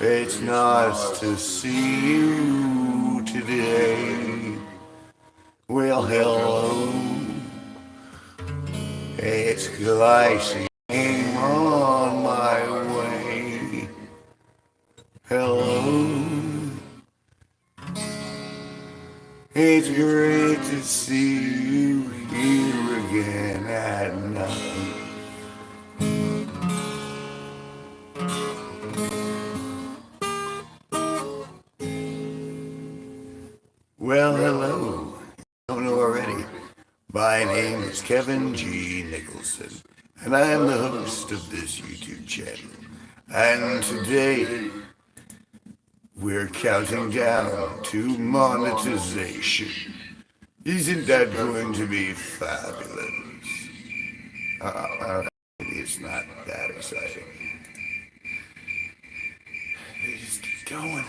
It's nice to see you today. Well, hello. It's Glycine on my way. Hello. It's great to see you here again at night. Well, hello. Don't know already. My name is Kevin G Nicholson, and I am the host of this YouTube channel. And today, we're counting down to monetization. Isn't that going to be fabulous? Maybe it's not that exciting. Just keep going.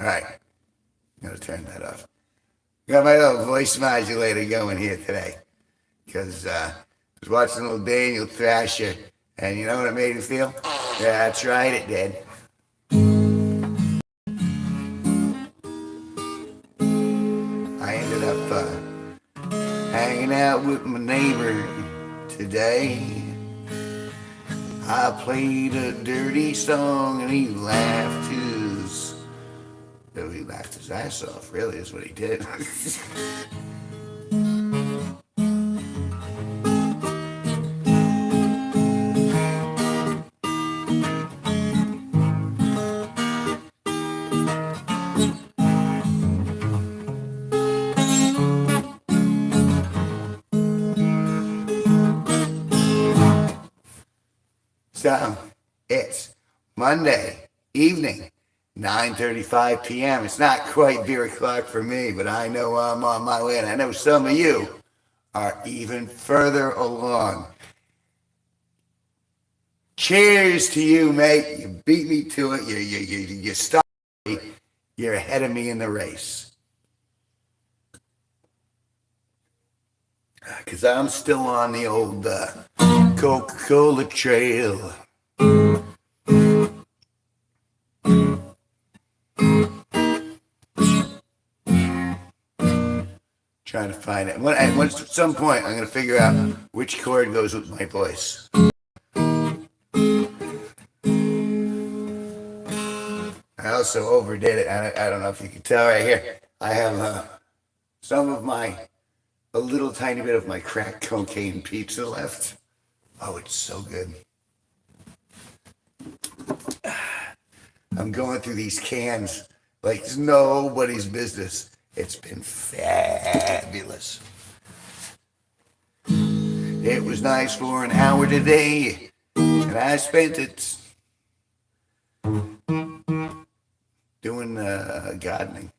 Alright, I'm gonna turn that off. Got my little voice modulator going here today. Because I was watching little Daniel Thrasher, and you know what it made me feel? Yeah, that's right, it did. I ended up hanging out with my neighbor today. I played a dirty song and he laughed his ass off, really, is what he did. So, it's Monday evening, 9:35 p.m. It's not quite beer o'clock for me, but I know I'm on my way, and I know some of you are even further along. Cheers to you, mate. You beat me to it. You stopped me. You're ahead of me in the race. Because I'm still on the old Coca-Cola trail. Trying to find it. At some point, I'm going to figure out which chord goes with my voice. I also overdid it. I don't know if you can tell right here. I have a little tiny bit of my crack cocaine pizza left. Oh, it's so good. I'm going through these cans like it's nobody's business. It's been fabulous. It was nice for an hour today, and I spent it doing gardening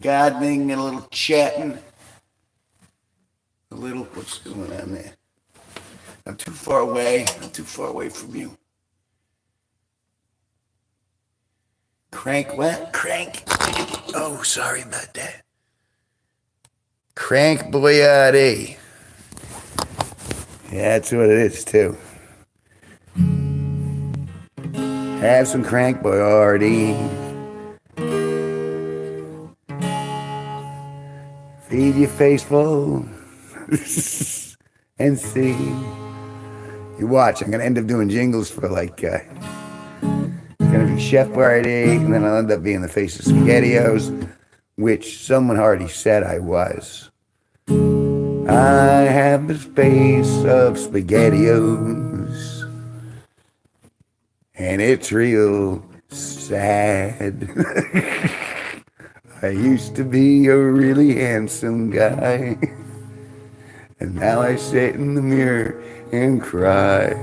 and a little chatting. What's going on there? I'm too far away from you. Crank what? Crank. Oh, sorry about that. Crank Boyardee. Yeah, that's what it is, too. Have some Crank Boyardee. Feed your face full. And see. You watch, I'm going to end up doing jingles for like, it's going to be Chef Boyardee, and then I'll end up being the face of SpaghettiOs, which someone already said I was. I have the face of SpaghettiOs, and it's real sad. I used to be a really handsome guy, and now I sit in the mirror and cry.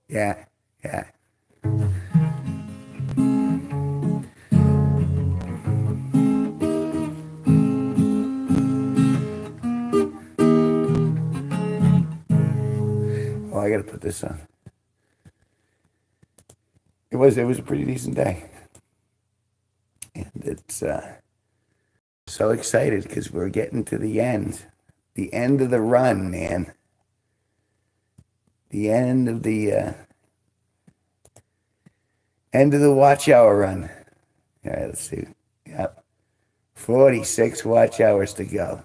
Yeah. Oh, I gotta put this on. It was a pretty decent day. And it's So excited because we're getting to the end. The end of the run, man. The end of the watch hour run. All right, let's see. Yep. 46 watch hours to go.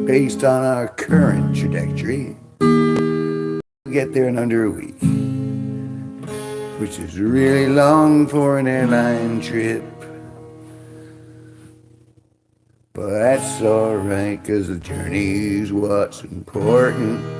Based on our current trajectory, we'll get there in under a week, which is really long for an airline trip. But that's alright, cause the journey's what's important.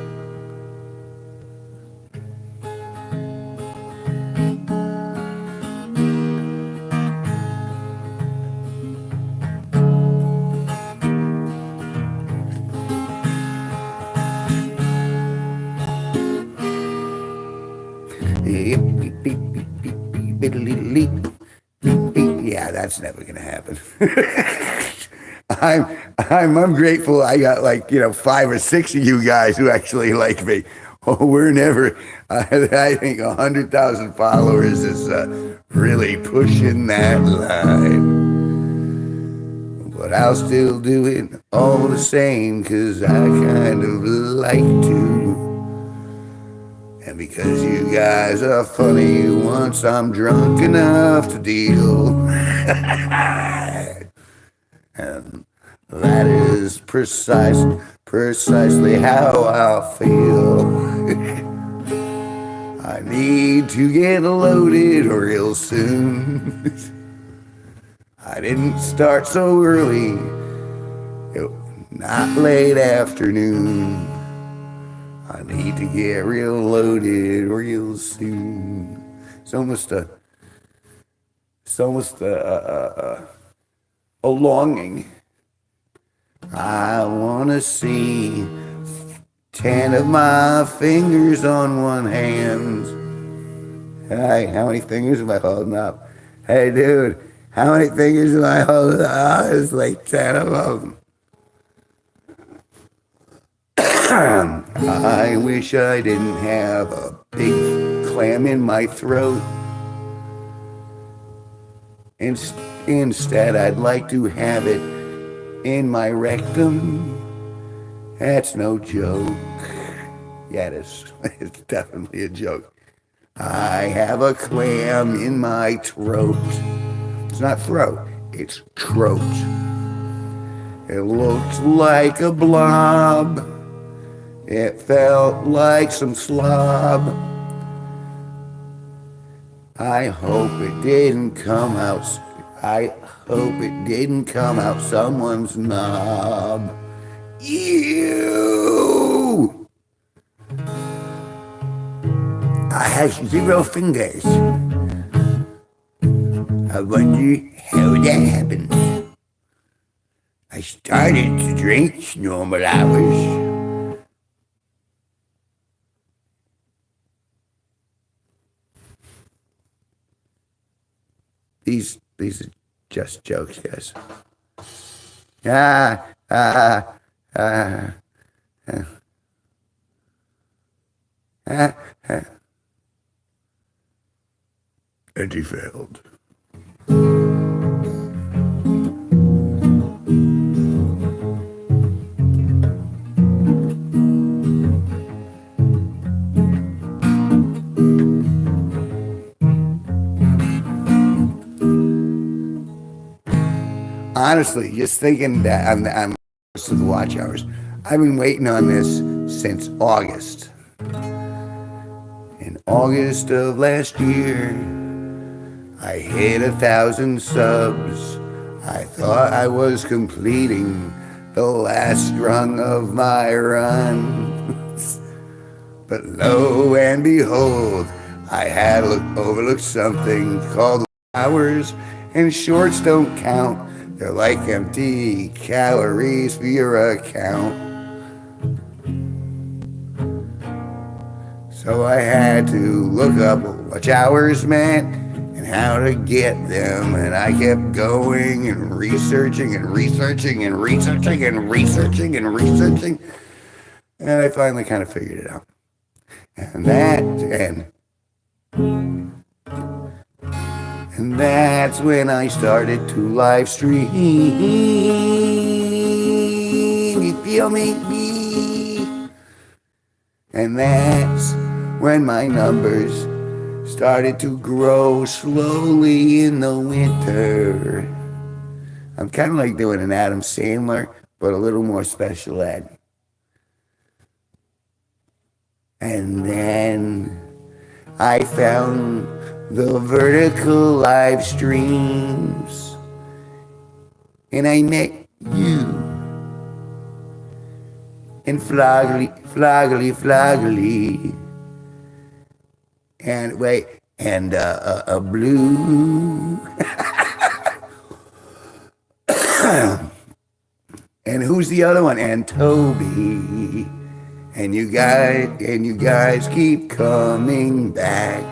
Yeah, that's never gonna happen. I'm grateful I got like 5 or 6 of you guys who actually like me. Oh, we're never. I think 100,000 followers is really pushing that line. But I'll still do it all the same, cause I kind of like to. And because you guys are funny once I'm drunk enough to deal. And that is precisely how I feel. I need to get loaded real soon. I didn't start so early, not late afternoon. I need to get real loaded real soon. It's almost a longing. I want to see 10 of my fingers on one hand. Hey, how many fingers am I holding up? Hey, dude, how many fingers am I holding up? Oh, it's like 10 of them. I wish I didn't have a big clam in my throat. Instead, I'd like to have it in my rectum. That's no joke. Yeah, it's definitely a joke. I have a clam in my throat. It's not throat, it's throat. It looks like a blob. It felt like some slob. I hope it didn't come out. I hope it didn't come out someone's knob. Ew! I have 0 fingers. I wonder how that happened. I started to drink normal hours. These are just jokes, guys. And he failed. Honestly, just thinking that I'm to the watch hours. I've been waiting on this since August. In August of last year, I hit 1,000 subs. I thought I was completing the last rung of my run. But lo and behold, I had overlooked something called hours, and shorts don't count. They're like empty calories for your account. So I had to look up what watch hours meant and how to get them. And I kept going and researching and researching and researching and researching and researching. And I finally kind of figured it out. And that's when I started to live stream. You feel me? And that's when my numbers started to grow slowly in the winter. I'm kind of like doing an Adam Sandler, but a little more special ed. And then I found the vertical live streams, and I met you. And floggly, and wait, and a blue. And who's the other one? And Toby. And you guys keep coming back.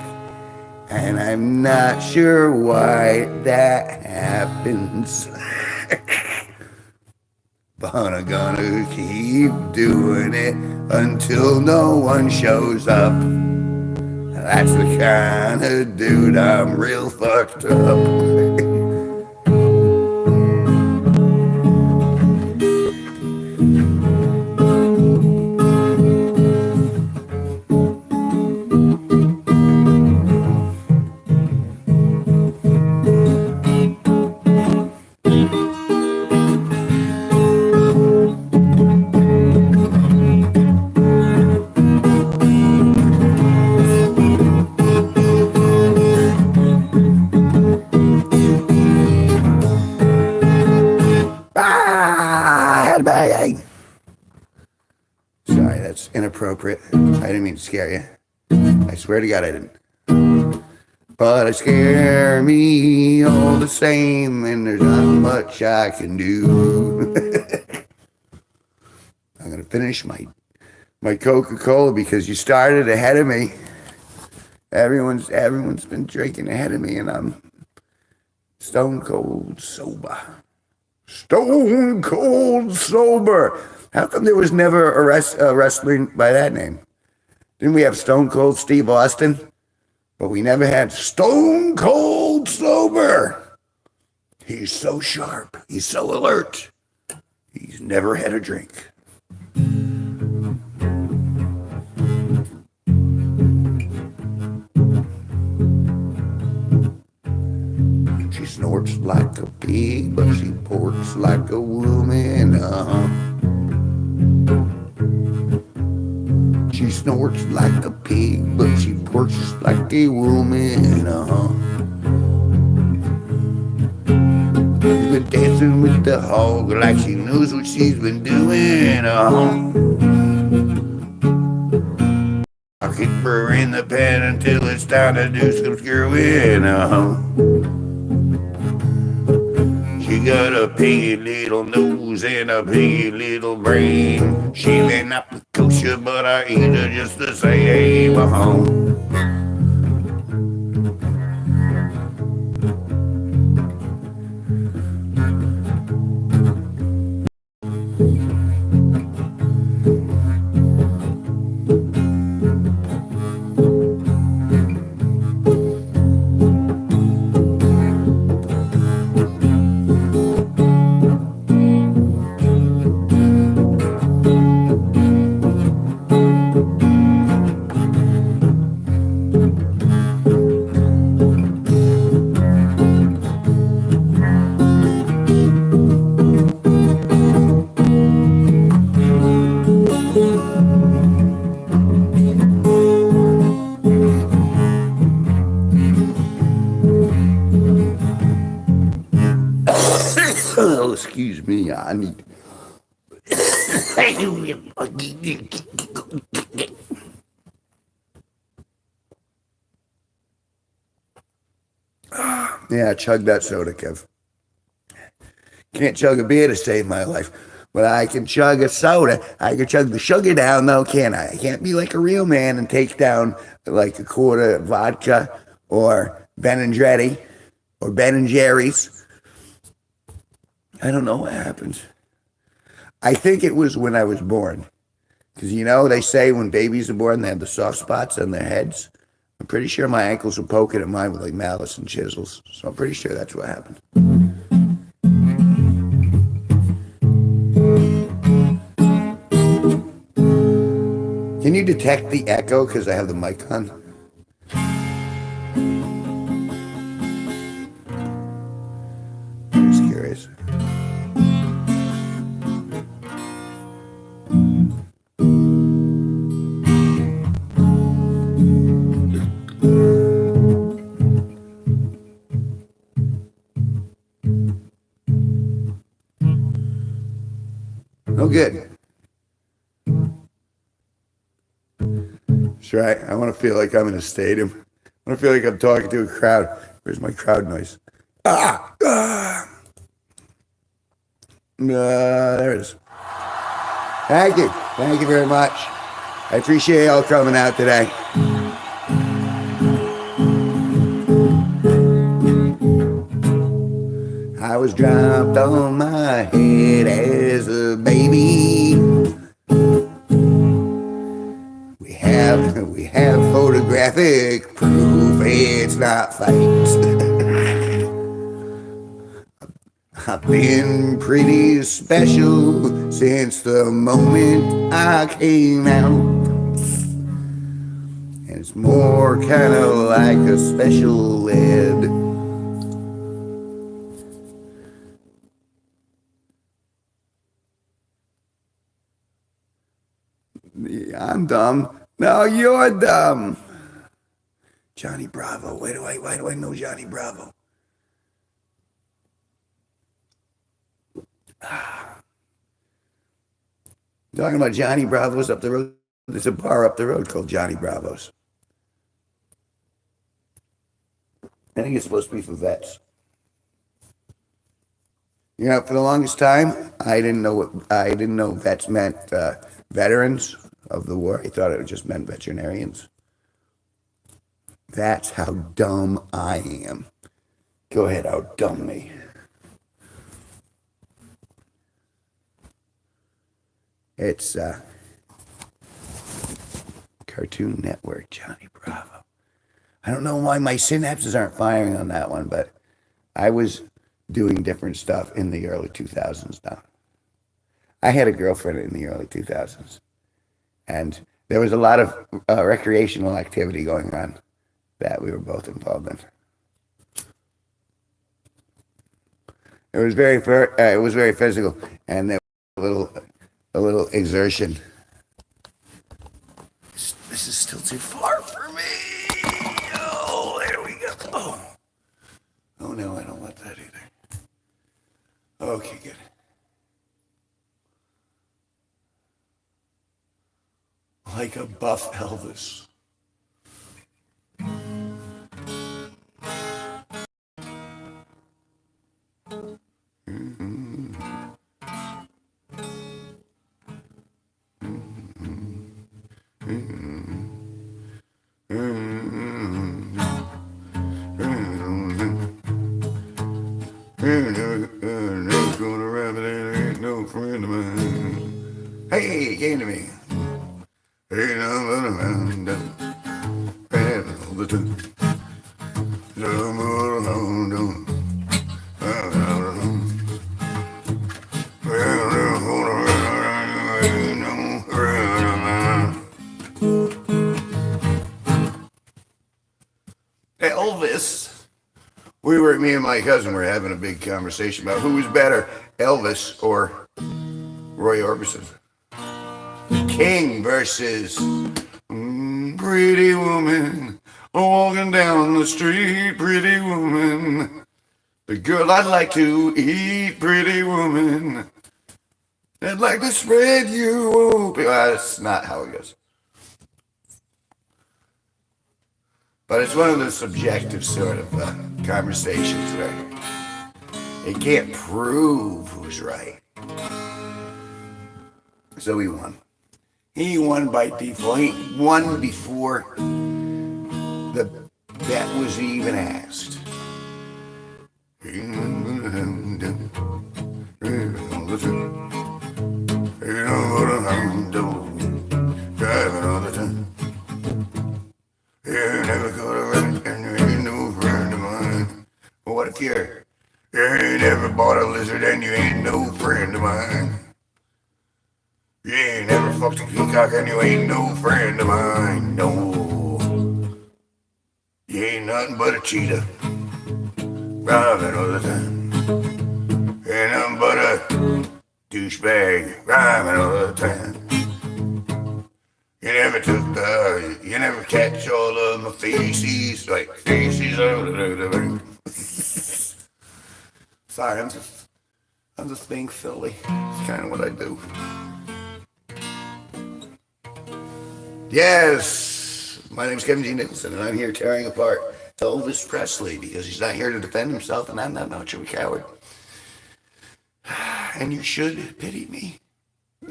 And I'm not sure why that happens. But I'm gonna keep doing it until no one shows up. That's the kind of dude I'm real fucked up. Sorry, that's inappropriate. I didn't mean to scare you. I swear to God I didn't. But it scared me all the same, and there's not much I can do. I'm going to finish my Coca-Cola because you started ahead of me. Everyone's been drinking ahead of me, and I'm stone cold sober. Stone cold sober. How come there was never a wrestler by that name? Didn't we have Stone Cold Steve Austin? But we never had Stone Cold Sober. He's so sharp. He's so alert. He's never had a drink. She snorts like a pig, but she porks like a woman. She snorts like a pig, but she porks like a woman. She's been dancing with the hog like she knows what she's been doing. I'll keep her in the pen until it's time to do some screwing. She got a piggy little nose and a piggy little brain. She may not be kosher, but I eat her just the same. Oh, excuse me, I need. Yeah, chug that soda, Kev. Can't chug a beer to save my life, but I can chug a soda. I can chug the sugar down, though, can't I? I can't be like a real man and take down like a quarter of vodka or Ben and Jerry or Ben and Jerry's. I don't know what happened. I think it was when I was born. Because, you know, they say when babies are born, they have the soft spots on their heads. I'm pretty sure my ankles were poking at mine with like malice and chisels. So I'm pretty sure that's what happened. Can you detect the echo because I have the mic on? I'm just curious. Oh, good. That's right. I want to feel like I'm in a stadium. I want to feel like I'm talking to a crowd. Where's my crowd noise? There it is. Thank you. Thank you very much. I appreciate y'all coming out today. I was dropped on my head as a baby. We have photographic proof it's not fake. I've been pretty special since the moment I came out. And it's more kind of like a special ed. I'm dumb. No, you're dumb. Johnny Bravo. Why do I know Johnny Bravo? Talking about Johnny Bravo's up the road. There's a bar up the road called Johnny Bravo's. I think it's supposed to be for vets. You know, for the longest time, I didn't know vets meant veterans of the war. I thought it just meant veterinarians. That's how dumb I am. Go ahead, out-dumb me. It's Cartoon Network, Johnny Bravo. I don't know why my synapses aren't firing on that one, but I was doing different stuff in the early 2000s now. I had a girlfriend in the early 2000s, and there was a lot of recreational activity going on that we were both involved in. It was very physical, and there was a little exertion. This is still too far for me. Oh, there we go. Oh no, I don't want that either. Okay, good. Like a buff Elvis. Hey, it came to me. Elvis. Me and my cousin were having a big conversation about who was better, Elvis or Roy Orbison. King versus pretty woman walking down the street, pretty woman. The girl I'd like to eat, pretty woman. I'd like to spread you open. That's not how it goes. But it's one of those subjective sort of conversations where it can't prove who's right. So he won. He won by default. He won before the bet was even asked. Driving all the time. if you ain't ever bought a lizard and you ain't no friend of mine? You ain't never fucked a peacock and you ain't no friend of mine. No, you ain't nothing but a cheetah, rhyming all the time. Ain't nothing but a douchebag, rhyming all the time. You never catch all of my feces, like feces. Sorry, I'm just being silly. It's kind of what I do. Yes, my name's Kevin G Nicholson, and I'm here tearing apart Elvis Presley because he's not here to defend himself, and I'm not much of a coward. And you should pity me. What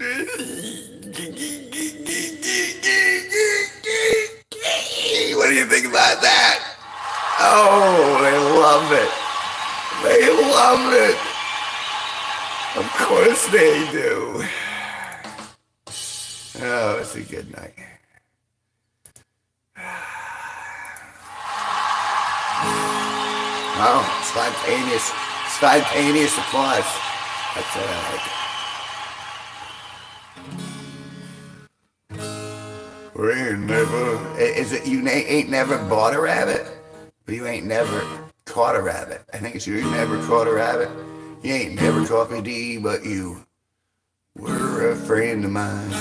do you think about that? Oh, they love it. They love it. Of course they do. Oh, it's a good night. Oh, spontaneous applause. That's what I like. We ain't never. Is it you ain't never bought a rabbit? But you ain't never caught a rabbit. I think it's you ain't never caught a rabbit. You ain't never caught me, D, but you were a friend of mine.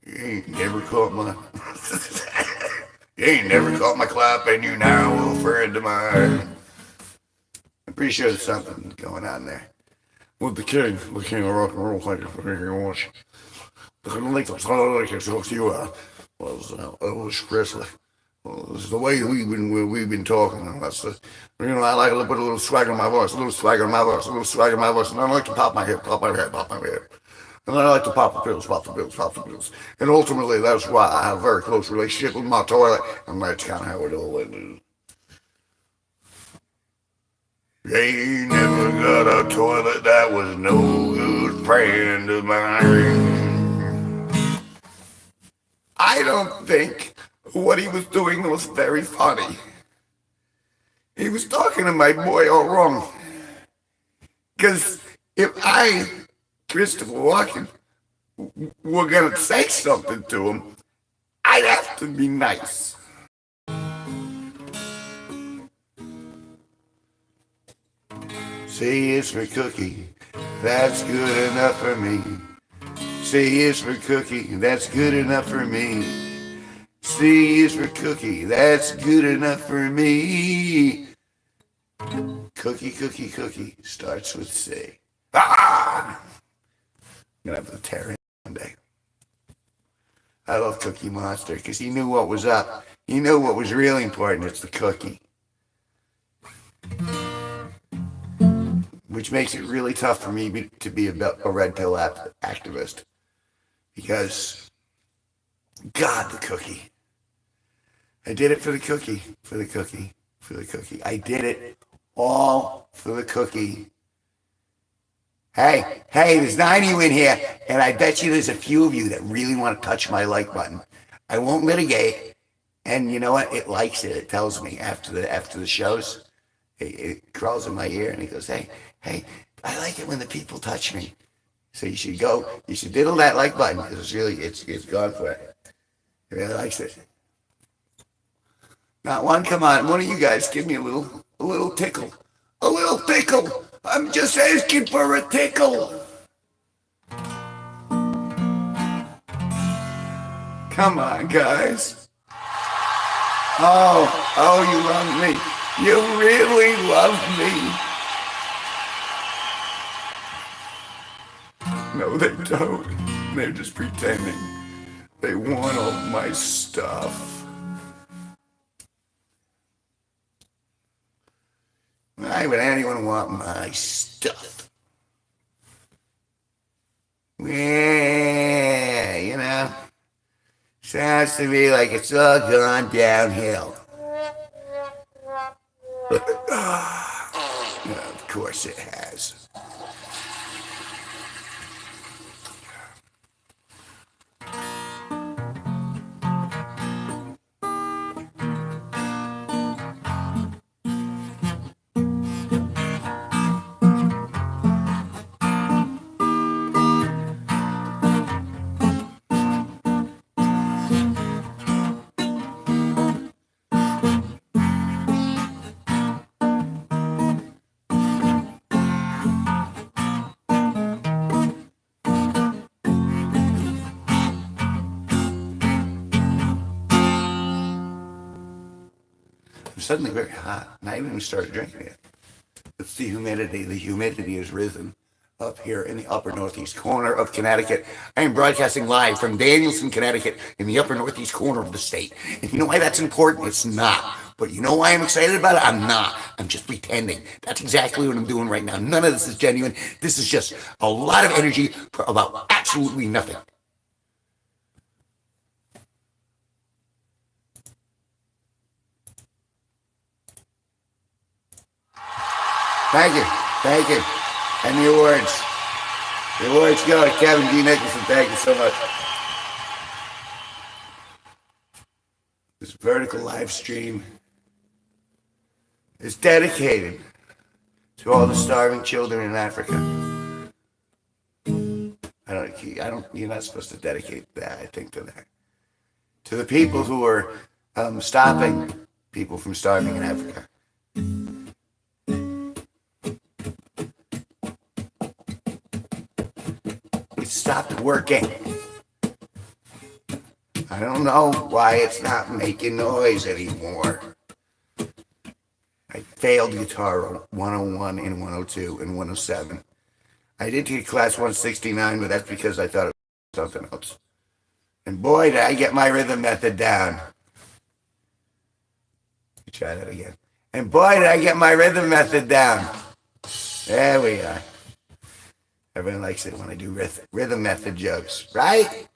You ain't never caught my. You ain't never caught my clap, and you now a friend of mine. I'm pretty sure there's something going on there. With the king of rock and roll, thank you for being here to watch. The latest holiday to talk to you was Elvis Presley. Well, it's the way we've been talking. That's the, I like to put a little swagger in my voice, and I like to pop my head. And I like to pop the pills. And ultimately, that's why I have a very close relationship with my toilet, and that's kind of how it all ended. You ain't never got a toilet that was no good friend of mine. I don't think what he was doing was very funny. He was talking to my boy all wrong. Because if I, Christopher Walken, were going to say something to him, I'd have to be nice. C is for cookie, that's good enough for me. C is for cookie, that's good enough for me. C is for cookie, that's good enough for me. Cookie starts with C. Ah! I'm gonna have to tear it one day. I love Cookie Monster because he knew what was up. He knew what was really important. It's the cookie. Which makes it really tough for me to be a red pill activist. Because, God, the cookie. I did it for the cookie. I did it all for the cookie. Hey, there's 9 of you in here, and I bet you there's a few of you that really want to touch my like button. I won't litigate, and you know what? It likes it. It tells me after the shows. It crawls in my ear, and it goes, hey, I like it when the people touch me. So you should diddle that like button, because it's gone for it. It really likes it. Not one, come on, one of you guys, give me a little tickle. A little tickle. I'm just asking for a tickle. Come on, guys. Oh, you love me. You really love me. No, they don't. They're just pretending. They want all my stuff. Why would anyone want my stuff? Yeah, sounds to me like it's all gone downhill. Of course it has. suddenly very hot, and I haven't even started drinking it. It's the humidity. The humidity has risen up here in the upper northeast corner of Connecticut. I am broadcasting live from Danielson, Connecticut, in the upper northeast corner of the state. And you know why that's important? It's not. But you know why I'm excited about it? I'm not. I'm just pretending. That's exactly what I'm doing right now. None of this is genuine. This is just a lot of energy for about absolutely nothing. Thank you. Thank you. And the awards. The awards go to Kevin G Nicholson. Thank you so much. This vertical live stream is dedicated to all the starving children in Africa. You're not supposed to dedicate that, I think, to that. To the people who are stopping people from starving in Africa. It stopped working. I don't know why it's not making noise anymore. I failed guitar 101 and 102 and 107. I did take class 169, but that's because I thought it was something else. And boy, did I get my rhythm method down. Try that again. And boy, did I get my rhythm method down. There we are. Everyone likes it when I do rhythm method jokes, right?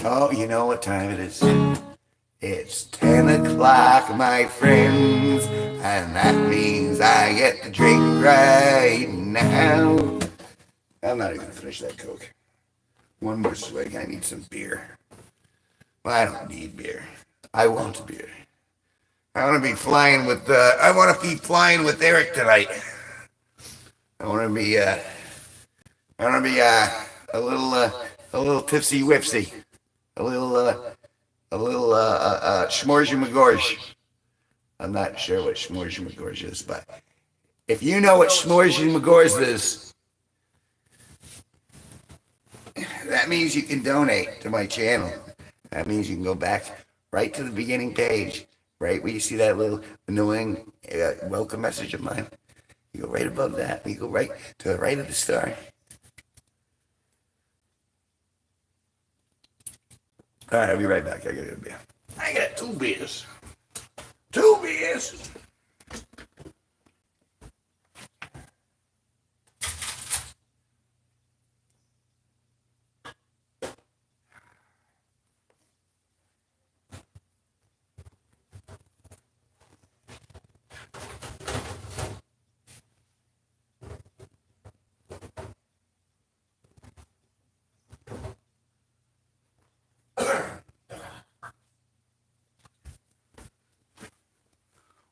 Oh, you know what time it is? It's 10 o'clock, my friends, and that means I get to drink right now. I'm not even gonna finish that Coke. One more swig, I need some beer. Well, I don't need beer. I want beer. I want to be flying with Eric tonight. I want to be a little tipsy whipsy. A little schmorgy magorge. I'm not sure what schmorgy magorge is, but if you know what schmorgy magorge is, that means you can donate to my channel. That means you can go back right to the beginning page, right where you see that little annoying welcome message of mine. You go right above that. You go right to the right of the star. All right, I'll be right back. I got a beer. I got 2 beers. 2 beers.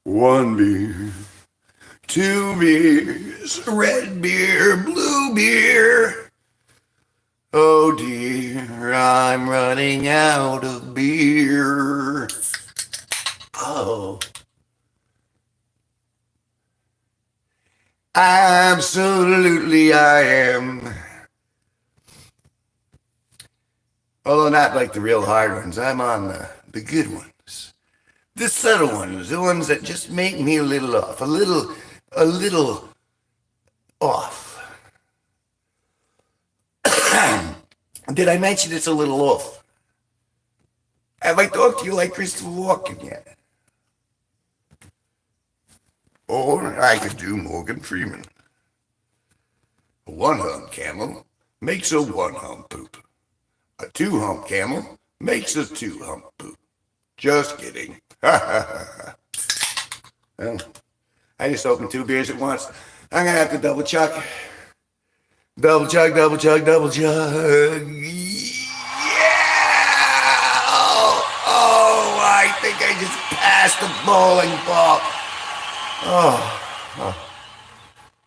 One beer, 2 beers, red beer, blue beer. Oh dear, I'm running out of beer. Oh. Absolutely I am. Although not like the real hard ones, I'm on the good ones. The subtle ones, the ones that just make me a little off, a little off. Did I mention it's a little off? Have I talked to you like Christopher Walken yet? Or I could do Morgan Freeman. A 1-hump camel makes a 1-hump poop. A 2-hump camel makes a 2-hump poop. Just kidding. Well, I just opened 2 beers at once. I'm going to have to double chug. Double chug, double chug, double chug. Yeah! Oh, I think I just passed the bowling ball. Oh.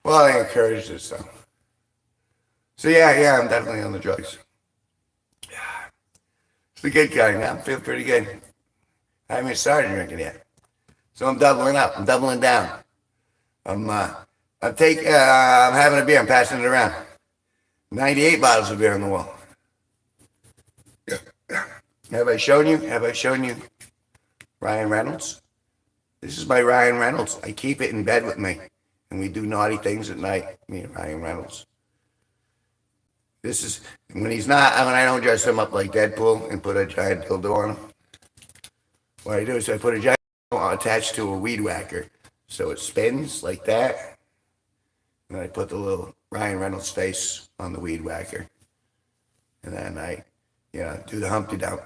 Well, I encouraged it, so. So yeah, I'm definitely on the drugs. It's the good kind. I'm feeling pretty good. I haven't started drinking yet. So I'm doubling up. I'm doubling down. I'm having a beer. I'm passing it around. 98 bottles of beer on the wall. Have I shown you? Have I shown you Ryan Reynolds? This is my Ryan Reynolds. I keep it in bed with me, and we do naughty things at night. Me and Ryan Reynolds. This is when he's not. When I don't dress him up like Deadpool and put a giant dildo on him. What I do is I put a giant dildo attached to a weed whacker, so it spins like that. And I put the little Ryan Reynolds face on the weed whacker, and then I, do the Humpty Dump,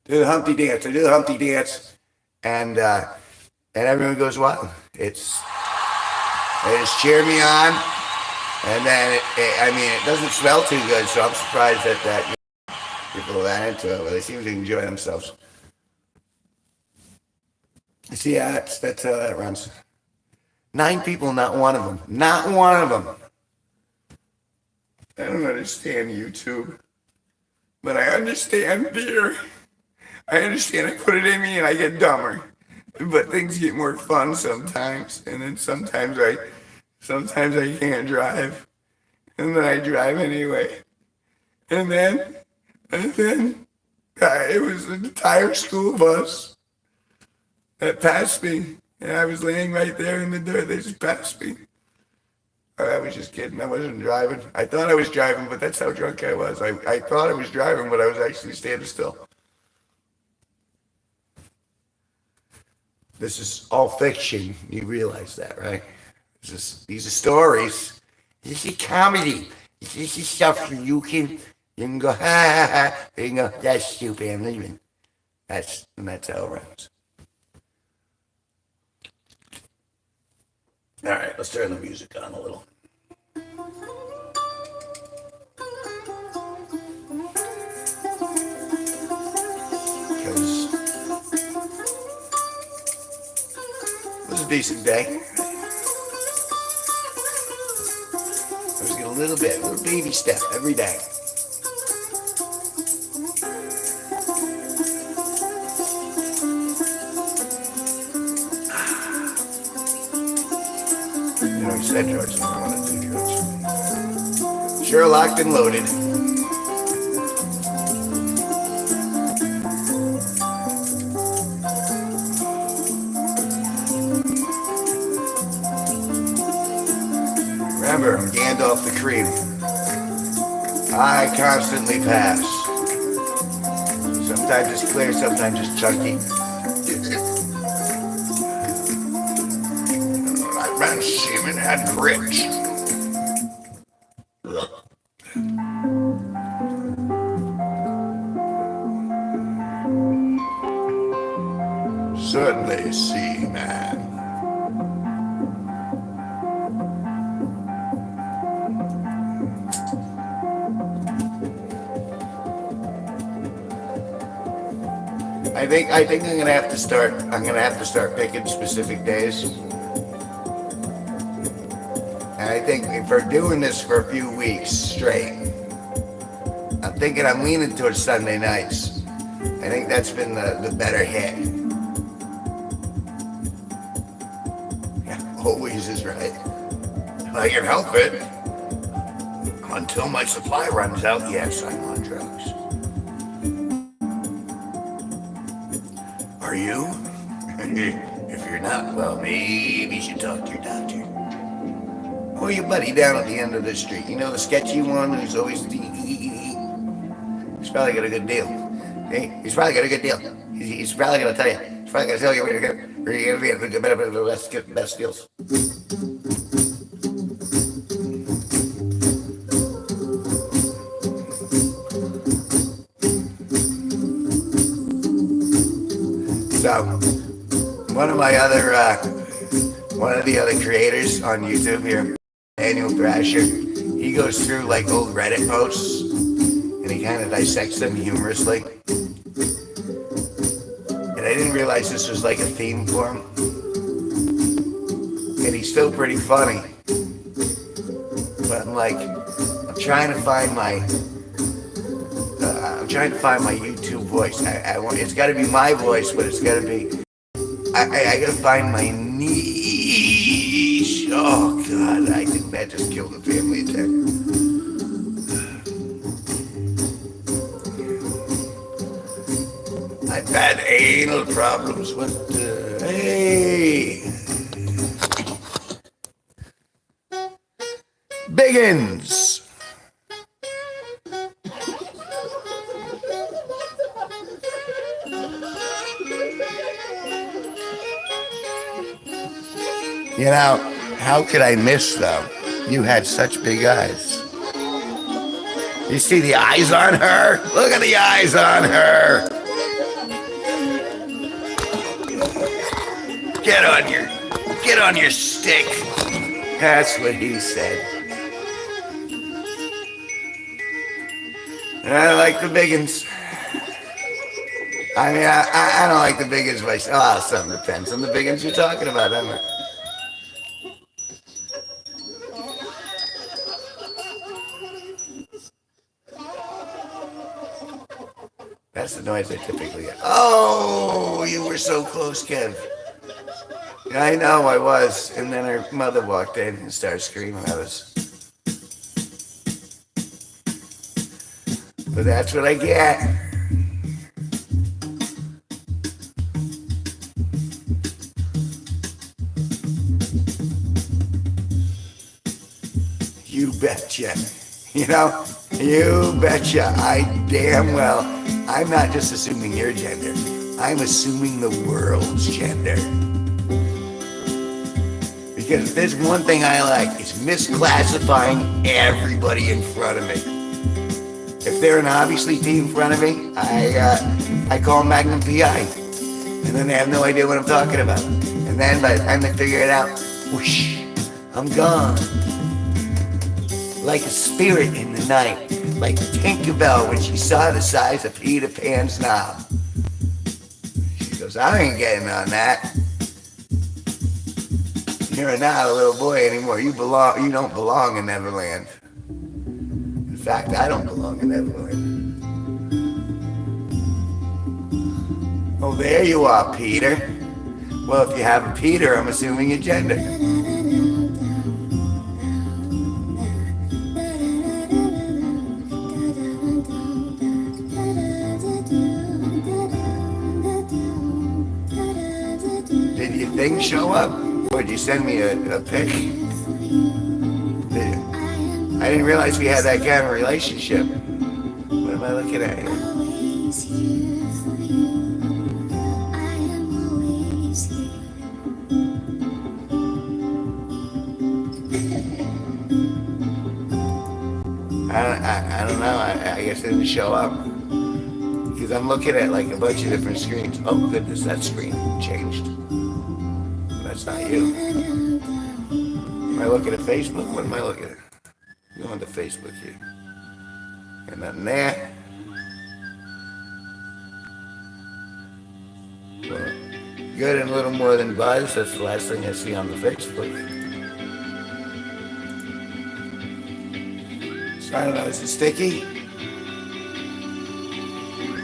do the Humpty Dance. I do the Humpty Dance, and everyone goes wild. They just cheer me on. And then, it doesn't smell too good, so I'm surprised that people are that into it, but they seem to enjoy themselves. You see, that's how that runs. 9 people, not one of them. Not one of them. I don't understand YouTube, but I understand beer. I understand I put it in me and I get dumber, but things get more fun sometimes, and then sometimes I can't drive, and then I drive anyway. And then it was an entire school bus that passed me, and I was laying right there in the dirt. They just passed me. I was just kidding. I wasn't driving. I thought I was driving, but that's how drunk I was. I thought I was driving, but I was actually standing still. This is all fiction. You realize that, right? These are stories. This is comedy. This is stuff you can go, ha, ha, ha. You can go, that's stupid, I'm leaving. That's how it runs. All right, let's turn the music on a little. Because it was a decent day. A little baby step every day. He said drugs, I don't want to do drugs. Sure, locked and loaded. Remember, Gandalf the Cream. I constantly pass. Sometimes it's clear, sometimes it's chunky. I ran semen and rich. Certainly, Seaman. I think I'm gonna have to start. I'm gonna have to start picking specific days. And I think for doing this for a few weeks straight, I'm thinking I'm leaning towards Sunday nights. I think that's been the better hit. Yeah, always is right. If I can help it. Until my supply runs out, yes, I'm on drugs. Are you? If you're not, well, maybe you should talk to your doctor. Or your buddy down at the end of the street. You know, the sketchy one who's always... He's probably got a good deal. Hey, he's probably got a good deal. He's probably going to tell you. He's probably going to tell you where you're going to get the best deals. So, one of the other creators on YouTube here, Daniel Thrasher, he goes through like old Reddit posts and he kind of dissects them humorously. And I didn't realize this was like a theme for him. And he's still pretty funny. But I'm trying to find my YouTube voice. It's got to be my voice, but it's got to be. I got to find my niche. Oh God, I think that just killed the family attack. had anal problems with hey. Biggins. You know, how could I miss them? You had such big eyes. You see the eyes on her? Look at the eyes on her. Get on your stick. That's what he said. I like the biggins. I mean, I don't like the biggins myself. Oh, something depends on the biggins you're talking about, doesn't it? That's the noise I typically get. Oh, you were so close, Kev. I know I was. And then her mother walked in and started screaming at us. But that's what I get. You betcha. You know, you betcha. I damn well. I'm not just assuming your gender. I'm assuming the world's gender. Because if there's one thing I like, it's misclassifying everybody in front of me. If they're an obviously P in front of me, I call them Magnum PI. And then they have no idea what I'm talking about. And then by the time they figure it out, whoosh, I'm gone. Like a spirit in the night. Like Tinkerbell when she saw the size of Peter Pan's knob. She goes, I ain't getting on that. You're not a little boy anymore. You don't belong in Neverland. In fact, I don't belong in Neverland. Oh, there you are, Peter. Well, if you have a Peter, I'm assuming your gender. Did your thing show up? Or did you send me a pic? I didn't realize we had that kind of relationship. What am I looking at here? I don't know. I guess it didn't show up. Because I'm looking at like a bunch of different screens. Oh goodness, that screen changed. That's not you. Am I looking at Facebook? What am I looking at? Go on to Facebook here. And nothing there. Well, good and a little more than buzz. That's the last thing I see on the Facebook. So I don't know, is it sticky?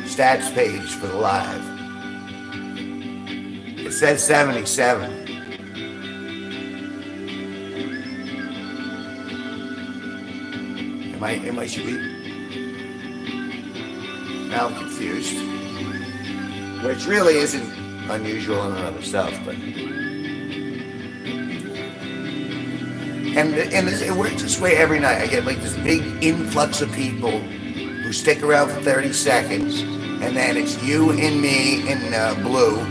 Stats page for the live. It says 77. Am I should be? Now I'm confused. Which really isn't unusual in and of itself, but and it works this way every night. I get like this big influx of people who stick around for 30 seconds, and then it's you and me in blue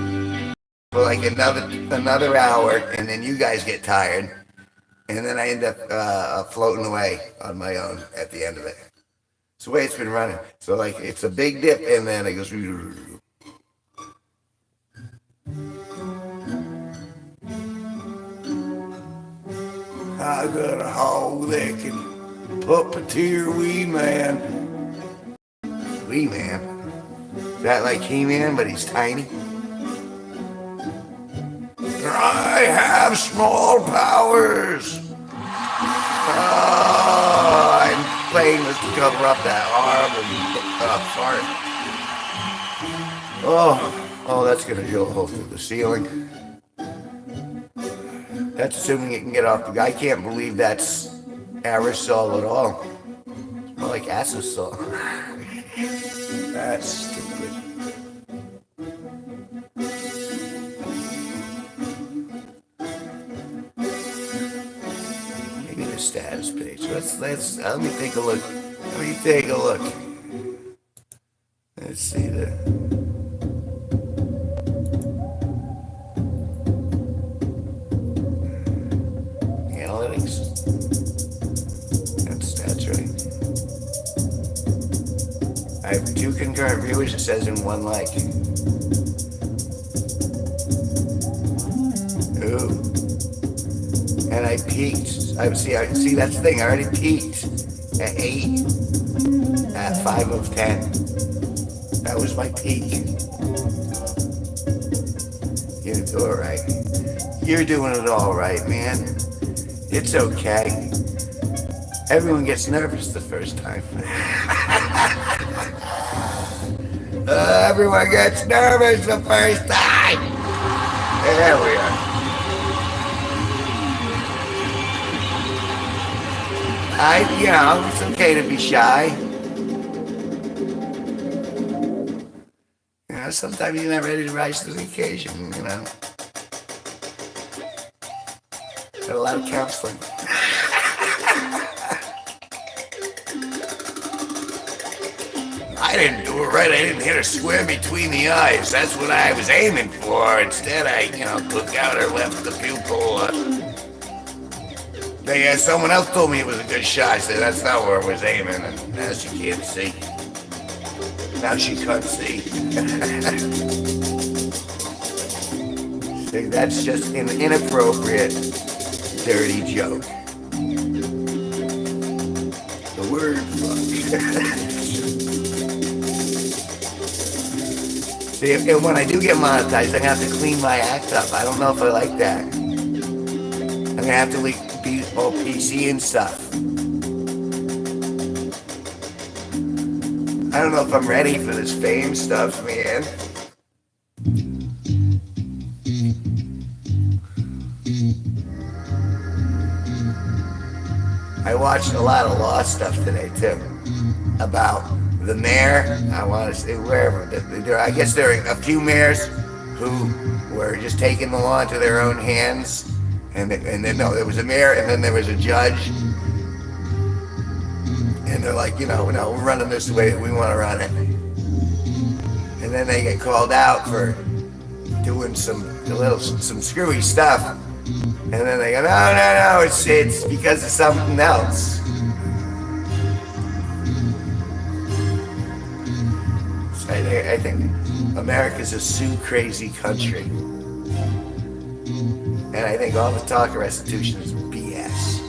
for like another hour, and then you guys get tired. And then I end up floating away on my own at the end of it. It's the way it's been running. So like it's a big dip and then it goes. I got a hog that can puppeteer Wee Man. Wee Man? Is that like He-Man but he's tiny? I have small powers. Oh, I'm playing this to cover up that horrible fart. Oh, that's gonna drill a hole through the ceiling. That's assuming it can get off the. I can't believe that's aerosol at all. It's more like aerosol. That's stupid. status page. Let me take a look. Let me take a look. Let's see the analytics. That's right. I have 2 concurrent viewers. It says in 1 like. Ooh. And I peaked. See that's the thing. I already peaked at 8, at 5 of 10. That was my peak. You're doing it right. You're doing it all right, man. It's okay. Everyone gets nervous the first time. Everyone gets nervous the first time. There we are. It's okay to be shy. Sometimes you're not ready to rise to the occasion, Got a lot of counseling. I didn't do it right. I didn't hit her square between the eyes. That's what I was aiming for. Instead, I, took out her left the pupil. Someone else told me it was a good shot. I said, that's not where I was aiming. And now she can't see. Now she can't see. That's just an inappropriate, dirty joke. The word fuck. See, and when I do get monetized, I'm going to have to clean my act up. I don't know if I like that. I'm going to have to be all PC and stuff. I don't know if I'm ready for this fame stuff, man. I watched a lot of law stuff today, too. About the mayor, I want to say wherever. I guess there are a few mayors who were just taking the law into their own hands. And then, no, there was a mayor and then there was a judge. And they're like, no, we're running this the way that we want to run it. And then they get called out for doing some screwy stuff. And then they go, no, it's because of something else. So I think America's a sue-crazy country. And I think all the talk of restitution is BS.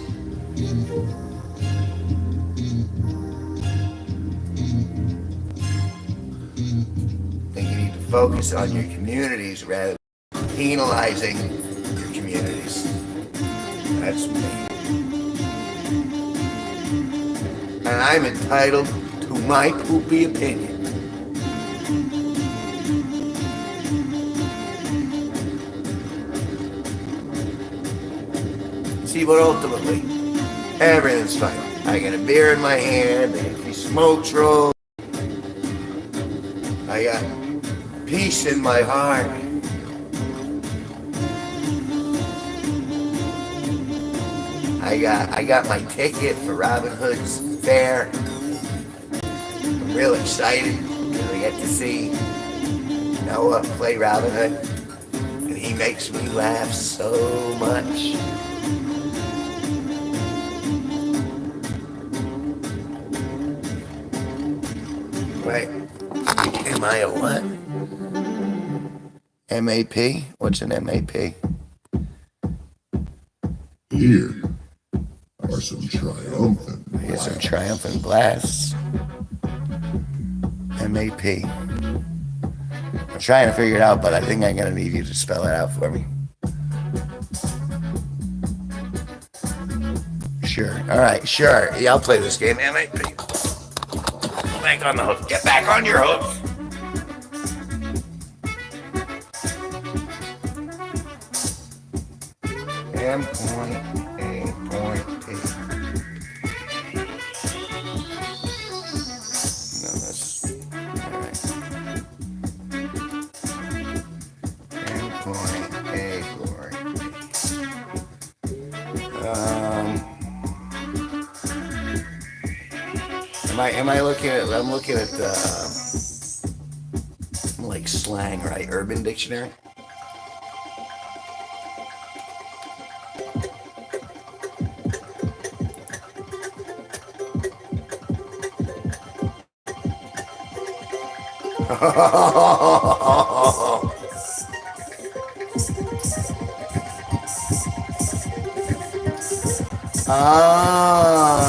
I think you need to focus on your communities rather than penalizing your communities. That's me. And I'm entitled to my poopy opinion. See, but ultimately, everything's fine. I got a beer in my hand, I got these smokes rolled, I got peace in my heart. I got my ticket for Robin Hood's fair. I'm real excited because I get to see Noah play Robin Hood, and he makes me laugh so much. Wait, am I a what? MAP? What's an MAP? Here are some triumphant blasts. Here's some triumphant blasts. MAP. I'm trying to figure it out, but I think I'm going to need you to spell it out for me. Sure. All right, sure. Yeah, I'll play this game. MAP. Back on the hook. Get back on your hook. M point A point P. No, that's alright. M point A point P. Am I looking at? I'm looking at like slang, right? Urban Dictionary. Oh. Oh.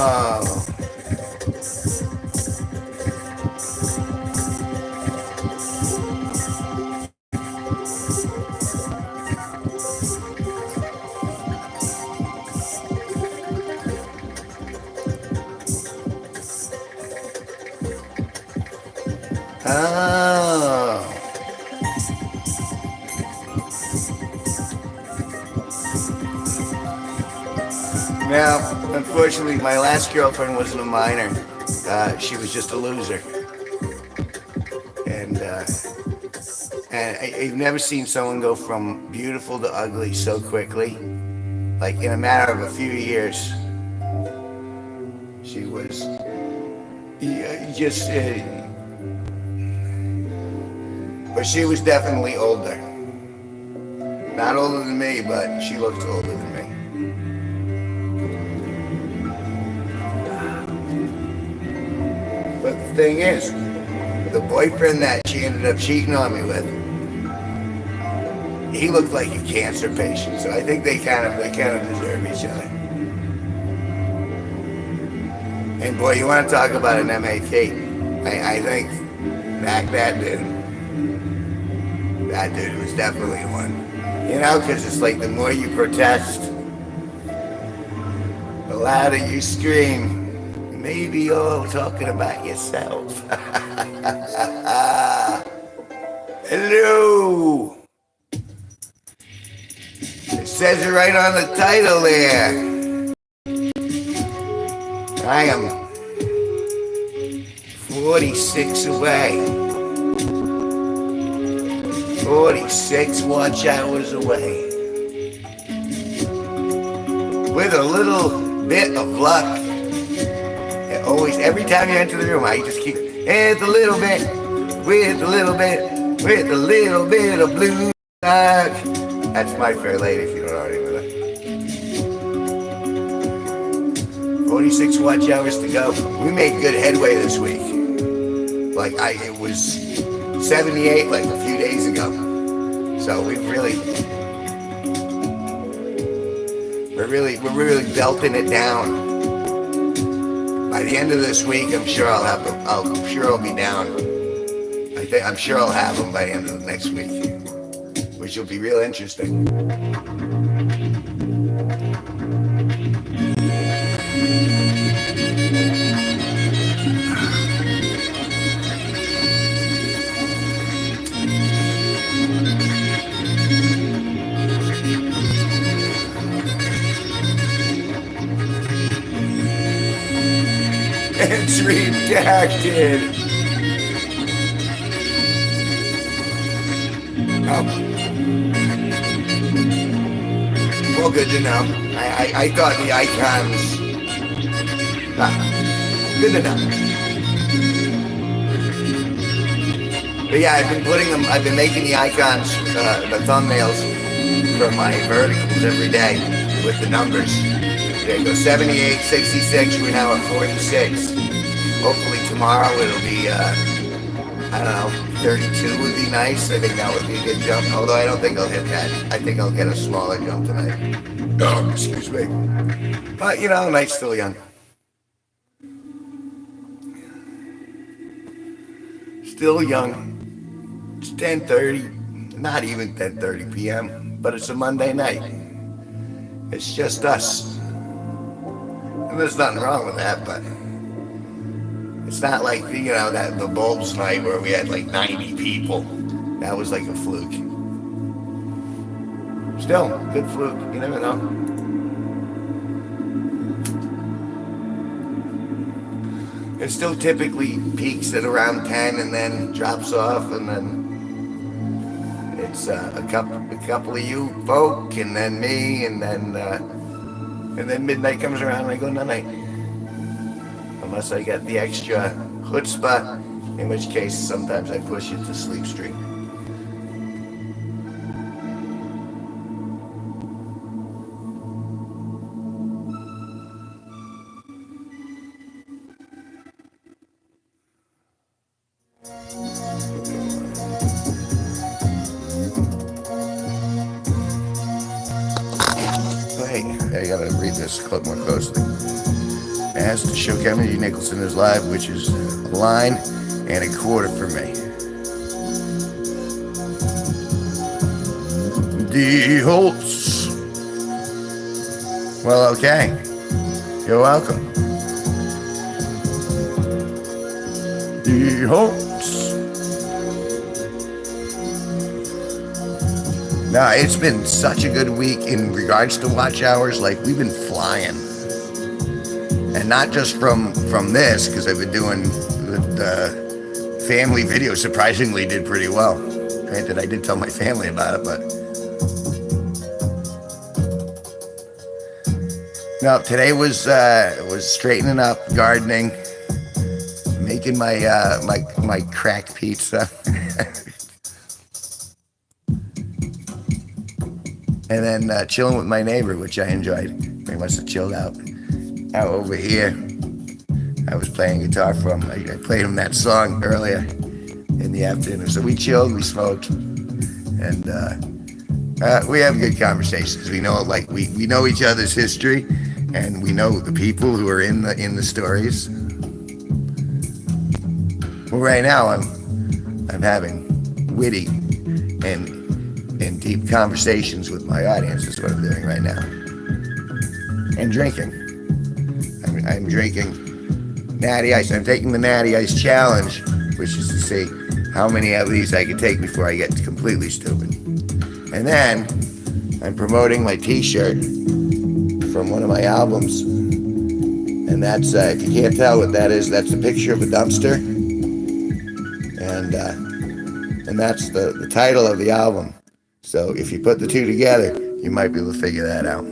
Now, unfortunately, my last girlfriend wasn't a minor. She was just a loser. And I've never seen someone go from beautiful to ugly so quickly. Like in a matter of a few years, she was just. But she was definitely older. Not older than me, but she looked older than me. But the thing is, the boyfriend that she ended up cheating on me with, he looked like a cancer patient. So I think they kind of deserve each other. And boy, you want to talk about an MAT? I think that dude was definitely one. You know, because it's like the more you protest, the louder you scream. Maybe you're talking about yourself. Hello. It says it right on the title there. I am 46 away. 46 watch hours away. With a little bit of luck. Always, every time you enter the room, I just keep, with a little bit of blue luck. That's My Fair Lady, if you don't already know that. 46 watch hours to go. We made good headway this week. Like, it was 78 like a few days ago. So we're really belting it down. By the end of this week, I'm sure I'll be down. I'm sure I'll have them by the end of the next week, which will be real interesting. It's redacted. Oh. Well, good to know. I thought the icons. Good to know. But yeah, I've been making the icons, the thumbnails for my verticals every day with the numbers. There go 78, 66, we're now at 46. Hopefully tomorrow it'll be, I don't know, 32 would be nice. I think that would be a good jump. Although I don't think I'll hit that. I think I'll get a smaller jump tonight. Oh, excuse me. But, you know, the night's still young. Still young. It's 10:30. Not even 10:30 p.m. But it's a Monday night. It's just us. And there's nothing wrong with that, but it's not like, you know, that the Bulbs night where we had like 90 people. That was like a fluke. Still, good fluke. You never know. It still typically peaks at around 10 and then drops off, and then it's a couple of you folk, and then me, and then midnight comes around and I go night. I'm unless I get the extra chutzpah, in which case sometimes I push it to sleep stream. Hey, I gotta read this clip more closely. As the show Kevin G Nicholson is live, which is a line and a quarter for me. D Holtz. Well, okay. You're welcome. D Holtz. Now, it's been such a good week in regards to watch hours. Like, we've been flying. And not just from this, because I've been doing the family video, surprisingly did pretty well. Granted, I did tell my family about it, but... No, today was straightening up, gardening, making my crack pizza. And then chilling with my neighbor, which I enjoyed. He must have chilled out over here. I was playing guitar for him. I played him that song earlier in the afternoon. So we chilled, we smoked, and we have good conversations. We know, like, we know each other's history, and we know the people who are in the stories. Well, right now I'm having witty and deep conversations with my audience is what I'm doing right now. And drinking. I'm drinking Natty Ice. I'm taking the Natty Ice challenge, which is to see how many of these I can take before I get completely stupid. And then I'm promoting my t-shirt from one of my albums. And that's, if you can't tell what that is, that's a picture of a dumpster. And that's the title of the album. So if you put the two together, you might be able to figure that out.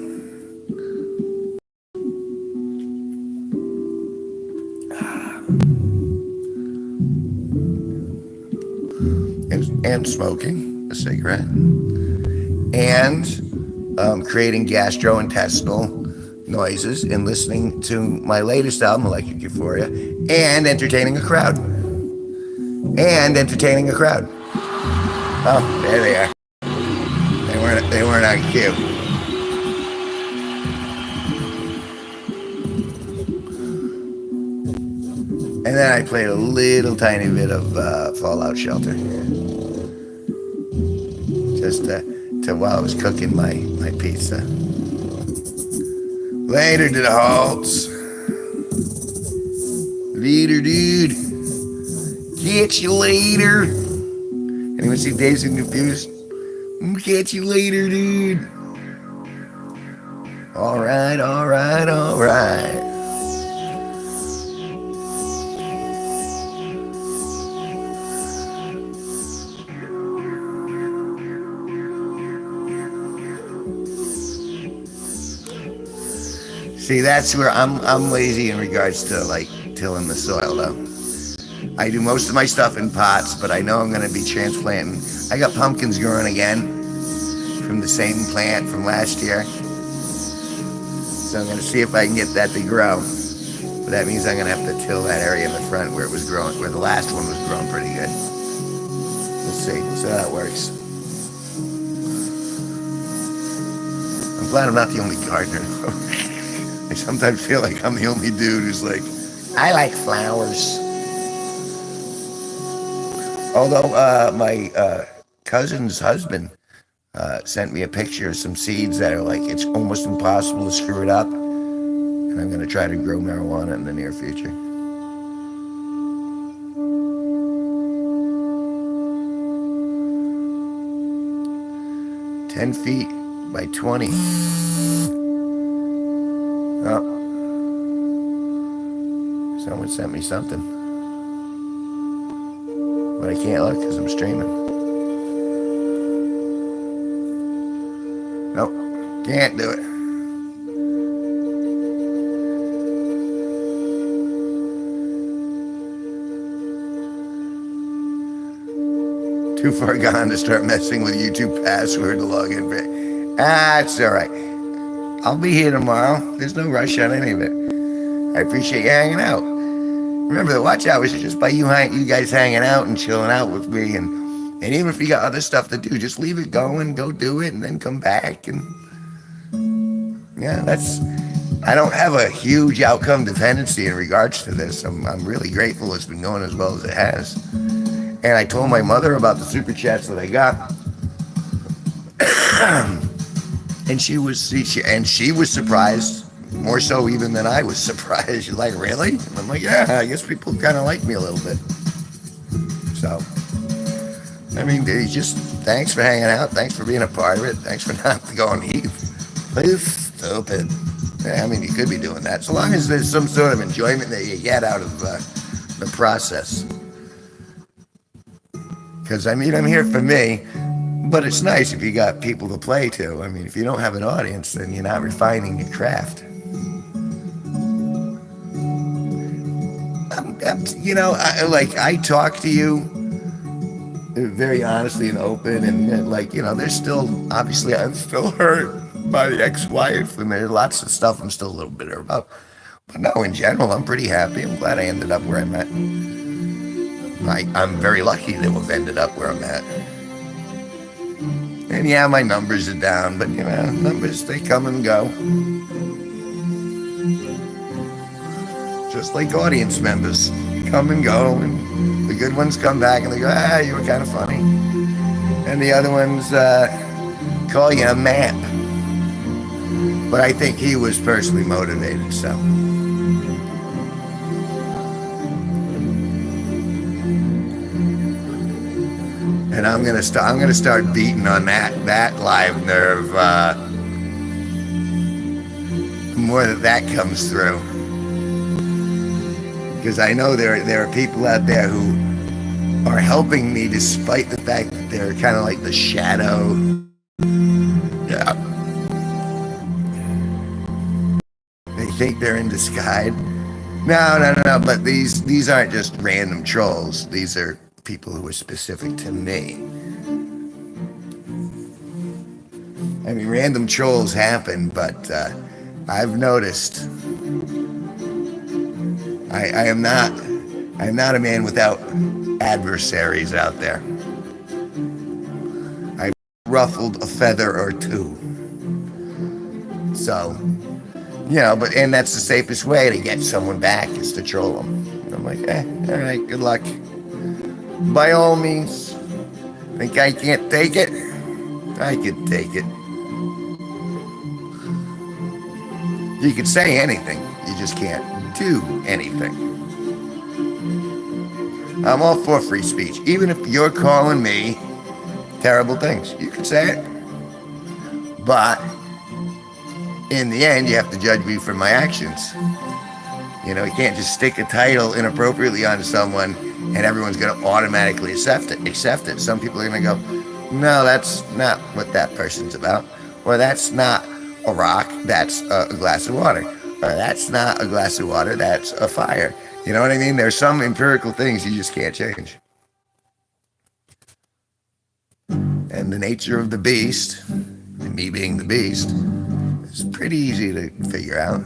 And smoking a cigarette. And creating gastrointestinal noises and listening to my latest album, Electric Euphoria, and entertaining a crowd. Oh, there they are. They weren't on cue. And then I played a little tiny bit of Fallout Shelter. Just to while I was cooking my pizza. Later, to the Holtz. Later, dude. Catch you later. Anyone see Dazed and Confused? Catch you later, dude. All right. See, that's where I'm lazy in regards to, like, tilling the soil, though. I do most of my stuff in pots, but I know I'm going to be transplanting. I got pumpkins growing again from the same plant from last year. So I'm going to see if I can get that to grow. But that means I'm going to have to till that area in the front where it was growing, where the last one was growing pretty good. We'll see. We'll see how that works. I'm glad I'm not the only gardener. I sometimes feel like I'm the only dude who's like, I like flowers. Although my cousin's husband sent me a picture of some seeds that are like, it's almost impossible to screw it up. And I'm going to try to grow marijuana in the near future. "10 feet by 20. Oh. Someone sent me something. But I can't look because I'm streaming. Nope, can't do it. too far gone to start messing with YouTube password to log in. It's all right. I'll be here tomorrow. There's no rush on any of it. I appreciate you hanging out. Remember, the watch hours is just by you guys hanging out and chilling out with me. And even if you got other stuff to do, just leave it going, go do it, and then come back. And yeah, I don't have a huge outcome dependency in regards to this. I'm really grateful it's been going as well as it has. And I told my mother about the super chats that I got. And she was surprised, more so even than I was surprised. She's like, really? And I'm like, yeah, I guess people kind of like me a little bit. So, I mean, just thanks for hanging out. Thanks for being a part of it. Thanks for not going, please, stupid. Yeah, I mean, you could be doing that. So long as there's some sort of enjoyment that you get out of the process. Because, I mean, I'm here for me. But it's nice if you got people to play to. I mean, if you don't have an audience, then you're not refining your craft. I talk to you very honestly and open, and there's still, obviously, I'm still hurt by the ex-wife, and there's lots of stuff I'm still a little bitter about. But no, in general, I'm pretty happy. I'm glad I ended up where I'm at. I'm very lucky to have ended up where I'm at. And yeah, my numbers are down, but numbers, they come and go. Just like audience members, come and go, and the good ones come back and they go, you were kind of funny. And the other ones call you a map. But I think he was personally motivated, so. And I'm gonna start beating on that live nerve. The more that comes through, because I know there are people out there who are helping me despite the fact that they're kind of like the shadow. Yeah. They think they're in disguise. No. But these aren't just random trolls. These are people who are specific to me. I mean, random trolls happen, but I've noticed I'm not a man without adversaries out there. I've ruffled a feather or two. So, and that's the safest way to get someone back is to troll them. And I'm like, all right, good luck. By all means, think I can't take it? I can take it. You could say anything, you just can't do anything. I'm all for free speech, even if you're calling me terrible things. You can say it. But in the end, you have to judge me for my actions. You can't just stick a title inappropriately on someone and everyone's going to automatically accept it. Some people are going to go, no, that's not what that person's about. Or that's not a rock, that's a glass of water. Or that's not a glass of water, that's a fire. You know what I mean? There's some empirical things you just can't change. And the nature of the beast, and me being the beast, is pretty easy to figure out.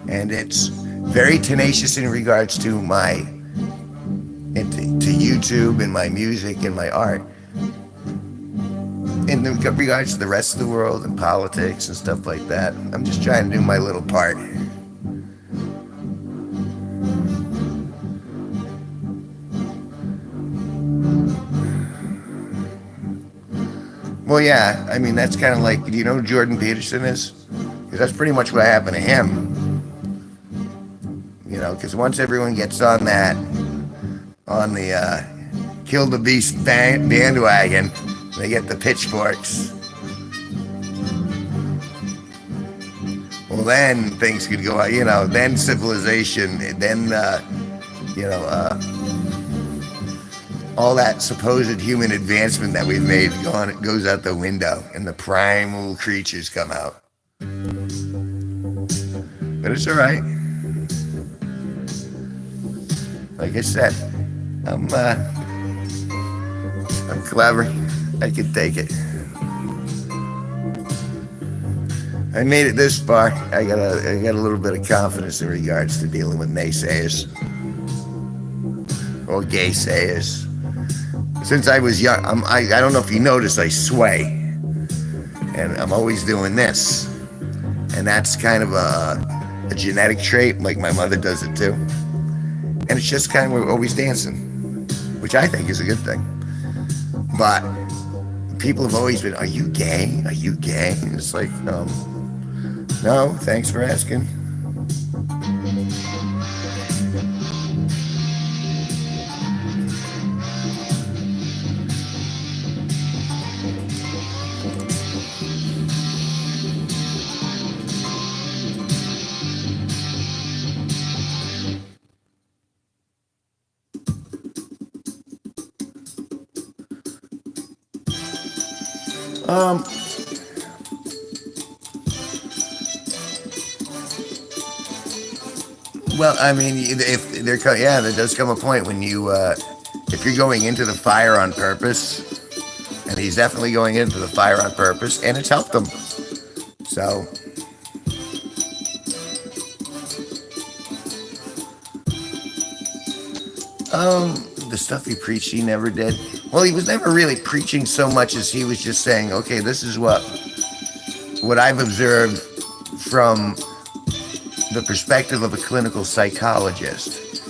And it's very tenacious in regards to to YouTube and my music and my art. In regards to the rest of the world and politics and stuff like that, I'm just trying to do my little part. Well, yeah, I mean, that's kind of like, do you know who Jordan Peterson is? Because that's pretty much what happened to him. Because once everyone gets on the Kill the Beast bandwagon, they get the pitchforks. Well, then things could go, then civilization, then, all that supposed human advancement that we've made goes out the window, and the primal creatures come out. But it's all right. Like I said, I'm I'm clever. I can take it. I made it this far. I got a little bit of confidence in regards to dealing with naysayers or gay sayers. Since I was young, I don't know if you noticed, I sway, and I'm always doing this, and that's kind of a genetic trait. Like my mother does it too, and it's just kind of always dancing, which I think is a good thing. But people have always been, "Are you gay? Are you gay?" And it's like, no, thanks for asking. Um, well, I mean, if yeah, there does come a point when if you're going into the fire on purpose, and he's definitely going into the fire on purpose, and it's helped him. So, the stuff he preached, he never did. Well, he was never really preaching so much as he was just saying, okay, this is what I've observed from the perspective of a clinical psychologist.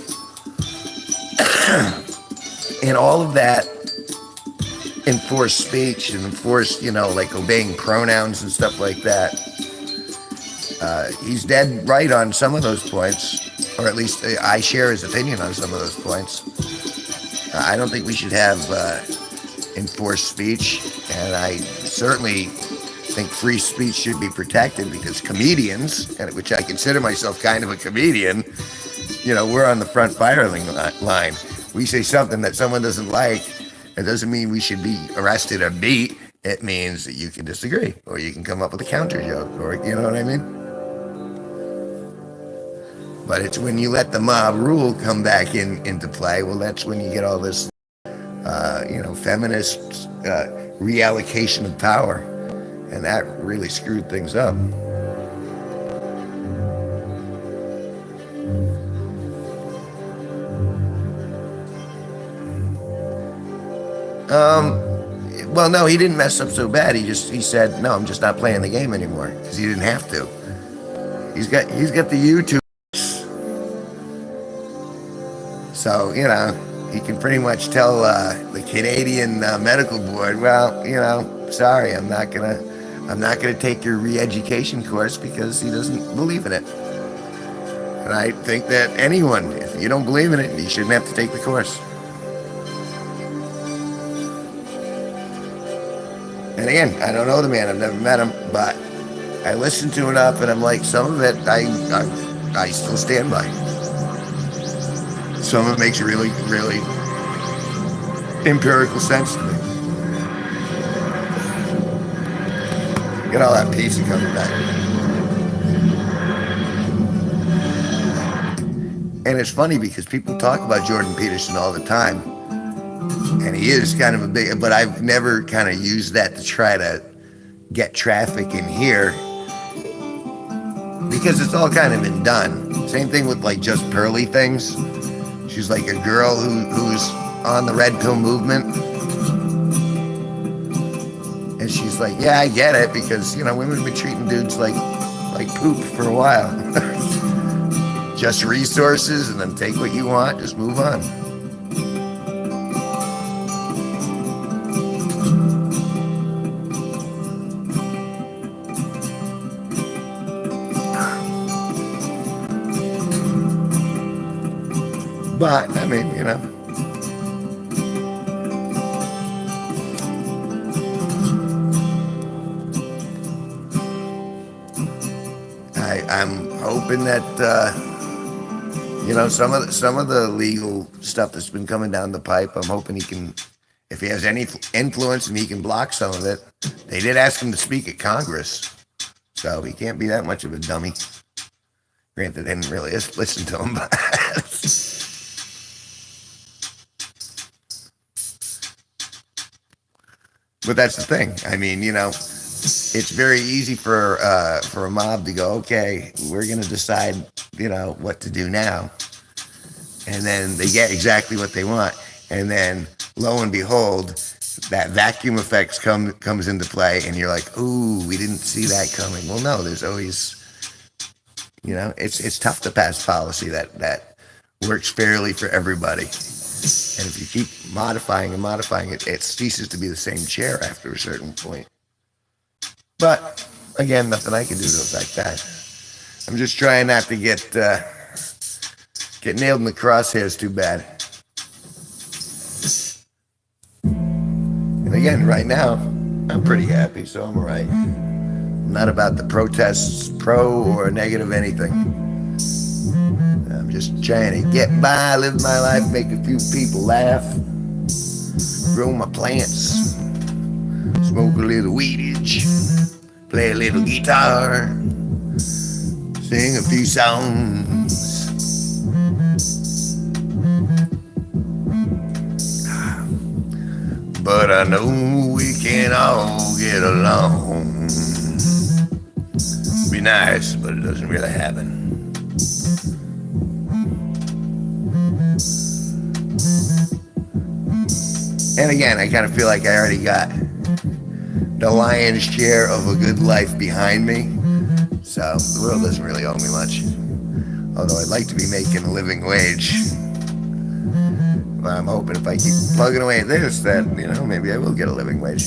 And all of that enforced speech and enforced, like obeying pronouns and stuff like that. He's dead right on some of those points, or at least I share his opinion on some of those points. I don't think we should have enforced speech, and I certainly think free speech should be protected because comedians, and which I consider myself kind of a comedian, we're on the front firing line. We say something that someone doesn't like, it doesn't mean we should be arrested or beat. It means that you can disagree, or you can come up with a counter joke, or you know what I mean? But it's when you let the mob rule come back into play, well, that's when you get all this, feminist reallocation of power. And that really screwed things up. Well, no, he didn't mess up so bad. He said, no, I'm just not playing the game anymore because he didn't have to. He's got the YouTube. So, he can pretty much tell the Canadian Medical Board, well, sorry, I'm not gonna take your re-education course because he doesn't believe in it. And I think that anyone, if you don't believe in it, you shouldn't have to take the course. And again, I don't know the man, I've never met him, but I listened to enough and I'm like, some of it I still stand by. Some of it makes really, really empirical sense to me. Get all that pizza coming back. And it's funny because people talk about Jordan Peterson all the time. And he is kind of a big, but I've never kind of used that to try to get traffic in here because it's all kind of been done. Same thing with like Just Pearly things. She's like a girl who's on the red pill movement. And she's like, yeah, I get it because, women have been treating dudes like poop for a while. Just resources and then take what you want, just move on. But, I mean, I'm hoping that, some of the legal stuff that's been coming down the pipe, I'm hoping he can, if he has any influence and he can block some of it. They did ask him to speak at Congress, so he can't be that much of a dummy. Granted, they didn't really listen to him, but But that's the thing. I mean, it's very easy for a mob to go, okay, we're gonna decide, what to do now, and then they get exactly what they want, and then lo and behold, that vacuum effect comes into play, and you're like, ooh, we didn't see that coming. Well, no, there's always, it's tough to pass policy that works fairly for everybody. And if you keep modifying and modifying it, it ceases to be the same chair after a certain point. But again, nothing I can do to affect that. I'm just trying not to get nailed in the crosshairs too bad. And again, right now, I'm pretty happy, so I'm alright. I'm not about the protests, pro or negative anything. I'm just trying to get by, live my life, make a few people laugh, grow my plants, smoke a little weedage, play a little guitar, sing a few songs. But I know we can all get along. Be nice, but it doesn't really happen. And again, I kind of feel like I already got the lion's share of a good life behind me. So the world doesn't really owe me much. Although I'd like to be making a living wage. But I'm hoping if I keep plugging away at this, that, maybe I will get a living wage.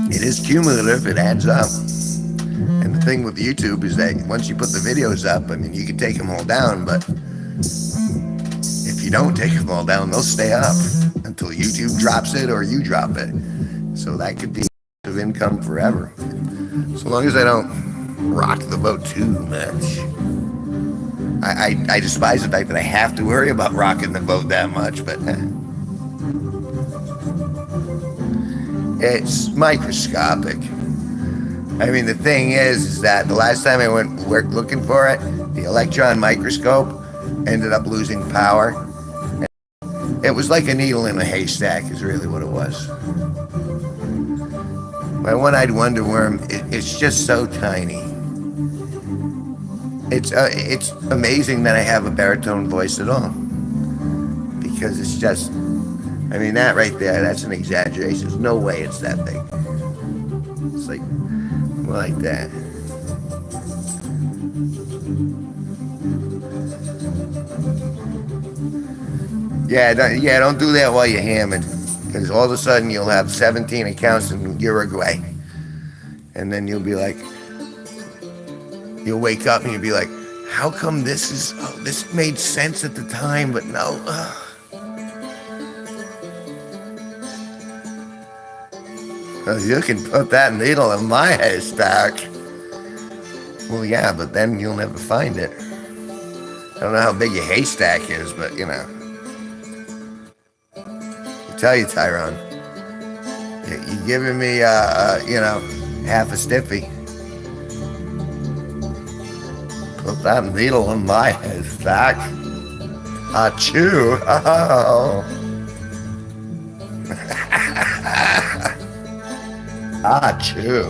It is cumulative, it adds up. And the thing with YouTube is that once you put the videos up, I mean, you can take them all down, but if you don't take them all down, they'll stay up until YouTube drops it or you drop it. So that could be of income forever. So long as I don't rock the boat too much. I despise the fact that I have to worry about rocking the boat that much, but it's microscopic. I mean, the thing is that the last time I went looking for it, the electron microscope ended up losing power. It was like a needle in a haystack is really what it was. My one-eyed wonder worm, it's just so tiny. It's amazing that I have a baritone voice at all. Because it's just, I mean, that right there, that's an exaggeration. There's no way it's that big. It's like that. Yeah, don't do that while you're hammered. Because all of a sudden you'll have 17 accounts in Uruguay. And then you'll be like, you'll wake up and you'll be like, how come this made sense at the time, but no. You can put that needle in my haystack. Well, yeah, but then you'll never find it. I don't know how big your haystack is, but I'll tell you, Tyrone, you're giving me, half a stiffy. Put that needle in my haystack. Achoo. Oh. Achoo.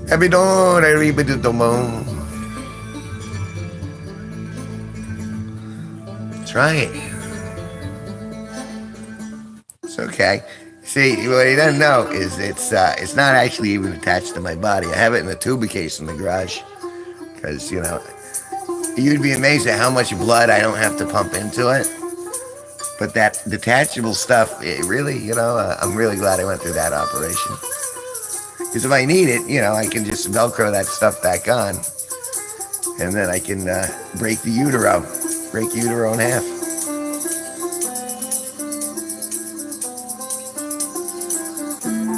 Ebidon, eribidudomo. That's right. It's okay. See, what he doesn't know is it's not actually even attached to my body. I have it in a tuba case in the garage. Because, you'd be amazed at how much blood I don't have to pump into it. But that detachable stuff, it really, I'm really glad I went through that operation. Because if I need it, I can just Velcro that stuff back on. And then I can break the utero in half.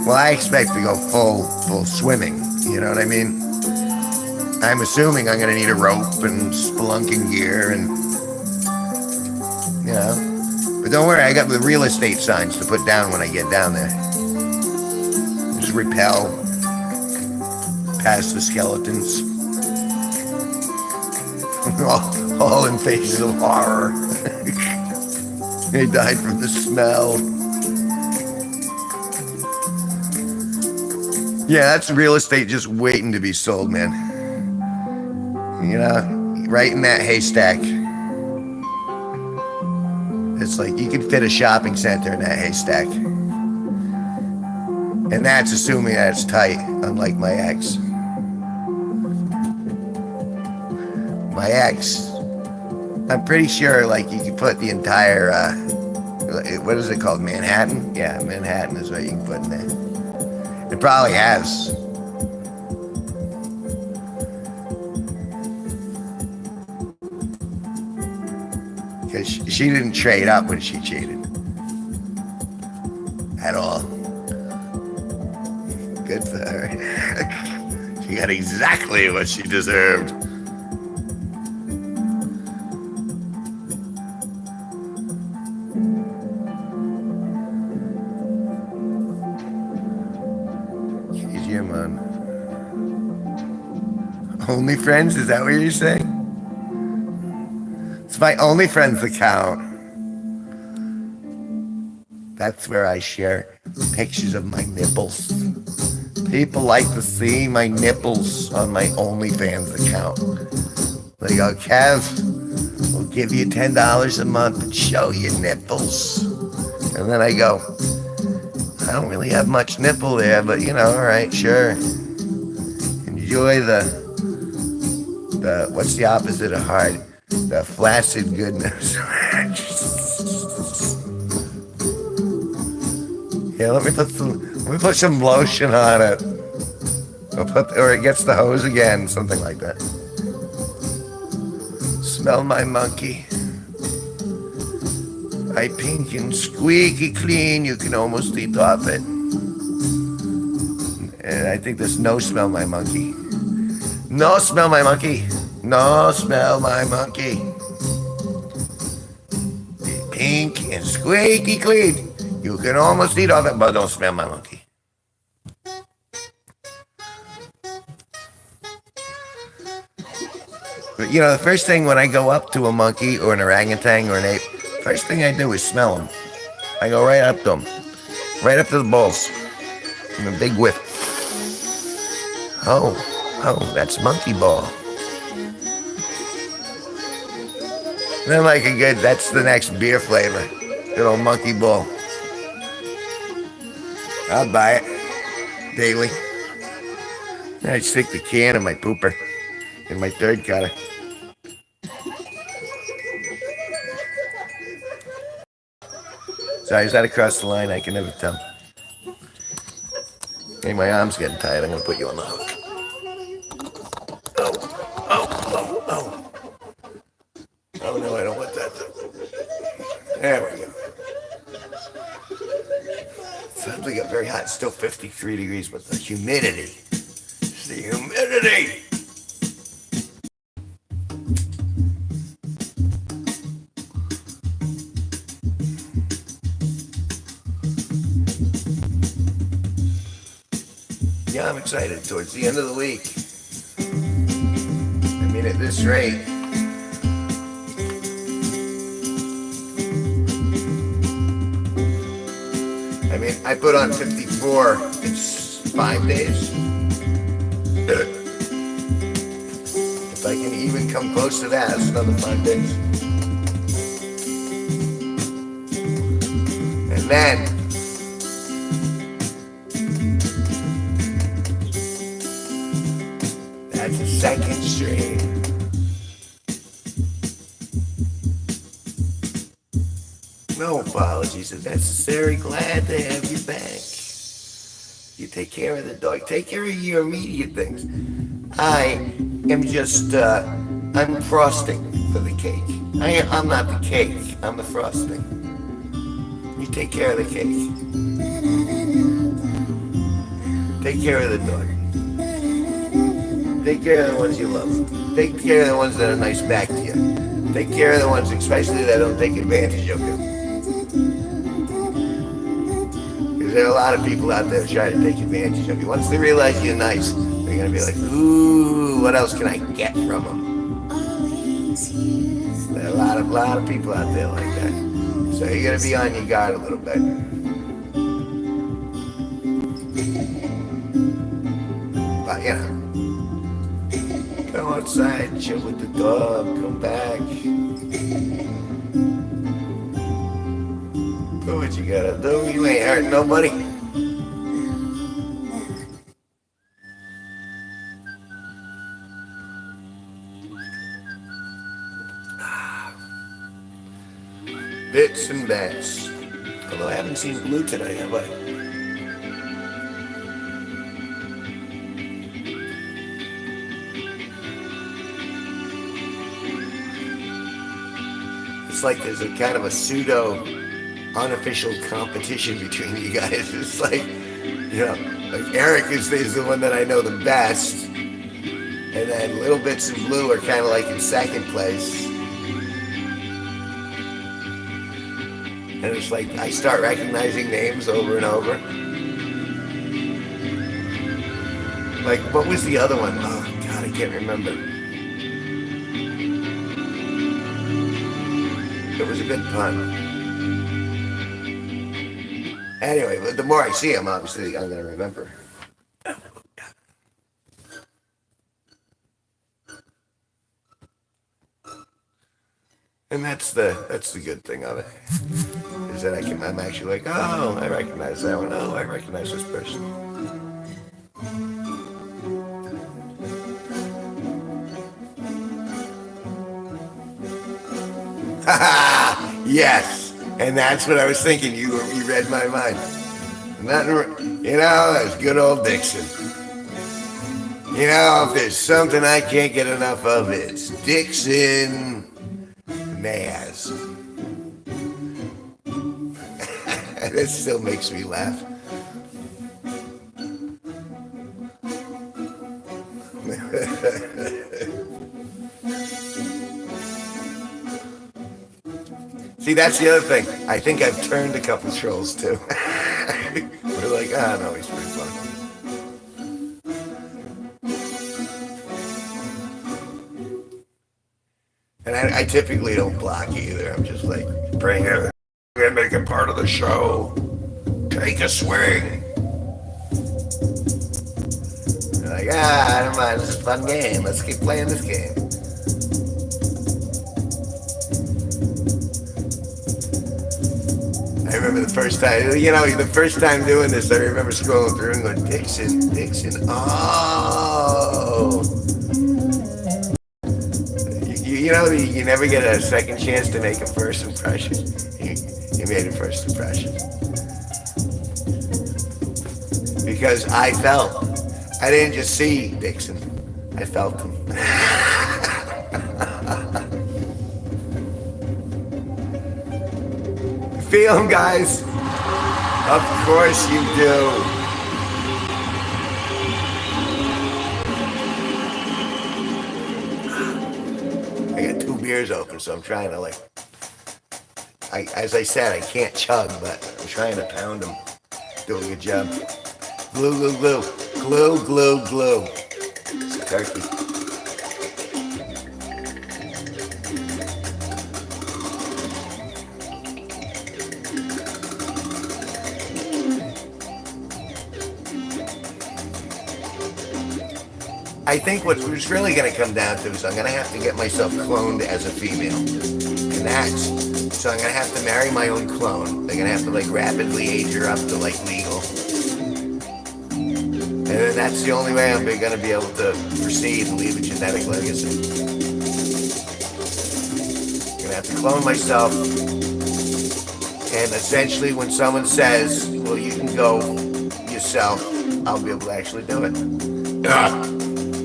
Well, I expect to go full swimming, you know what I mean? I'm assuming I'm going to need a rope and spelunking gear and, But don't worry, I got the real estate signs to put down when I get down there. Just repel past the skeletons. all in faces of horror. They died from the smell. Yeah, that's real estate just waiting to be sold, man. You know, right in that haystack. It's like you can fit a shopping center in that haystack. And that's assuming that it's tight, unlike my ex. My ex, I'm pretty sure like you can put the entire, what is it called, Manhattan? Yeah, Manhattan is what you can put in there. It probably has. Because she didn't trade up when she cheated. At all. Good for her. She got exactly what she deserved. Easier, man. OnlyFriends? Is that what you're saying? It's my OnlyFriends account. That's where I share pictures of my nipples. People like to see my nipples on my OnlyFans account. They go, Kev, we'll give you $10 a month and show your nipples. And then I go, I don't really have much nipple there, but you know, all right, sure. Enjoy the what's the opposite of hard? The flaccid goodness. Yeah, let me put some lotion on it. Or it gets the hose again, something like that. Smell my monkey. I pink and squeaky clean, you can almost eat off it. And I think there's no smell my monkey. No smell my monkey. No smell my monkey. Pink and squeaky clean. You can almost eat off it, but don't smell my monkey. But you know, the first thing when I go up to a monkey or an orangutan or an ape, first thing I do is smell them. I go right up to them. Right up to the balls. And a big whiff. Oh, that's monkey ball. Then like a good, that's the next beer flavor. Good old monkey ball. I'll buy it daily. I stick the can in my pooper, in my third cutter. Sorry, is that across the line? I can never tell. Hey, my arm's getting tired. I'm gonna put you on the hook. Oh. Oh no, I don't want that though. There we go. Sounds like it's very hot. It's still 53 degrees, but the humidity. It's the humidity. Yeah, I'm excited. Towards the end of the week. I mean, at this rate. I mean, I put on 54. It's 5 days. If I can even come close to that, it's another 5 days. And then that's a second stream. No apologies if necessary. Glad to have you back. You take care of the dog. Take care of your immediate things. I am just, I'm frosting for the cake. I'm not the cake. I'm the frosting. You take care of the cake. Take care of the dog. Take care of the ones you love. Take care of the ones that are nice back to you. Take care of the ones especially that don't take advantage of you. Because there are a lot of people out there trying to take advantage of you. Once they realize you're nice, they're going to be like, ooh, what else can I get from them? lot of people out there like that. So you gotta be on your guard a little bit. But you know, go outside, chill with the dog, come back. Do what you gotta do. You ain't hurting nobody. Bits and bats. Although I haven't seen Blue today, have I? It's like there's a kind of a pseudo unofficial competition between you guys. It's like, you know, like Eric is the one that I know the best. And then Little Bits and Blue are kind of like in second place. And it's like I start recognizing names over and over. Like, what was the other one? Oh, God, I can't remember. It was a good pun. Anyway, but the more I see him, obviously, I'm going to remember. And that's the good thing of it, is that I'm actually like, oh, I recognize that one. Oh, I recognize this person. Yes, and that's what I was thinking. You read my mind. Nothing, you know, that's good old Dixon. You know, if there's something I can't get enough of, it's Dixon Naz. That still makes me laugh. See, that's the other thing. I think I've turned a couple trolls too. We're like, ah, no, he's pretty funny. And I typically don't block either. I'm just like, bring it. We're gonna make it part of the show. Take a swing. They're like, I don't mind. This is a fun game. Let's keep playing this game. I remember the first time, the first time doing this, I remember scrolling through and going, Dixon. Oh. You never get a second chance to make a first impression. You made a first impression. Because I didn't just see Dixon, I felt him. Feel him, guys? Of course you do. I got 2 beers open, so I'm trying to as I said, I can't chug, but I'm trying to pound them. Do a good job. Glue, glue, glue. Glue, glue, glue. It's a turkey. I think what's really going to come down to is I'm going to have to get myself cloned as a female. And so I'm going to have to marry my own clone. They're going to have to rapidly age her up to legal. And then that's the only way I'm going to be able to proceed and leave a genetic legacy. I'm going to have to clone myself. And essentially when someone says, well, you can go yourself, I'll be able to actually do it.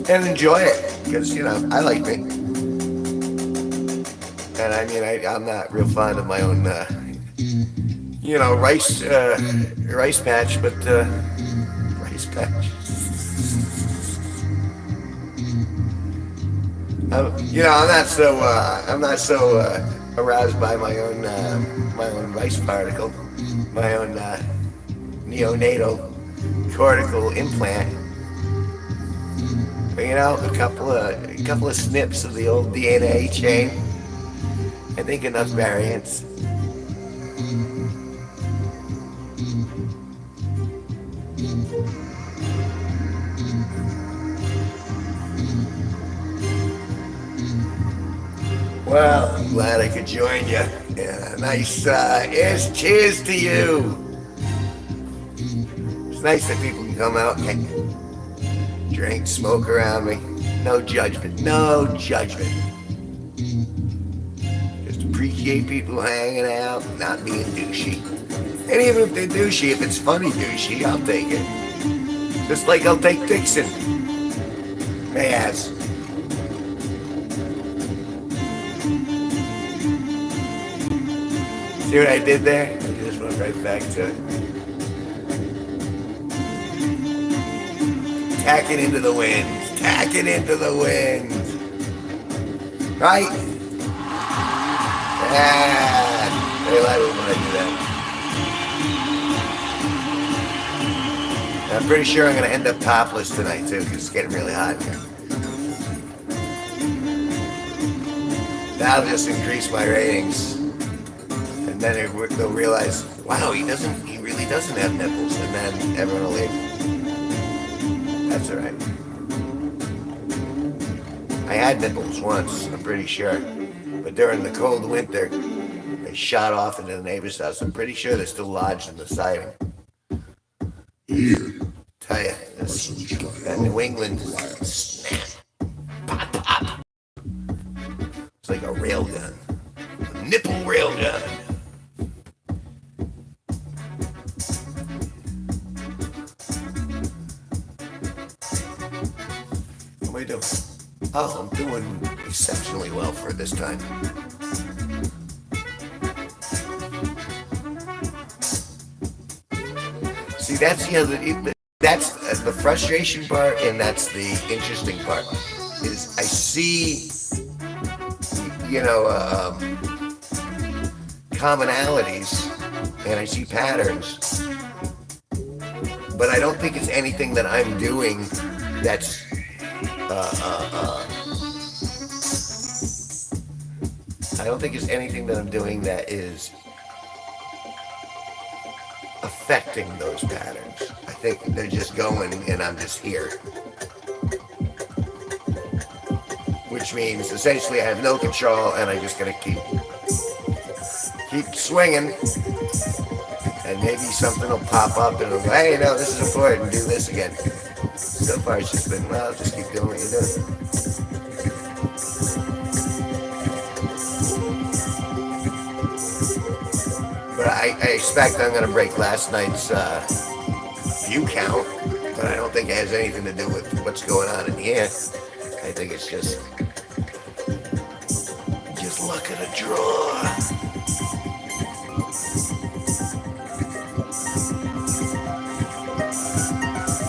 And enjoy it, because, I like me. And I mean, I'm not real fond of my own, rice patch, but, rice patch. I'm not so aroused by my own rice particle, my own, neonatal cortical implant. But, a couple of snips of the old DNA chain, I think enough variants. Well, I'm glad I could join you. Yeah, nice. Cheers to you. It's nice that people can come out and drink, smoke around me. No judgment. No judgment. Just appreciate people hanging out, not being douchey. And even if they're douchey, if it's funny douchey, I'll take it. Just like I'll take Dixon. Ass. See what I did there? I just went right back to it. Tack it into the wind. Tack it into the wind. Right? Yeah. They like it when I do that. I'm pretty sure I'm going to end up topless tonight, too, because it's getting really hot here. That'll just increase my ratings. And then they'll realize, wow, he really doesn't have nipples. And then everyone will leave. That's all right. I had nipples once, I'm pretty sure. But during the cold winter, they shot off into the neighbor's house. I'm pretty sure they're still lodged in the siding. Here Tell you, that New England snap. Pop, pop. It's like a railgun. A nipple railgun. What am I doing? Oh, I'm doing exceptionally well for this time. See, that's the frustration part, and that's the interesting part. Is I see, commonalities, and I see patterns, but I don't think it's anything that I'm doing that's I don't think it's anything that I'm doing that is affecting those patterns. I think they're just going and I'm just here. Which means essentially I have no control and I just gotta keep swinging, and maybe something will pop up and it'll go, hey, no, this is important, do this again. So far it's just been, well, just keep doing what you're doing. But I expect I'm going to break last night's view count, but I don't think it has anything to do with what's going on in here. I think it's just luck of the draw.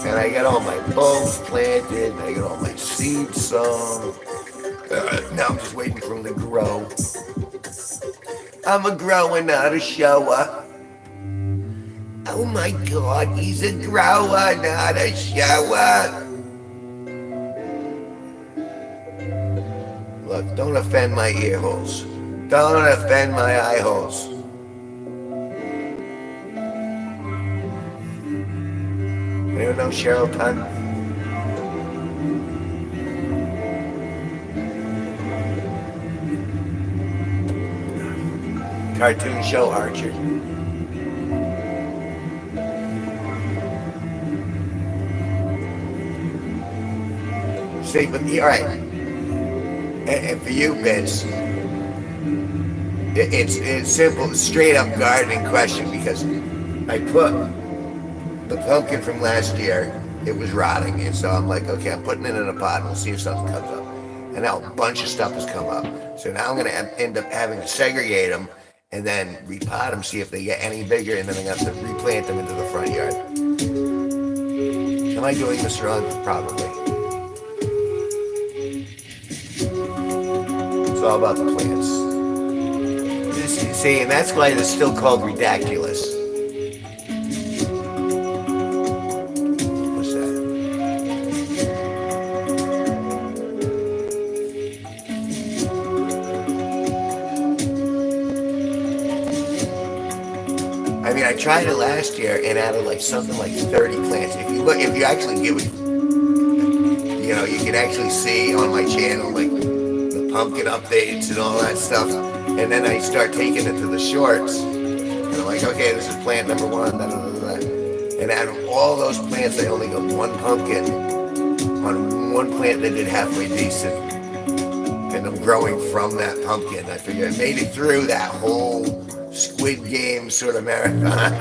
And I got all my bulbs planted, I got all my seeds sown. Now I'm just waiting for them to grow. I'm a grower, not a shower. Oh my God, he's a grower, not a shower. Look, don't offend my ear holes. Don't offend my eye holes. Anyone know Cheryl Tunn? Cartoon show Archer. See, but all right. And for you, Vince, it's simple, straight up gardening question, because I put the pumpkin from last year, it was rotting, and so I'm like, okay, I'm putting it in a pot and we'll see if something comes up. And now a bunch of stuff has come up. So now I'm going to end up having to segregate them and then repot them, see if they get any bigger, and then I'm going to have to replant them into the front yard. Am I doing this wrong? Probably. It's all about the plants. See, and that's why it's still called ridiculous. What's that? mean, I tried it last year and added like something like 30 plants. If you look, if you actually give it, you can actually see on my channel like the pumpkin updates and all that stuff. And then I start taking it to the shorts. And I'm like, okay, this is plant number one, da, da, da, da. And out of all those plants, I only got one pumpkin on one plant that did halfway decent. And I'm growing from that pumpkin. I figure I made it through that whole Squid Game sort of marathon.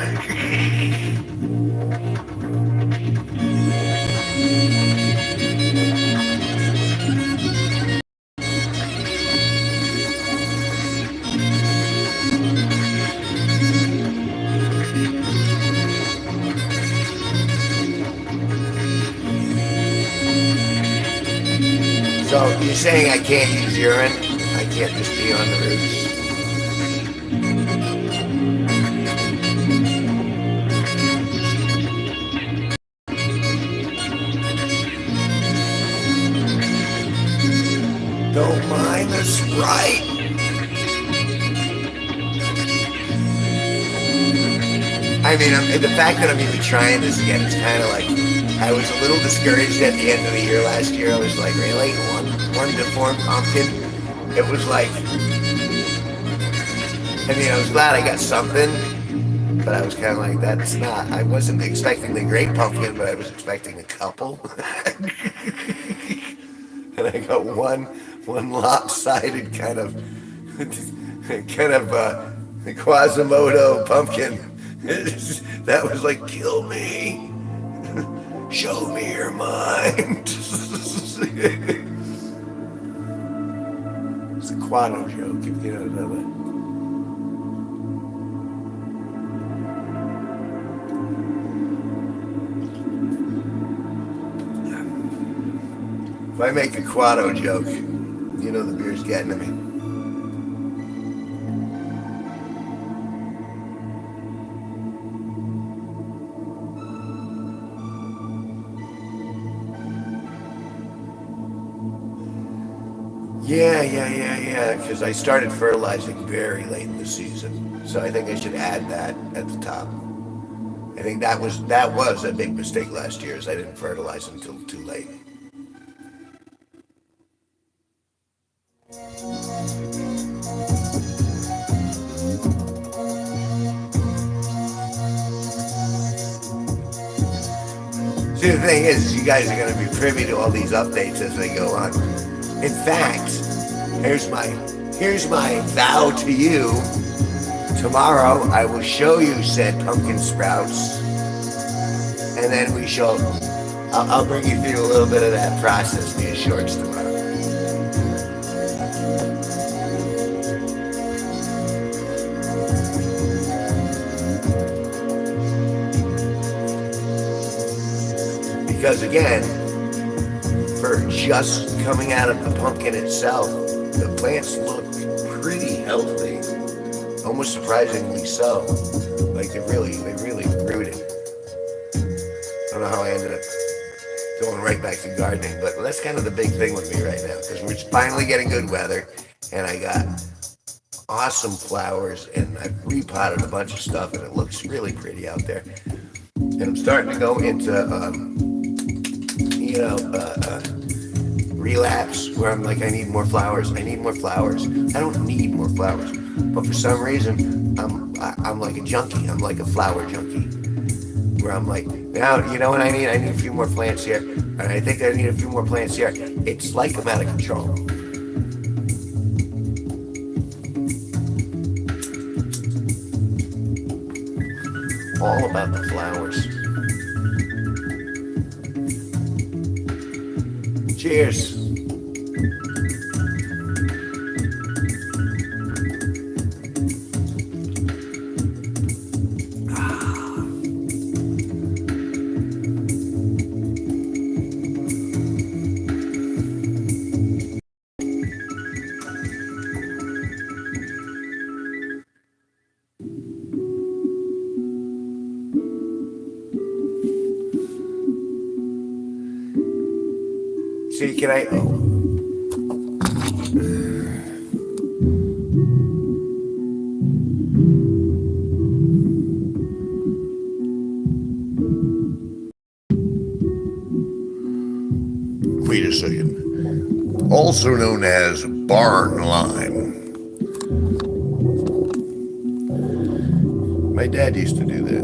So you're saying I can't use urine? I can't just be on the roots? Don't mind the Sprite. I mean, the fact that I'm even trying this again is kind of like, I was a little discouraged at the end of the year last year. I was like, really? One deformed pumpkin? It was like, I mean, I was glad I got something, but I was kind of like, that's not, I wasn't expecting the great pumpkin, but I was expecting a couple. And I got one lopsided kind of Quasimodo pumpkin. That was like, kill me. Show me your mind. It's a Quado joke, if you don't know that. If I make a Quado joke, you know the beer's getting to me. Yeah, because I started fertilizing very late in the season. So I think I should add that at the top. I think that was a big mistake last year, is I didn't fertilize until too late. See, the thing is, you guys are going to be privy to all these updates as they go on. In fact, here's my vow to you. Tomorrow I will show you said pumpkin sprouts, and then I'll bring you through a little bit of that process via shorts tomorrow. Because again, for just coming out of the pumpkin itself, the plants look pretty healthy, almost surprisingly so. Like they really rooted. I don't know how I ended up going right back to gardening, but that's kind of the big thing with me right now, because we're finally getting good weather, and I got awesome flowers, and I've repotted a bunch of stuff, and it looks really pretty out there. And I'm starting to go into relapse, where I'm like, I need more flowers. I don't need more flowers, but for some reason, I'm like a junkie. I'm like a flower junkie, where I'm like, now, you know what I need? I need a few more plants here, and I think I need a few more plants here. It's like I'm out of control. All about the flowers. Cheers. See, can I? Oh. Wait a second. Also known as barn lime. My dad used to do that.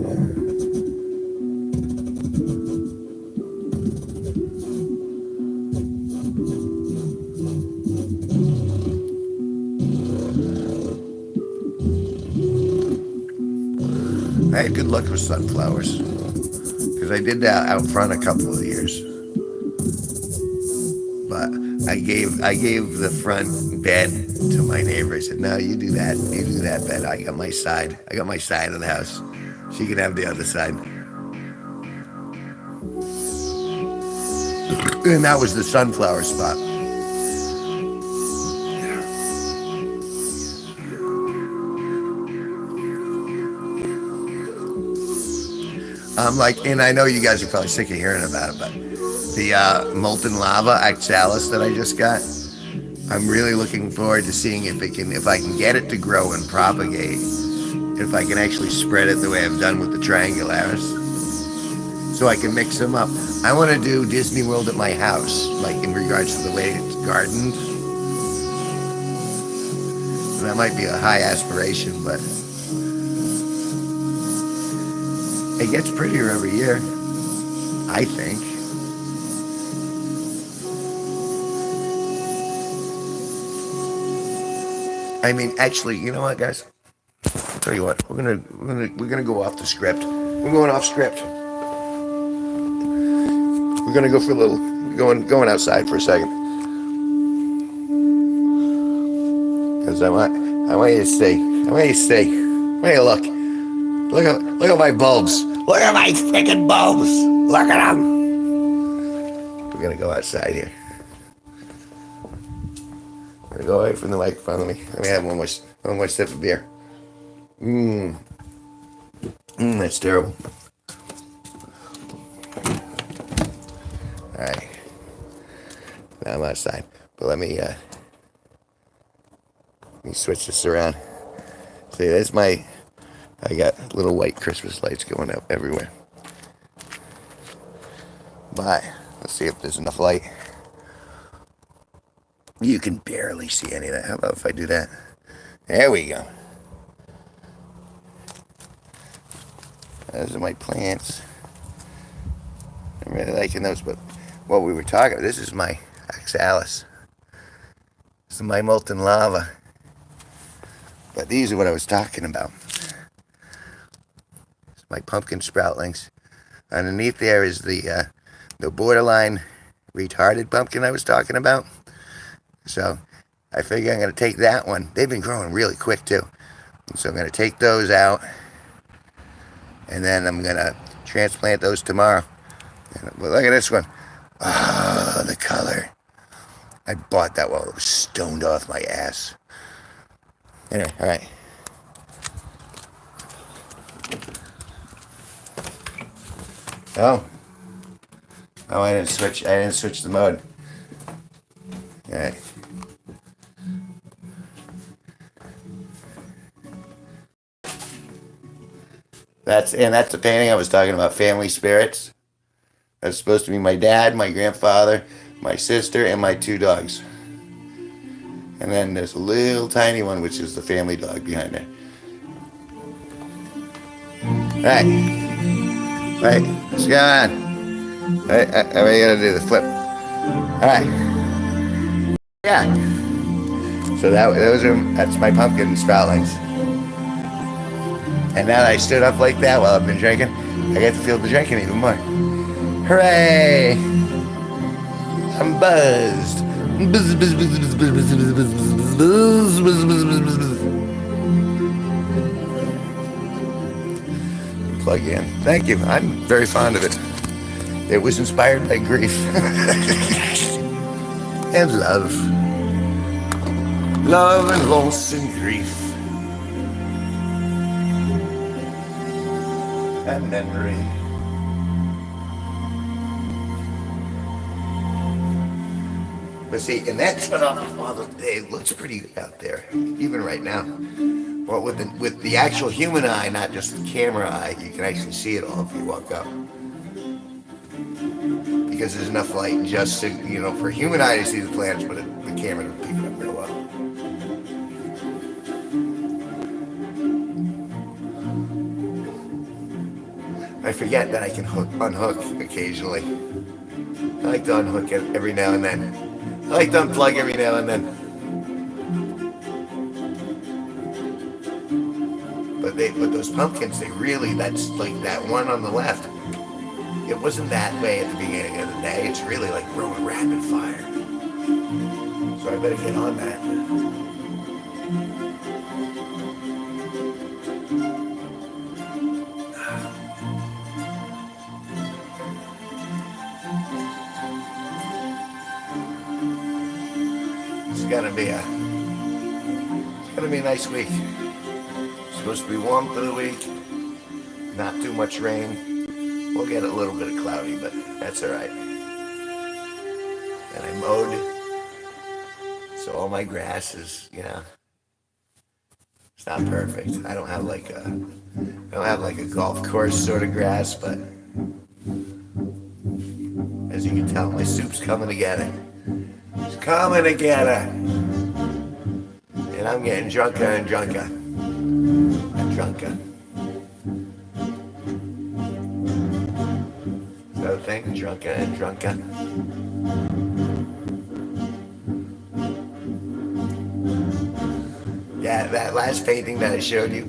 I had good luck with sunflowers because I did that out front a couple of years. But I gave the front bed to my neighbor. I said, "No, you do that. You do that bed. I got my side. I got my side of the house. She can have the other side." And that was the sunflower spot. And I know you guys are probably sick of hearing about it, but the molten lava oxalis that I just got, I'm really looking forward to seeing if I can get it to grow and propagate, if I can actually spread it the way I've done with the triangularis, so I can mix them up. I want to do Disney World at my house, like in regards to the way it's gardened. And that might be a high aspiration, but it gets prettier every year, I think. I mean, actually, you know what, guys? I'll tell you what, we're gonna go off the script. We're going off script. We're gonna go for a little going outside for a second. Because I want you to see. I want you to see. I want you to look. Look at my bulbs. Look at my freaking bulbs. Look at them. We're gonna go outside here. I'm gonna go away from the microphone. Let me have one more sip of beer. That's terrible. All right. Now I'm outside, but let me switch this around. See, that's I got little white Christmas lights going up everywhere. But let's see if there's enough light. You can barely see any of that. How about if I do that? There we go. Those are my plants. I'm really liking those, but what we were talking about, this is my oxalis. This is my molten lava. But these are what I was talking about. It's my pumpkin sproutlings. Underneath there is the borderline retarded pumpkin I was talking about. So I figure I'm going to take that one. They've been growing really quick too. So I'm going to take those out. And then I'm going to transplant those tomorrow. But look at this one. Oh, the color. I bought that while it was stoned off my ass. Anyway, all right. Oh, I didn't switch the mode. All right. That's the painting I was talking about, family spirits. That's supposed to be my dad, my grandfather, my sister, and my 2 dogs. And then there's a little tiny one, which is the family dog behind there. Alright. Right, what's going on? I gotta do the flip. Alright. Yeah. So that's my pumpkin sproutlings. And now that I stood up like that while I've been drinking, I get to feel the drinking even more. Hooray! I'm buzzed. Buzz, buzz, buzz, buzz, buzz, buzz, buzz, buzz, buzz, buzz, buzz, buzz. Plug in. Thank you. I'm very fond of it. It was inspired by grief and love. Love and loss and grief. And memory. But see, and that's it looks pretty out there, even right now. Well, with the actual human eye, not just the camera eye, you can actually see it all if you walk up. because there's enough light just to, for a human eye to see the planets, but the camera to pick it up real well. I forget that I can unhook occasionally. I like to unhook it every now and then. I like to unplug every now and then. But those pumpkins, that's like that one on the left. It wasn't that way at the beginning of the day. It's really like growing rapid fire. So I better get on that. It's gonna be a nice week. It's supposed to be warm for the week. Not too much rain. We'll get a little bit of cloudy, but that's all right. And I mowed, so all my grass is, it's not perfect. I don't have like a golf course sort of grass, but as you can tell, my soup's coming together. It's coming together, and I'm getting drunker and drunker and drunker. So think drunker and drunker. Yeah, that last painting that I showed you,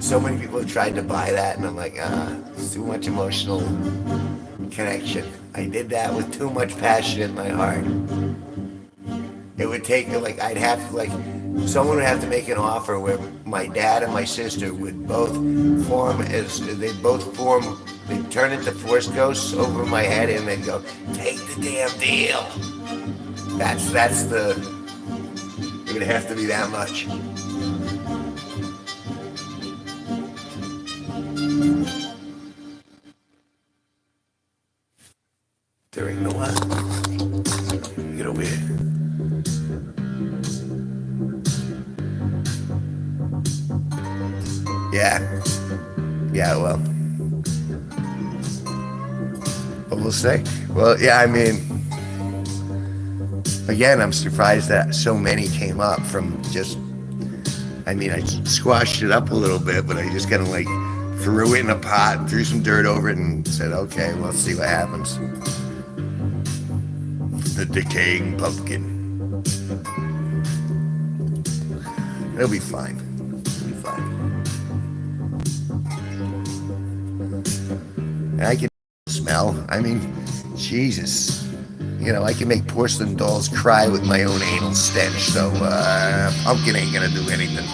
so many people have tried to buy that, and I'm like, it's too much emotional connection. I did that with too much passion in my heart. It would take, someone would have to make an offer where my dad and my sister would both they'd turn into force ghosts over my head and they'd go, take the damn deal. It would have to be that much. During the what? Get over here. Yeah, well, we'll see. Well, yeah, I mean, again, I'm surprised that so many came up from I squashed it up a little bit, but I just kind of threw it in a pot and threw some dirt over it and said, okay, let's see what happens. The decaying pumpkin. It'll be fine. And I can smell. Jesus. I can make porcelain dolls cry with my own anal stench, so pumpkin ain't gonna do anything.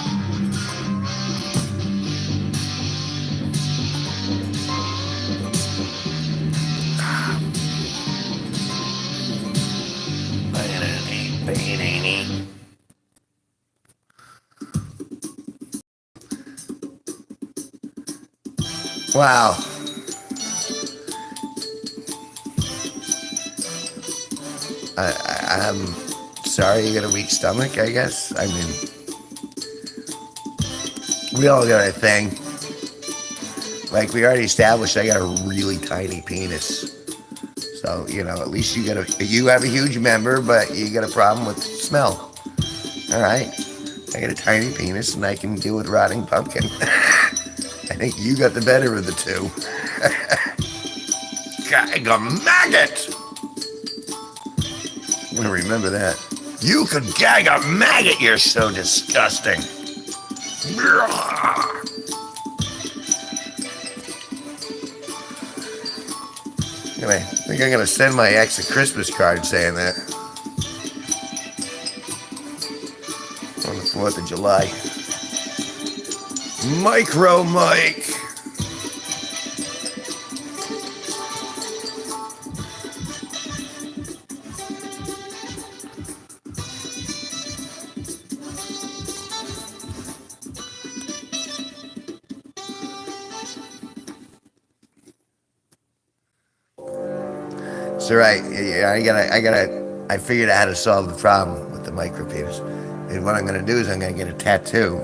Wow. I'm sorry you got a weak stomach, I guess. We all got a thing. We already established, I got a really tiny penis. So, at least you have a huge member, but you got a problem with smell. All right. I got a tiny penis and I can deal with rotting pumpkin. I think you got the better of the two. Gag a maggot! I'm gonna remember that. You could gag a maggot, you're so disgusting. Anyway, I think I'm gonna send my ex a Christmas card saying that. On the 4th of July. Micro Mike! It's all right. I figured out how to solve the problem with the micro penis. And what I'm gonna do is I'm gonna get a tattoo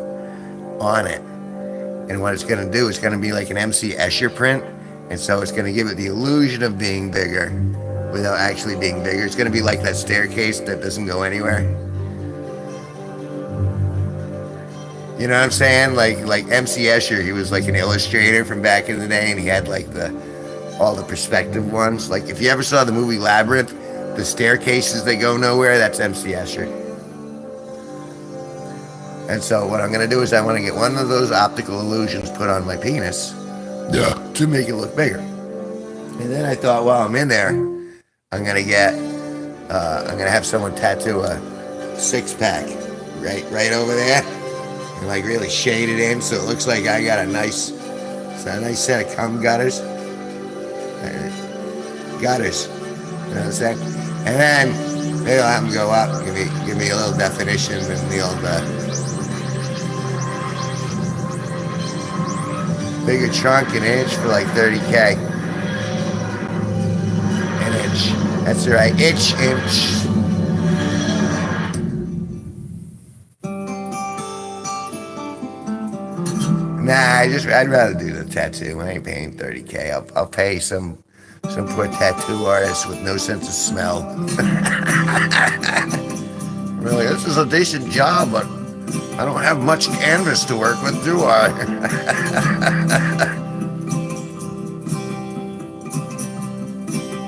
on it. And what it's gonna do is gonna be like an MC Escher print, And so it's going to give it the illusion of being bigger without actually being bigger. It's going to be like that staircase that doesn't go anywhere. You know what I'm saying? Like MC Escher, he was like an illustrator from back in the day, and he had like all the perspective ones. Like if you ever saw the movie Labyrinth, the staircases that go nowhere, that's MC Escher. And so what I'm going to do is I want to get one of those optical illusions put on my penis to make it look bigger. And then I thought, while I'm in there, I'm going to have someone tattoo a 6-pack right over there. And like really shade it in so it looks like I got a nice set of cum gutters. Gutters. You know what I'm saying? And then maybe I'll have them go up, give me a little definition and the old bigger trunk, an inch for like $30K. An inch. That's right. Inch. Nah, I'd rather do the tattoo. I ain't paying $30K. I'll pay some poor tattoo artist with no sense of smell. Really, this is a decent job, but I don't have much canvas to work with, do I?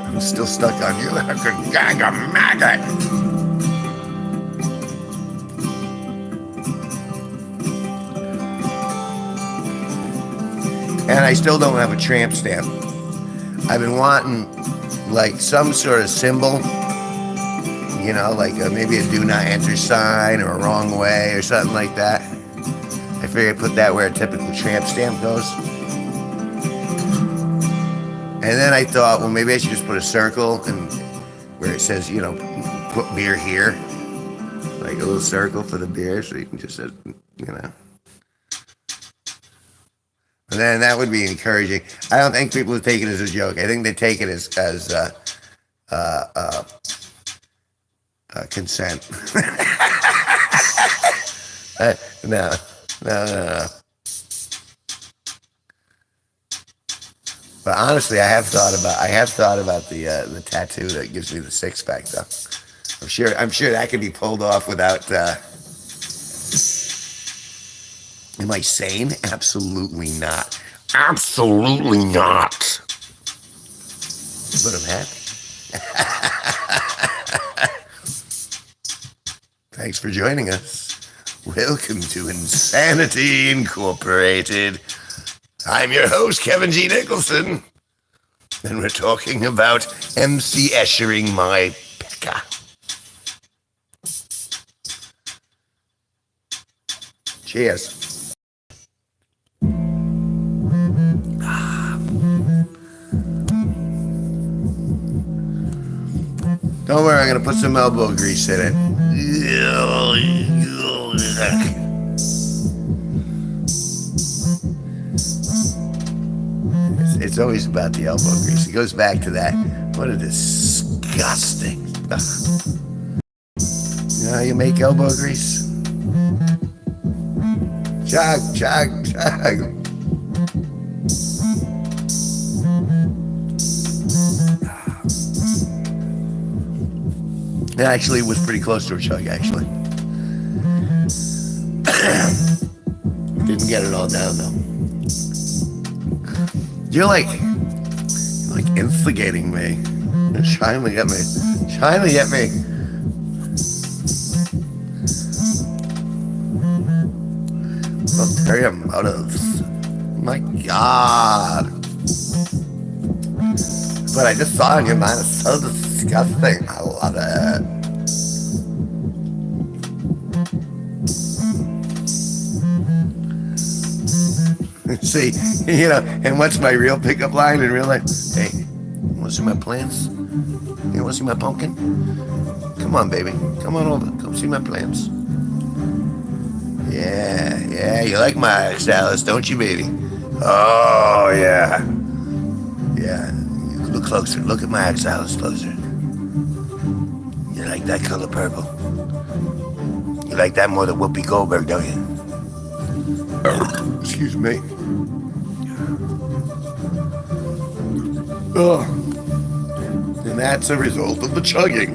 I'm still stuck on you like a gag of maggot. And I still don't have a tramp stamp. I've been wanting like some sort of symbol, you know, like maybe a do not enter sign or a wrong way or something like that. I figured I'd put that where a typical tramp stamp goes. And then I thought, well, maybe I should just put a circle and where it says, you know, put beer here, like a little circle for the beer, so you can just, you know. And then that would be encouraging. I don't think people would take it as a joke. I think they take it as consent. No. But honestly, I have thought about the tattoo that gives me the 6-pack though. I'm sure that could be pulled off without. Am I sane? Absolutely not. Absolutely not. But I'm happy. Thanks for joining us. Welcome to Insanity Incorporated. I'm your host, Kevin G Nicholson. And we're talking about MC Eschering my pecker. Cheers. Don't worry, I'm going to put some elbow grease in it. It's always about the elbow grease. It goes back to that. What a disgusting. You know how you make elbow grease? Chug. It actually was pretty close to a chug, actually. Didn't get it all down, though. You're like instigating me. You're trying to get me. Ulterior motives. My God. But I just saw in your mind, it's so disgusting. I love it. See, you know, and what's my real pickup line in real life? Hey, you want to see my plants? You want to see my pumpkin? Come on, baby. Come on over. Come see my plants. Yeah, you like my salads, don't you, baby? Oh, yeah. Yeah, look closer. Look at my salads closer. You like that color purple? You like that more than Whoopi Goldberg, don't you? Excuse me. Ugh. And that's a result of the chugging,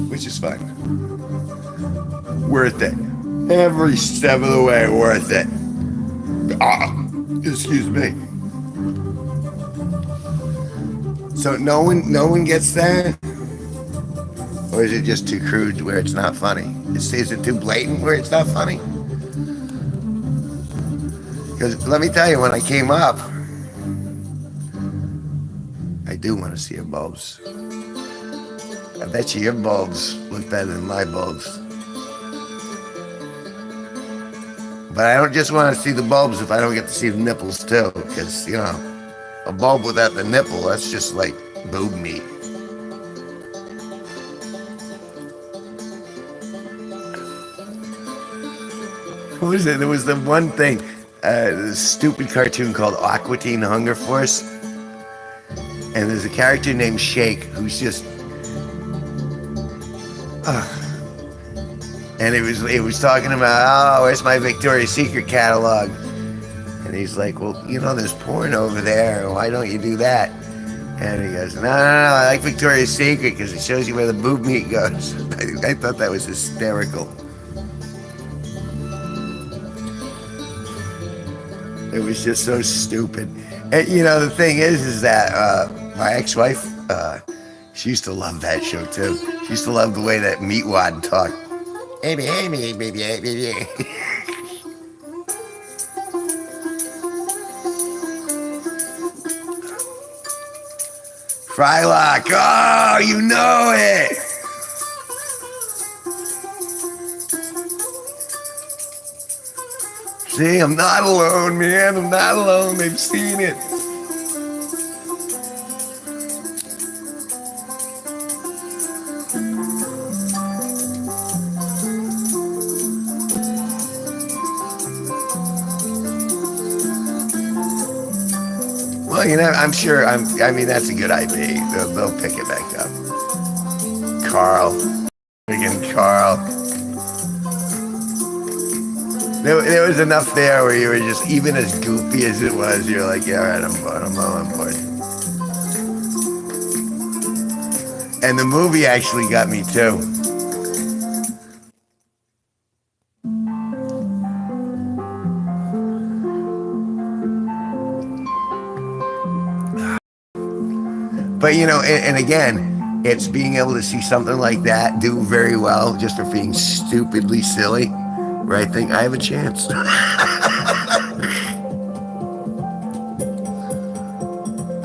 which is fine. Worth it. Every step of the way, worth it. Excuse me. So no one gets that? Or is it just too crude where it's not funny? Is it too blatant where it's not funny? Because let me tell you, when I came up, I do want to see your bulbs. I bet you your bulbs look better than my bulbs. But I don't just want to see the bulbs if I don't get to see the nipples too. Because, a bulb without the nipple, that's just like boob meat. What was it? There was the one thing, this stupid cartoon called Aqua Teen Hunger Force. And there's a character named Shake who's just... and it was talking about, where's my Victoria's Secret catalog? And he's like, well, there's porn over there. Why don't you do that? And he goes, no, I like Victoria's Secret because it shows you where the boob meat goes. I thought that was hysterical. It was just so stupid. And, the thing is that my ex-wife, she used to love that show, too. She used to love the way that Meatwad talked. Hey, baby. Frylock, oh, you know it. See, I'm not alone, man. I'm not alone. They've seen it. Well, I'm sure. That's a good idea. They'll pick it back up. Carl, freaking Carl. There was enough there where you were just, even as goofy as it was, you're like, yeah, all right, I'm on board. And the movie actually got me too. But, and again, it's being able to see something like that do very well just for being stupidly silly, where I think I have a chance.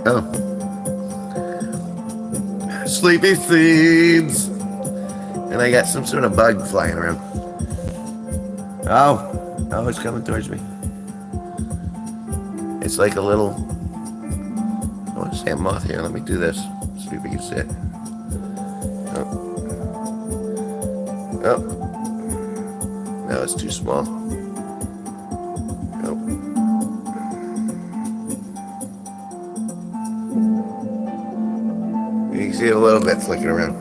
Oh. Sleepy seeds. And I got some sort of bug flying around. Oh, it's coming towards me. It's like a little... I want to say a moth here. Let me do this. See if we can see it. Oh. No, it's too small. Oh. You can see it a little bit flicking around.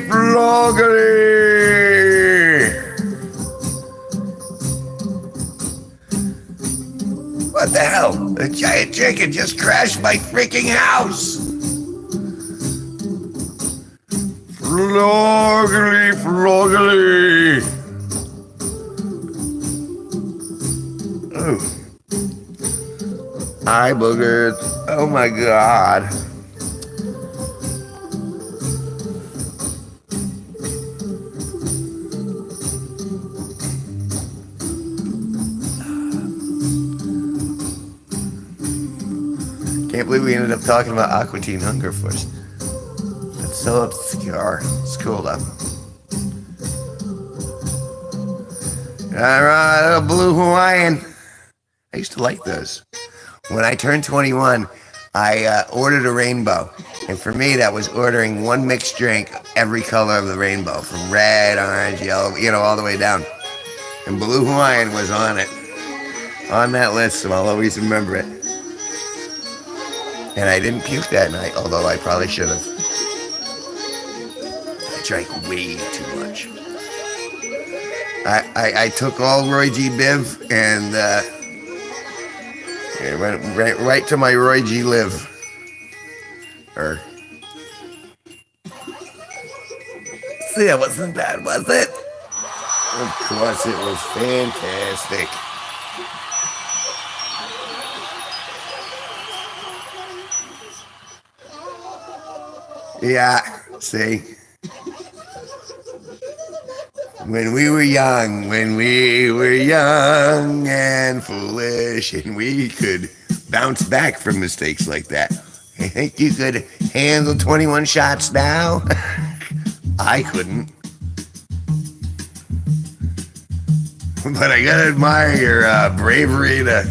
Floggly. What the hell? A giant chicken just crashed my freaking house. Floggly. Oh. Eye boogers. Oh my God. Can't believe we ended up talking about Aqua Teen Hunger Force. That's so obscure. It's cool though. Alright, a blue Hawaiian. I used to like those. When I turned 21, I ordered a rainbow. And for me, that was ordering one mixed drink, every color of the rainbow, from red, orange, yellow, all the way down. And Blue Hawaiian was on it, on that list, and I'll always remember it. And I didn't puke that night, although I probably should have. I drank way too much. I took all Roy G. Biv and it went right to my Roy G. Live. See, that wasn't bad, was it? Of course, it was fantastic. Yeah, see? When we were young and foolish, and we could bounce back from mistakes like that. You think you could handle 21 shots now? I couldn't. But I gotta admire your bravery to...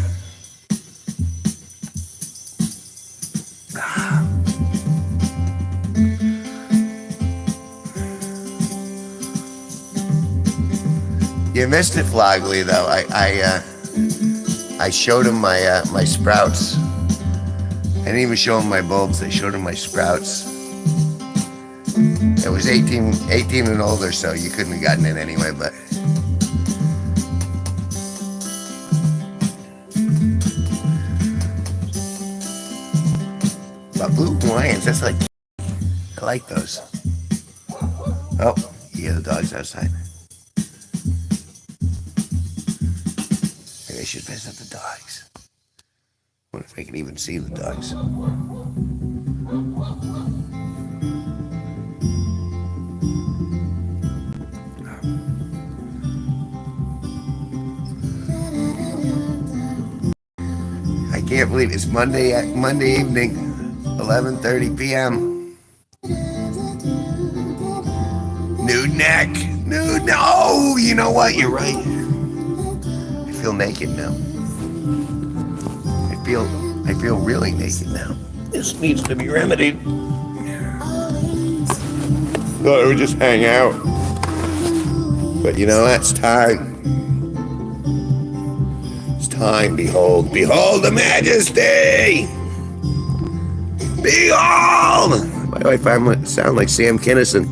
You missed it, Flogley, though. I showed him my sprouts. I didn't even show him my bulbs. I showed him my sprouts. It was 18 and older, so you couldn't have gotten in anyway, but... But Blue Hawaiians, that's like... I like those. Oh, you hear the dogs outside. Maybe I should visit the dogs. I wonder if I can even see the dogs. I can't believe it's Monday evening, 11:30 p.m. Nude neck. No, you know what? You're right. I feel naked now. I feel really naked now. This needs to be remedied. Thought it would just hang out. But that's time. It's time. Behold the majesty! Behold! Why do I sound like Sam Kinison?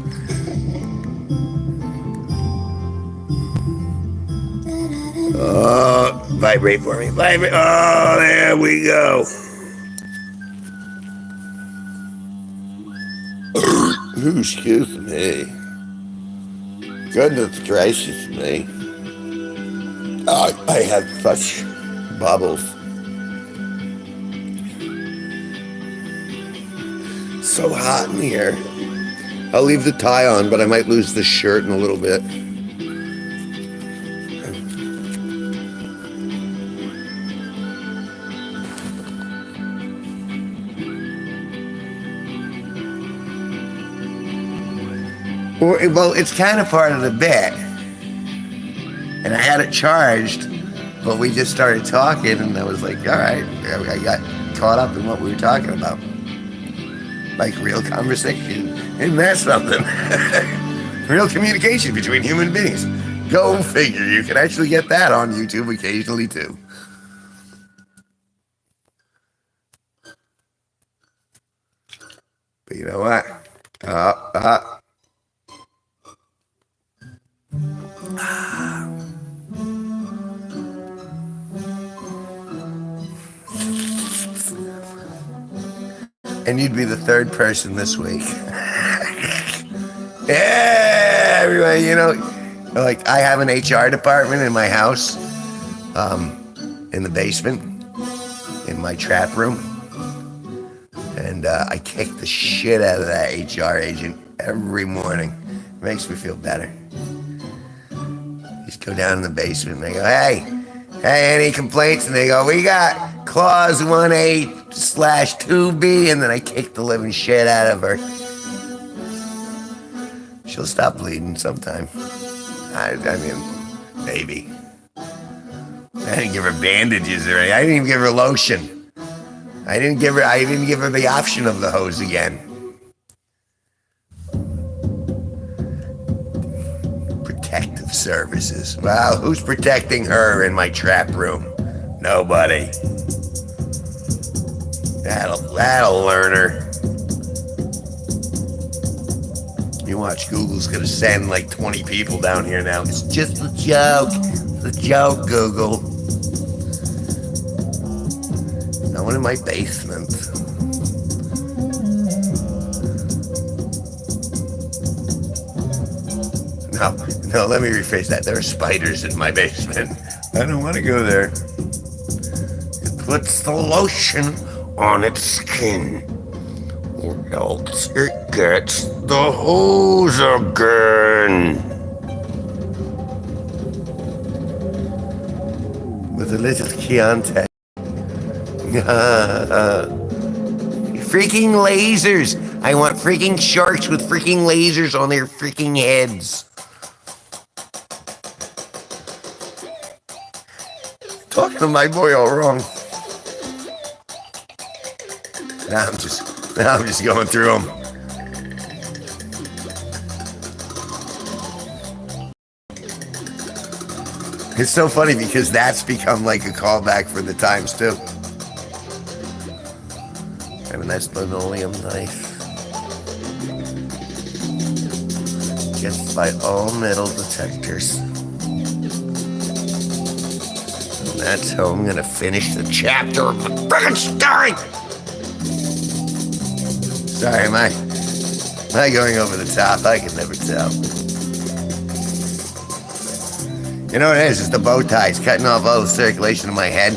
Oh, vibrate for me. Vibrate. Oh, there we go. Excuse me. Goodness gracious me. Oh, I have such bubbles. So hot in here. I'll leave the tie on, but I might lose the shirt in a little bit. Well, it's kind of part of the bit. And I had it charged, but we just started talking, and I was like, all right. I got caught up in what we were talking about. Like real conversation. Isn't that something? Real communication between human beings. Go figure. You can actually get that on YouTube occasionally, too. But you know what? And you'd be the third person this week. Yeah, everybody, like I have an HR department in my house, in the basement, in my trap room. And I kick the shit out of that HR agent every morning. It makes me feel better. Just go down in the basement and they go, hey, any complaints? And they go, we got clause 1A/2B, and then I kick the living shit out of her. She'll stop bleeding sometime. I mean, maybe. I didn't give her bandages or anything. I didn't even give her lotion. I didn't give her the option of the hose again. services. Well, who's protecting her in my trap room? Nobody. That'll learn her. You watch, Google's gonna send like 20 people down here now. It's just a joke. It's a joke, Google. No one in my basement. No, let me rephrase that. There are spiders in my basement. I don't want to go there. It puts the lotion on its skin, or else it gets the hose again. With a little Chianti. Freaking lasers! I want freaking sharks with freaking lasers on their freaking heads. Talking to my boy all wrong. Now I'm just going through them. It's so funny because that's become like a callback for the times too. I mean, that's linoleum knife. Gets by all metal detectors. And that's how I'm gonna finish the chapter of the friggin' story! Sorry, am I going over the top? I can never tell. You know what it is? It's the bow tie. It's cutting off all the circulation in my head.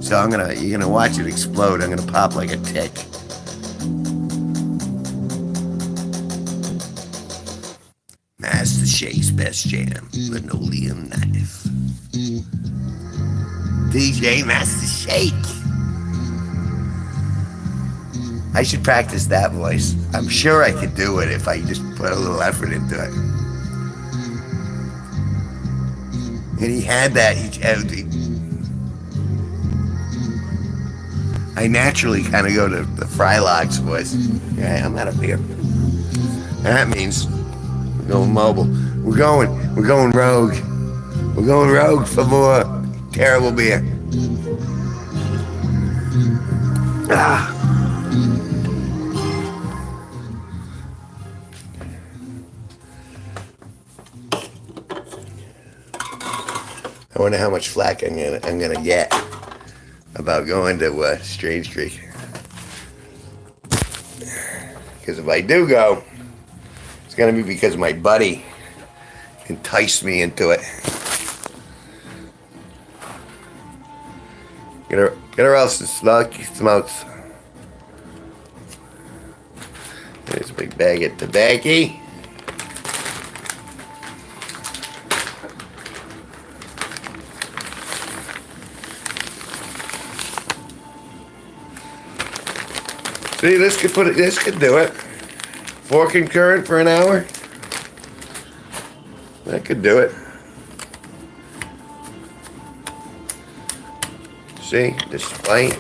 So you're gonna watch it explode. I'm gonna pop like a tick. Master Shake's best jam, linoleum knife. DJ Master Shake. I should practice that voice. I'm sure I could do it if I just put a little effort into it. And he had that. I naturally kind of go to the Frylock's voice. Yeah, I'm out of beer. That means we're going mobile. We're going rogue. We're going rogue for more terrible beer. Ah. I wonder how much flack I'm gonna get about going to Strange Creek. Because if I do go, it's gonna be because my buddy enticed me into it. Get her else to smokes. There's a big bag of tobacco. See, this could do it. Four concurrent for an hour. That could do it. See, display.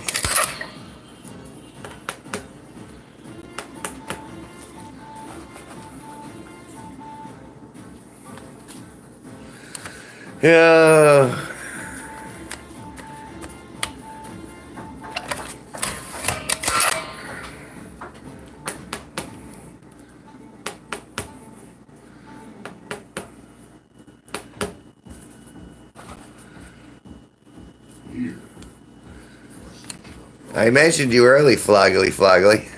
Yeah. I mentioned you early, Floggly.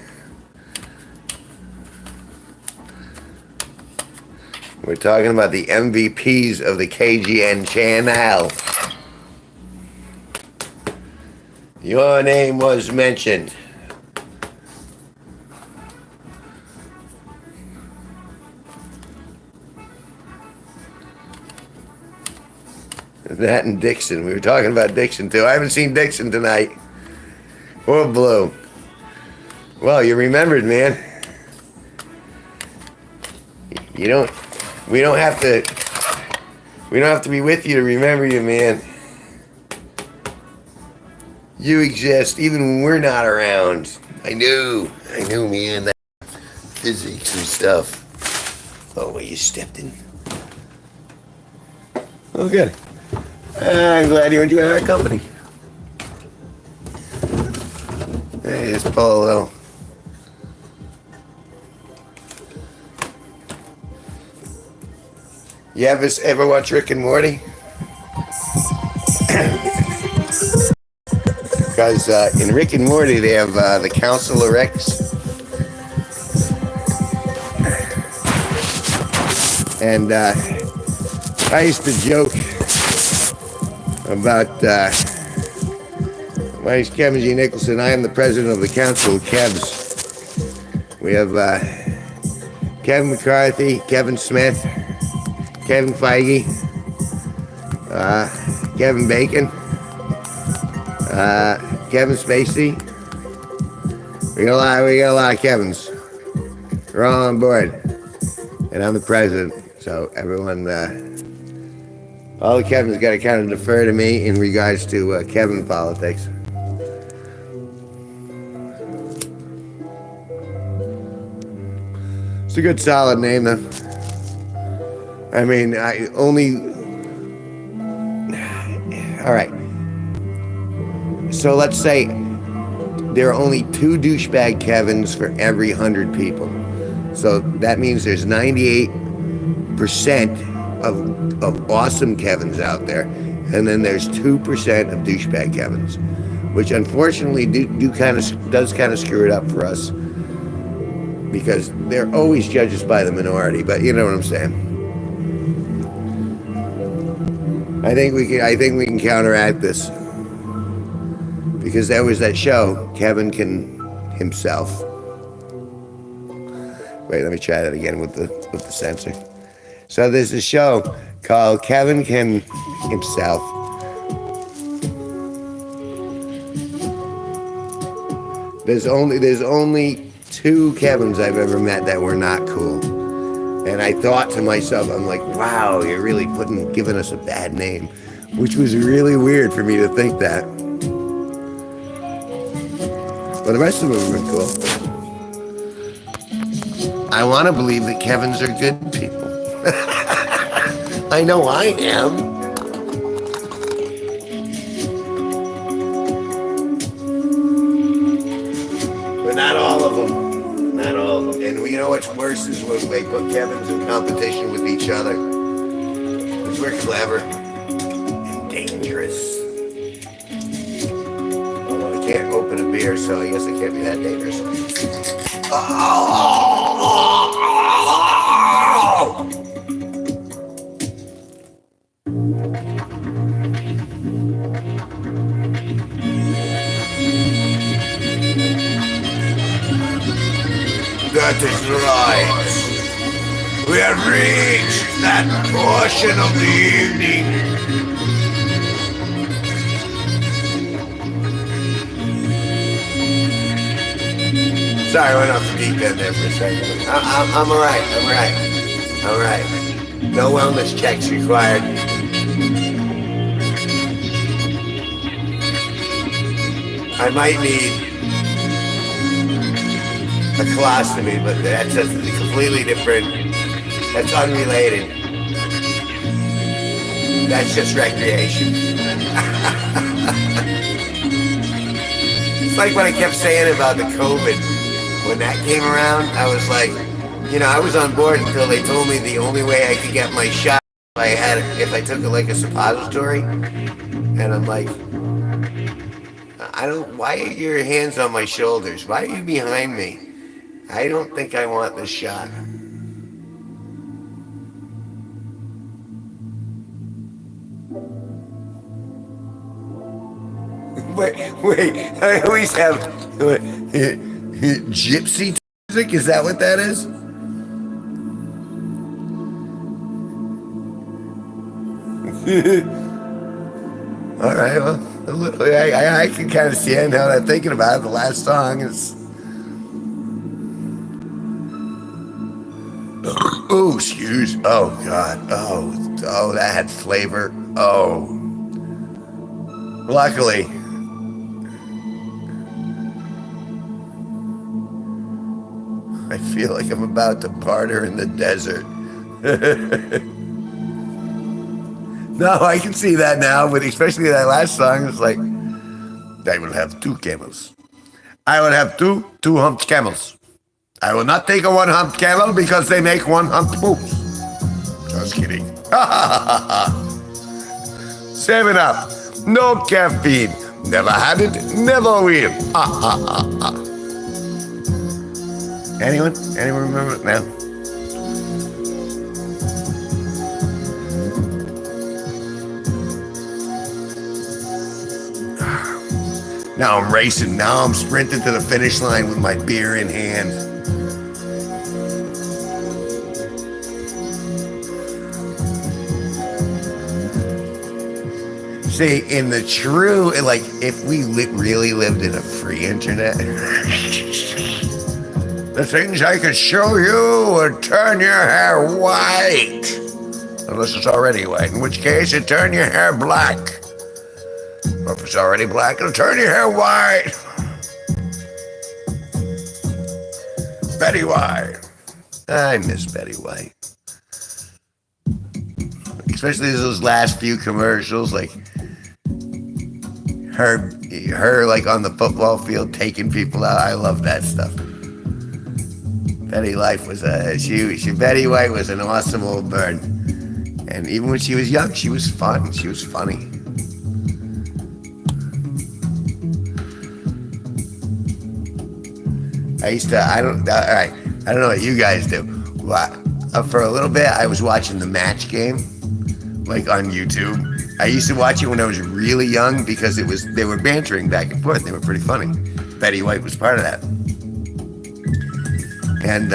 We're talking about the MVPs of the KGN channel. Your name was mentioned. That and Dixon. We were talking about Dixon too. I haven't seen Dixon tonight. Or Blue. Well, you remembered, man. We don't have to be with you to remember you, man. You exist even when we're not around. I knew, man, that physics and stuff. Oh, you stepped in. Oh, good. I'm glad you enjoy our company. Hey, it's Paul Little. You ever watch Rick and Morty? Because in Rick and Morty they have the Council of Ricks. And I used to joke about, my name's Kevin G Nicholson. I am the president of the Council of Kevs. We have Kevin McCarthy, Kevin Smith, Kevin Feige, Kevin Bacon, Kevin Spacey. We got a lot of Kevins. We're all on board. And I'm the president. So everyone, all the Kevins got to kind of defer to me in regards to Kevin politics. It's a good solid name though. I mean, all right. So let's say there are only 2 douchebag Kevins for every 100 people. So that means there's 98% of awesome Kevins out there, and then there's 2% of douchebag Kevins, which unfortunately does kind of screw it up for us because they're always judged us by the minority. But you know what I'm saying. I think we can counteract this because there was that show Kevin Can Himself. Wait, let me try that again with the censor. So there's a show called Kevin Can Himself. There's only 2 Kevins I've ever met that were not cool. And I thought to myself, I'm like, wow, you're really giving us a bad name, which was really weird for me to think that. But the rest of them were cool. I want to believe that Kevins are good people. I know I am. But not all of them. Not all of them. And you know what's worse is when they put Kevins in competition with each other. Because we're clever and dangerous. Although I can't open a beer, so I guess I can't be that dangerous. Oh! That is right. We have reached that portion of the evening. Sorry, I went off the deep end there for a second. I'm alright. No wellness checks required. I might need a colostomy, but that's just completely different. That's unrelated. That's just recreation. It's like what I kept saying about the COVID. When that came around, I was like, I was on board until they told me the only way I could get my shot if I took like a suppository. And I'm like, why are your hands on my shoulders? Why are you behind me? I don't think I want this shot. Wait, I always have gypsy music? Is that what that is? All right, well, I can kind of see it now that I'm thinking about it. The last song is... Oh, excuse. Oh, God. Oh, that had flavor. Oh. Luckily. I feel like I'm about to barter in the desert. No, I can see that now, but especially that last song, it's like, I will have two camels. I will have two humped camels. I will not take a one humped camel because they make one humped moose. Just kidding. 7-Up. No caffeine. Never had it, never will. Anyone? Anyone remember it now? Now I'm racing. Now I'm sprinting to the finish line with my beer in hand. See, in the true, like, if we really lived in a free internet, the things I could show you would turn your hair white. Unless it's already white, in which case it turn your hair black. Or if it's already black, it'll turn your hair white. Betty White. I miss Betty White. Especially those last few commercials, like her like on the football field taking people out. I love that stuff. Betty White was Betty White was an awesome old bird. And even when she was young, she was fun. She was funny. I don't know what you guys do. For a little bit, I was watching the match game, like on YouTube. I used to watch it when I was really young because they were bantering back and forth. They were pretty funny. Betty White was part of that. And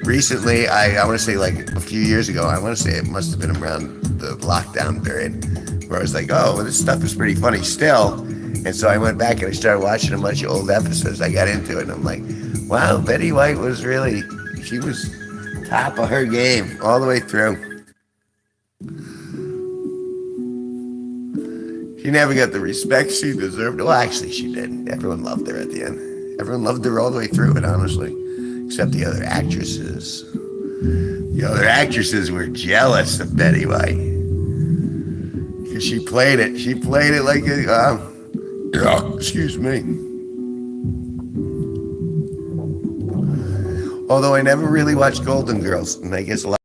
recently, I want to say like a few years ago, I want to say it must have been around the lockdown period, where I was like, oh, well, this stuff is pretty funny still. And so I went back and I started watching a bunch of old episodes. I got into it and I'm like, wow, Betty White was she was top of her game all the way through. She never got the respect she deserved. Well, actually, she did. Everyone loved her at the end. Everyone loved her all the way through it, honestly. Except the other actresses. The other actresses were jealous of Betty White. Because she played it. She played it like a... excuse me. Although I never really watched Golden Girls, and I guess a lot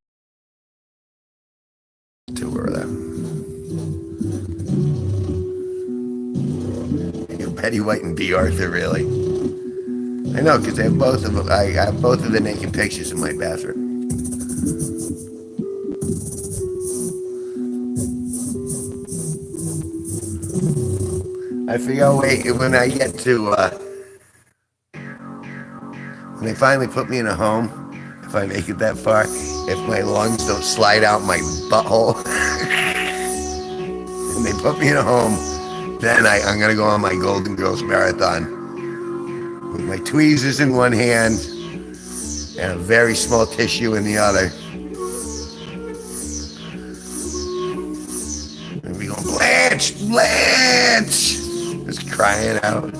to her though. Betty White and B. Arthur, really. I know, because I have both of them. I have both of the naked pictures in my bathroom. I figure I'll wait when I get to, when they finally put me in a home, if I make it that far, if my lungs don't slide out my butthole, and they put me in a home, then I'm going to go on my Golden Girls marathon with my tweezers in one hand and a very small tissue in the other. And we go, Blanche, Blanche! Just crying out.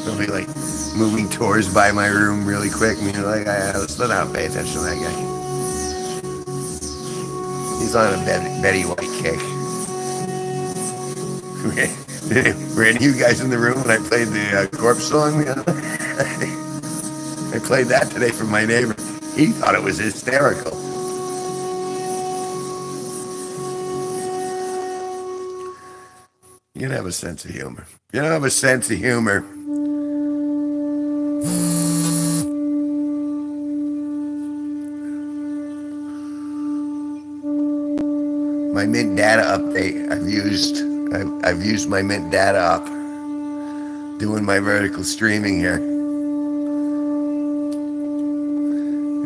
They'll be like moving tours by my room really quick, and you're like, let's not pay attention to that guy. He's on a Betty White kick. Were any of you guys in the room when I played the Corpse song? I played that today for my neighbor. He thought it was hysterical. You gotta have a sense of humor. You don't have a sense of humor. My Mint data update. I've used my Mint data up, doing my vertical streaming here.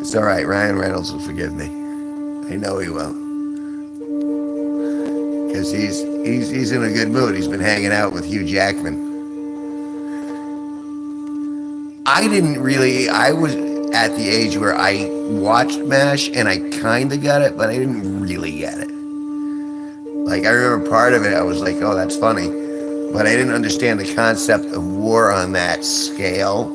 It's all right. Ryan Reynolds will forgive me. I know he will, because he's in a good mood. He's been hanging out with Hugh Jackman. I was at the age where I watched MASH and I kind of got it, but I didn't really get it. Like, I remember part of it, I was like, oh, that's funny. But I didn't understand the concept of war on that scale.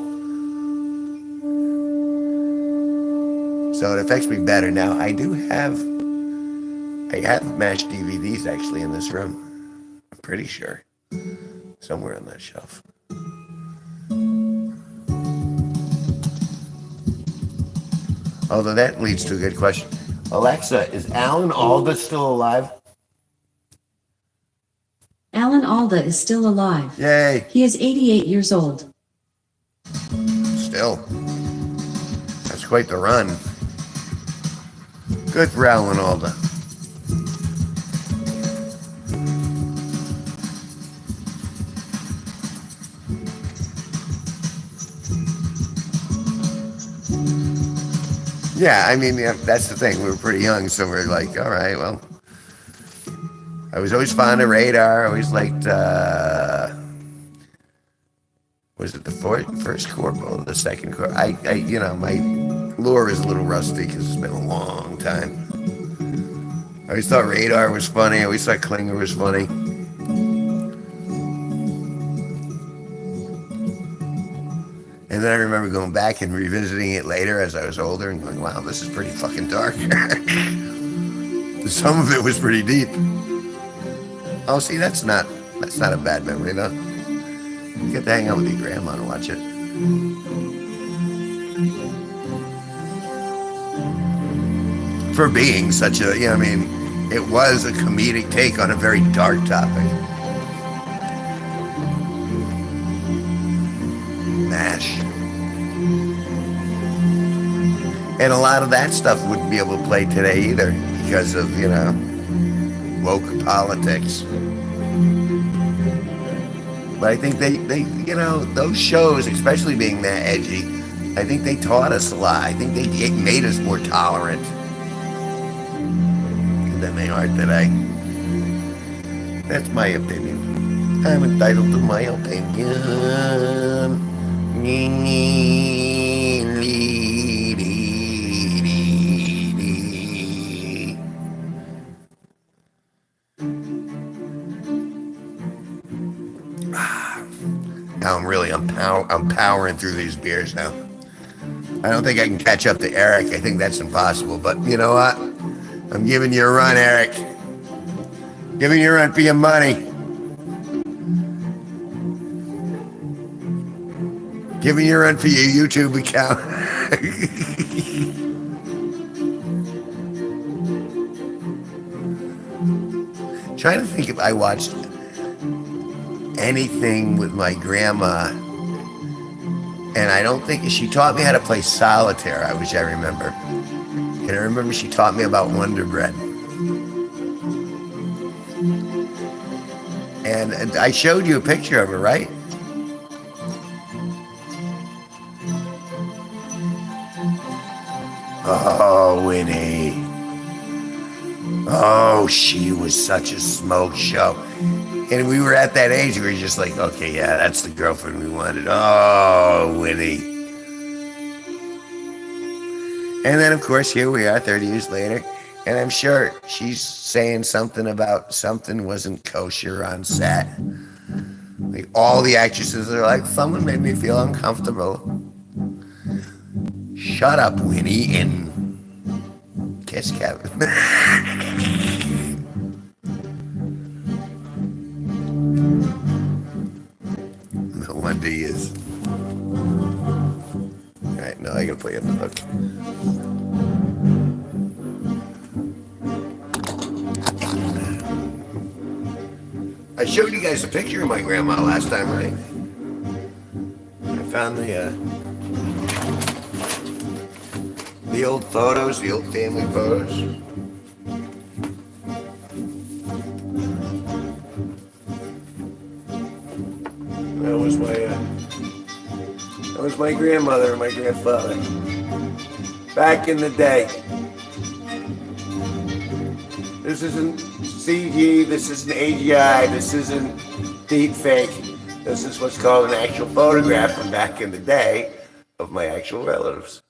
So it affects me better. Now, I have MASH DVDs actually in this room. I'm pretty sure. Somewhere on that shelf. Although that leads to a good question. Alexa, is Alan Alda still alive? Alan Alda is still alive. Yay. He is 88 years old. Still. That's quite the run. Good for Alan Alda. Yeah, I mean, yeah, that's the thing. We were pretty young, so we're like, all right, well. I was always fond of Radar. I always liked, was it the first chord or the second chord? My lure is a little rusty because it's been a long time. I always thought Radar was funny. I always thought Klinger was funny. And then I remember going back and revisiting it later as I was older and going, wow, this is pretty fucking dark. Some of it was pretty deep. Oh, see, that's not a bad memory, though. You get to hang out with your grandma and watch it. For being such a, it was a comedic take on a very dark topic. MASH. And a lot of that stuff wouldn't be able to play today either because of, woke politics. But I think they those shows, especially being that edgy, I think they taught us a lot. I think they made us more tolerant than they are today. That's my opinion. I'm entitled to my opinion. Now I'm powering through these beers now. I don't think I can catch up to Eric. I think that's impossible. But you know what? I'm giving you a run, Eric. Giving you a run for your money. Giving you a run for your YouTube account. Trying to think if I watched anything with my grandma, and I don't think she taught me how to play solitaire. I remember, and I remember she taught me about Wonder Bread, and I showed you a picture of her, right? Oh, Winnie. Oh, she was such a smoke show. And we were at that age, we were just like, okay, yeah, that's the girlfriend we wanted. Oh, Winnie. And then, of course, here we are 30 years later, and I'm sure she's saying something about something wasn't kosher on set. Like, all the actresses are like, someone made me feel uncomfortable. Shut up, Winnie, and kiss Kevin. No wonder he is. Alright, now I gotta play up the hook. I showed you guys a picture of my grandma last time, right? I found the old photos, the old family photos. That was my grandmother and my grandfather back in the day. This isn't CG, this isn't AGI, this isn't deep fake. This is what's called an actual photograph from back in the day of my actual relatives.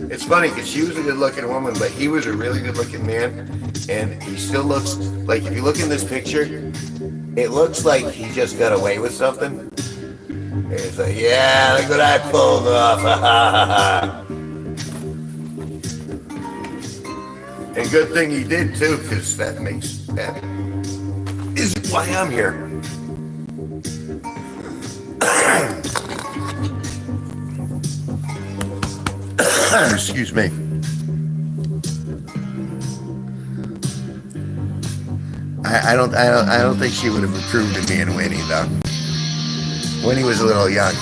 It's funny because she was a good-looking woman, but he was a really good-looking man, and he still looks like, if you look in this picture, it looks like he just got away with something. It's like, yeah, look what I pulled off. And good thing he did too, because that is why I'm here. Excuse me. I don't think she would have approved of me and Winnie though. Winnie was a little young.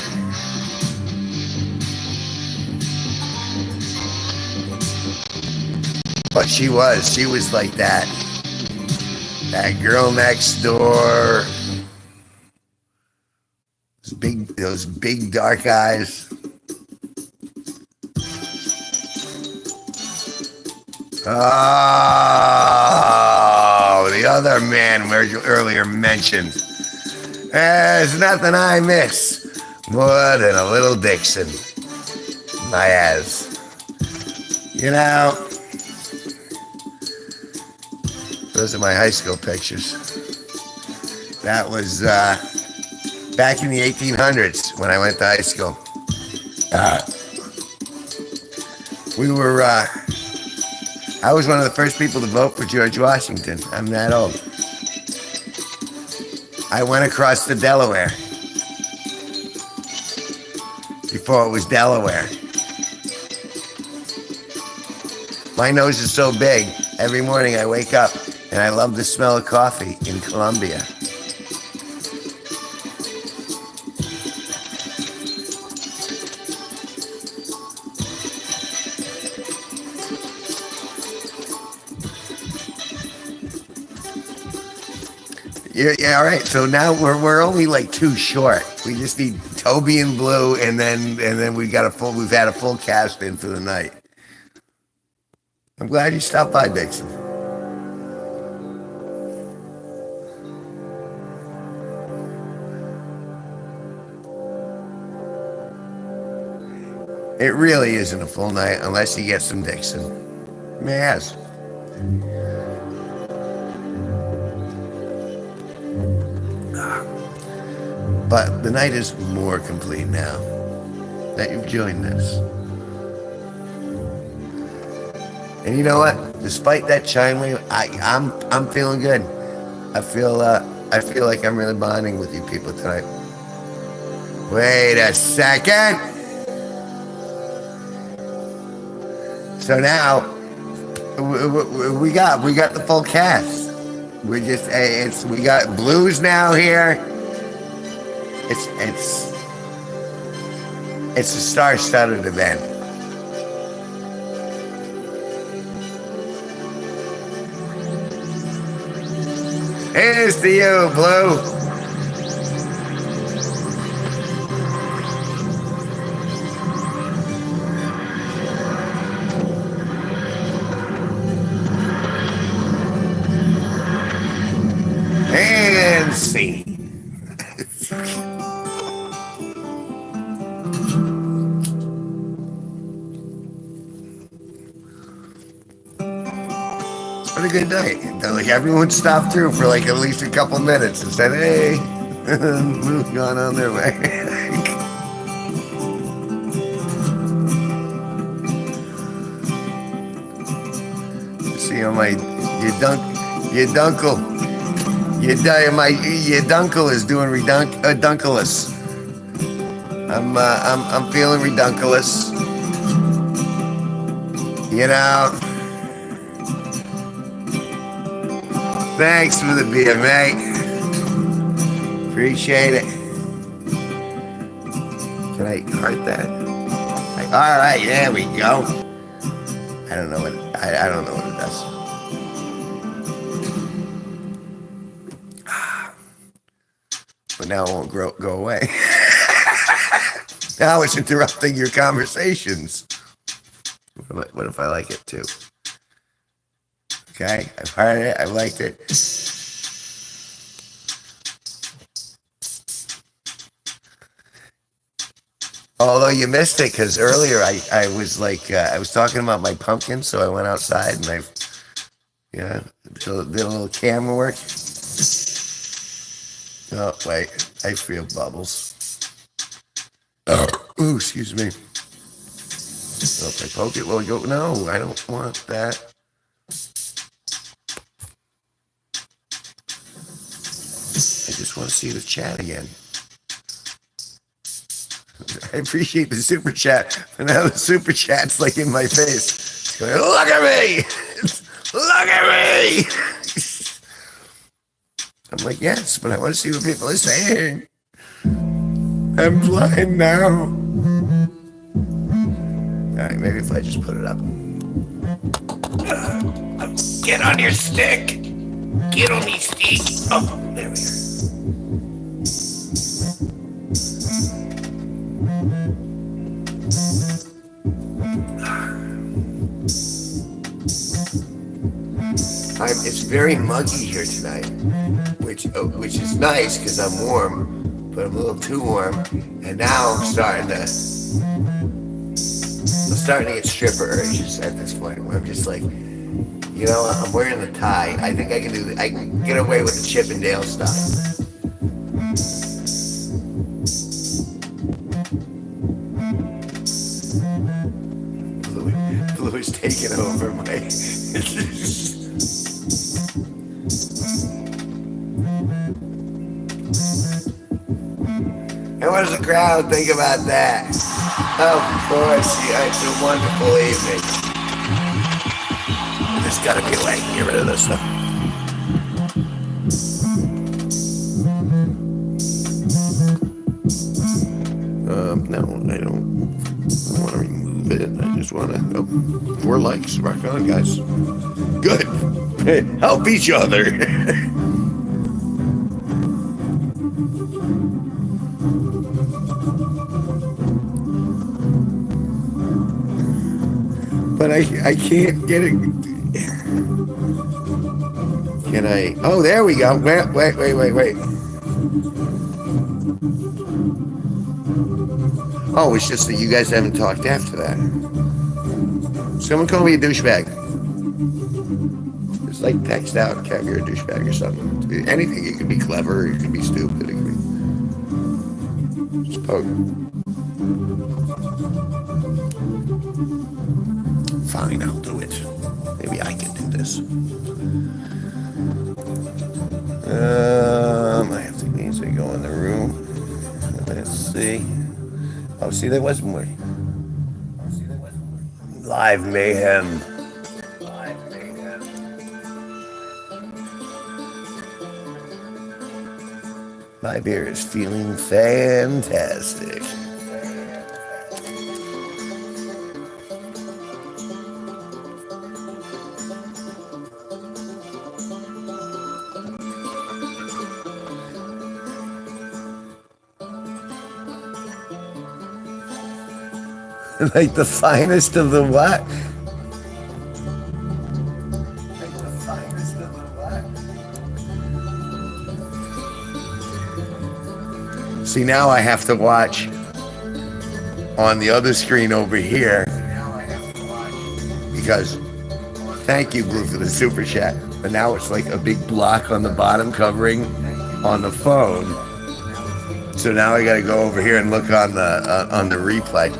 But she was like that girl next door. Those big dark eyes. Oh, the other man we earlier mentioned. There's nothing I miss more than a little Dixon. My ass. You know, those are my high school pictures. That was back in the 1800s when I went to high school. I was one of the first people to vote for George Washington. I'm that old. I went across to Delaware before it was Delaware. My nose is so big, every morning I wake up and I love the smell of coffee in Columbia. Yeah, all right. So now we're only like two short. We just need Toby and Blue, and then we've had a full cast in for the night. I'm glad you stopped by, Dixon. It really isn't a full night unless you get some Dixon. Yes. But the night is more complete now that you've joined us. And you know what? Despite that chime wave, I'm feeling good. I feel like I'm really bonding with you people tonight. Wait a second. So now we got the full cast. We got Blues now here. It's a star-studded event. Here's to you, Blue. And scene. What a good night. Like everyone stopped through for like at least a couple minutes and said, hey, moving on their way. See on my your dunkle is doing redunculous. I'm feeling redunculous. You know. Thanks for the beer, mate. Appreciate it. Can I heart that? All right, there we go. I don't know what it does. But now it won't go away. Now it's interrupting your conversations. What if I like it too? Okay, I've heard it, I've liked it. Although you missed it because earlier I was like I was talking about my pumpkin, so I went outside and I did a little camera work. Oh wait, I feel bubbles. Ooh, excuse me. So if I poke it, will it go? No, I don't want that. I just want to see the chat again. I appreciate the super chat, but now the super chat's like in my face. It's going, look at me! Look at me! I'm like, yes, but I want to see what people are saying. I'm blind now. Alright, maybe if I just put it up. Get on your stick! Get on me stick! Oh, there we are. It's very muggy here tonight, which is nice because I'm warm, but I'm a little too warm, and now I'm starting to get stripper urges at this point where I'm just like, you know, I'm wearing the tie. I think I can get away with the Chippendale stuff. Blue is taking over my. And what does the crowd think about that? Of course, yeah, it's a wonderful evening. There's gotta be a way to get rid of this stuff. No, I don't want to remove it. I just want to. Oh, 4 likes. Rock on, guys. Good. Help each other. But I can't get it. Can I? Oh, there we go. Wait. Oh, it's just that you guys haven't talked after that. Someone call me a douchebag. It's like text out, Kev, you're a douchebag or something. Anything. It could be clever. It could be stupid. It could be... Just poke. Fine, I'll do it. Maybe I can do this. I have to need to go in the room. Let's see. Oh, see, there was more. Live mayhem. My beer is feeling fantastic. Like the finest of the what? Like the finest of the what? See, now I have to watch on the other screen over here because thank you, Blue, for the super chat. But now it's like a big block on the bottom covering on the phone. So now I got to go over here and look on the replay.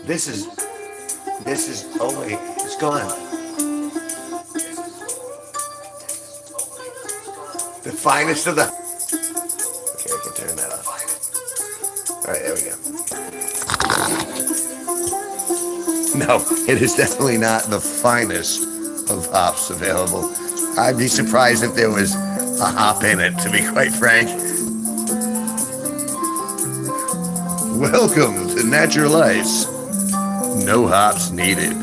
This is, oh wait, it's gone. The finest of the, okay, I can turn that off. All right, there we go. No, it is definitely not the finest of hops available. I'd be surprised if there was a hop in it, to be quite frank. Welcome to Natural Ice. No hops needed.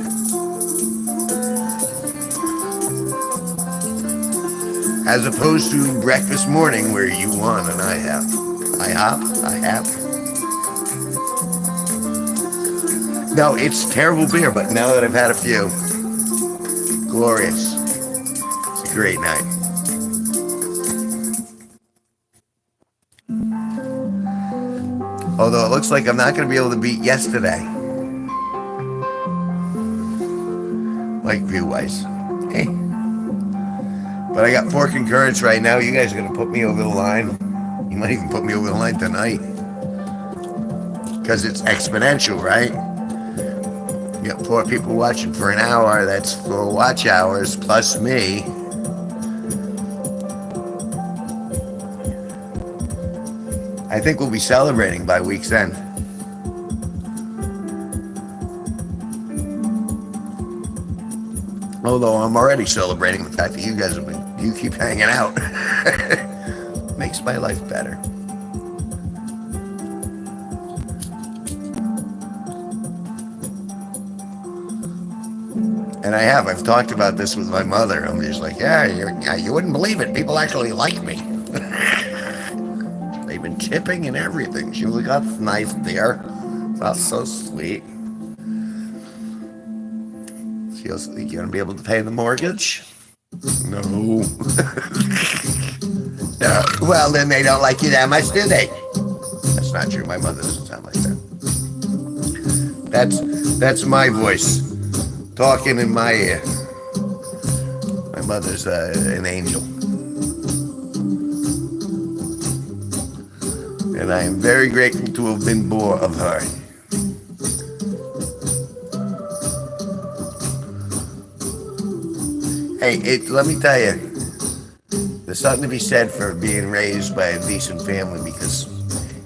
As opposed to breakfast morning where you won and I have. I have. No, it's terrible beer, but now that I've had a few, glorious. It's a great night. Although it looks like I'm not going to be able to beat yesterday. Like view-wise. Hey. But I got 4 concurrents right now. You guys are going to put me over the line. You might even put me over the line tonight. Because it's exponential, right? You got 4 people watching for an hour. That's 4 watch hours plus me. I think we'll be celebrating by week's end. Although I'm already celebrating the fact that you guys you keep hanging out. Makes my life better. And I've talked about this with my mother. I'm just like, yeah, you wouldn't believe it. People actually like me. They've been tipping and everything. She really got nice there. That's so sweet. She goes, you gonna be able to pay the mortgage? No. No. Well, then they don't like you that much, do they? That's not true. My mother doesn't sound like that. That's my voice talking in my ear. My mother's an angel. And I am very grateful to have been born of her. Hey, let me tell you, there's something to be said for being raised by a decent family, because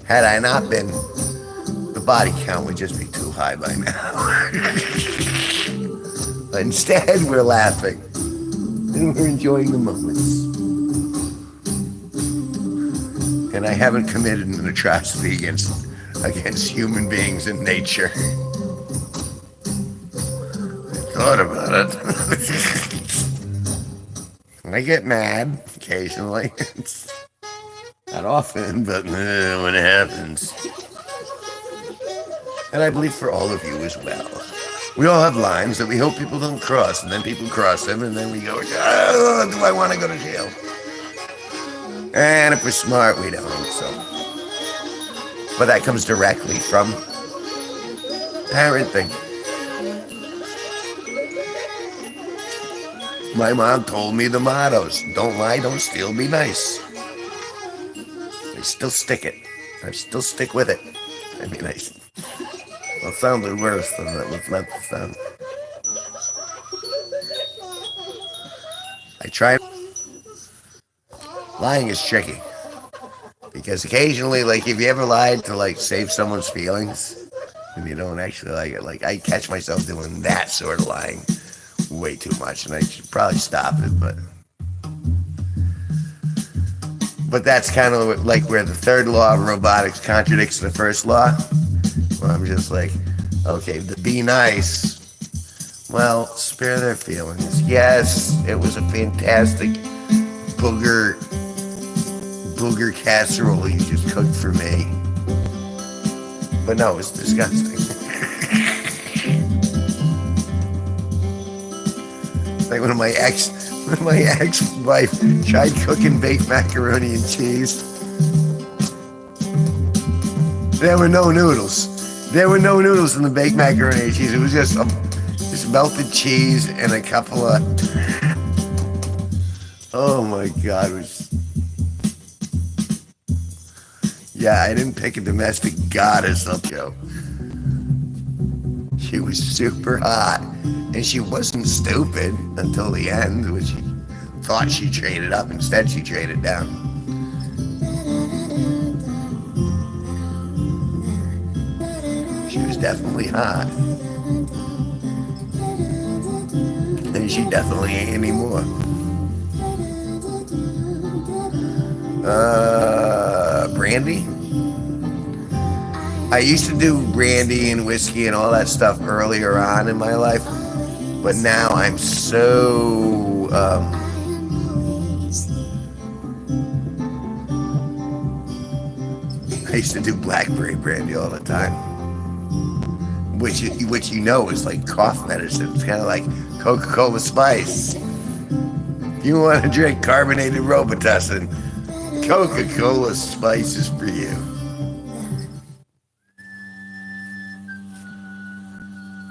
had I not been, the body count would just be too high by now. Instead, we're laughing and we're enjoying the moments. And I haven't committed an atrocity against human beings and nature. I thought about it. I get mad occasionally. It's not often, but when it happens. And I believe for all of you as well. We all have lines that we hope people don't cross, and then people cross them, and then we go, oh, do I want to go to jail? And if we're smart, we don't, so. But that comes directly from parenting. My mom told me the mottos: don't lie, don't steal, be nice. I still stick it. I still stick with it. I mean, it sounded worse than it was meant to sound. I try. Lying is tricky. Because occasionally, like, if you ever lied to, like, save someone's feelings, and you don't actually like it, like, I catch myself doing that sort of lying way too much, and I should probably stop it, but that's kind of like where the third law of robotics contradicts the first law, where I'm just like, okay, to be nice, well, spare their feelings. Yes, it was a fantastic booger casserole you just cooked for me, but no, it's disgusting. Like when my ex-wife tried cooking baked macaroni and cheese. There were no noodles. There were no noodles in the baked macaroni and cheese. It was just melted cheese and a couple of... Oh my God. Yeah, I didn't pick a domestic goddess up, Joe. She was super hot. And she wasn't stupid until the end, which she thought she traded up. Instead, she traded down. She was definitely hot. And she definitely ain't anymore. Brandy? I used to do brandy and whiskey and all that stuff earlier on in my life. But now I'm so I used to do blackberry brandy all the time. which you know is like cough medicine. It's kind of like Coca-Cola Spice. You want to drink carbonated Robitussin, Coca-Cola Spice is for you.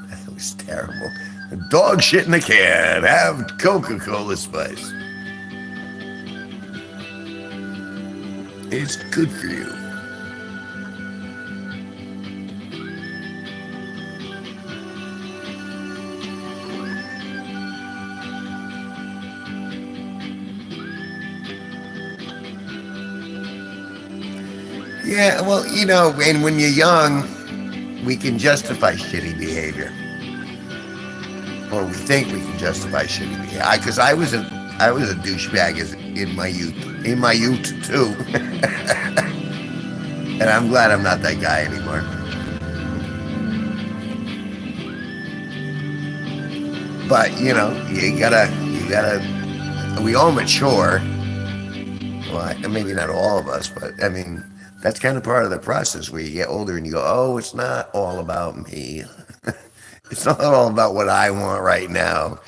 That was terrible. Dog shit in a can. Have Coca-Cola Spice. It's good for you. Yeah, well, you know, and when you're young, we can justify shitty behavior. Or we think we can justify shitty behavior. Because I was a douchebag in my youth too. And I'm glad I'm not that guy anymore. But, you know, you gotta, we all mature. Well, maybe not all of us, but I mean, that's kind of part of the process where you get older and you go, oh, it's not all about me. It's not all about what I want right now.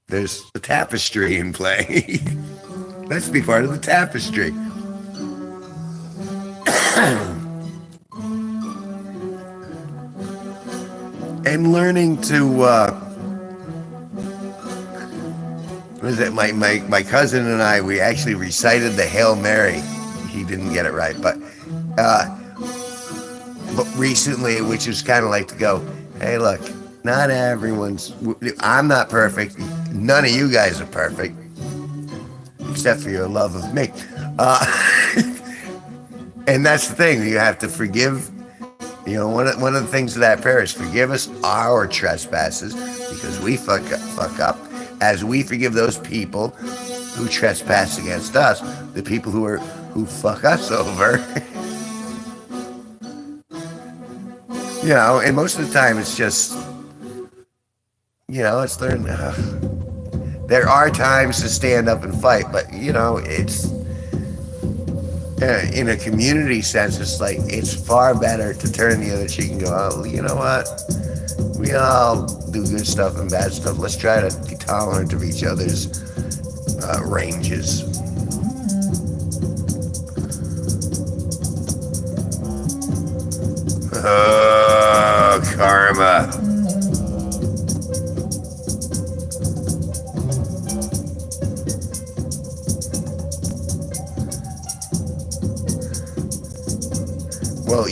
There's a tapestry in play. Let's be part of the tapestry. And learning to, what is it? My cousin and I, we actually recited the Hail Mary. He didn't get it right, but recently, which is kind of like to go, hey, look, not everyone's, I'm not perfect. None of you guys are perfect, except for your love of me. And that's the thing, you have to forgive. You know, one of the things of that prayer is forgive us our trespasses, because we fuck up, as we forgive those people who trespass against us, the people who fuck us over. You know, and most of the time it's just, you know, it's learn. There are times to stand up and fight, but you know, it's in a community sense, it's like it's far better to turn the other cheek and go, oh, you know what? We all do good stuff and bad stuff. Let's try to be tolerant of each other's ranges. Oh, karma. Well,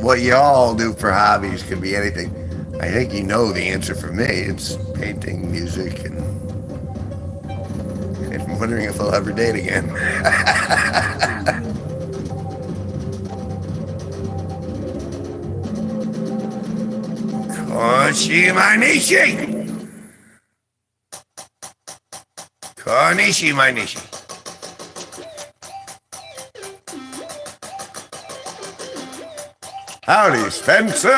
what y'all do for hobbies could be anything. I think you know the answer for me. It's painting, music, and I'm wondering if I'll ever date again. Konishi Manishi. Howdy, Spencer!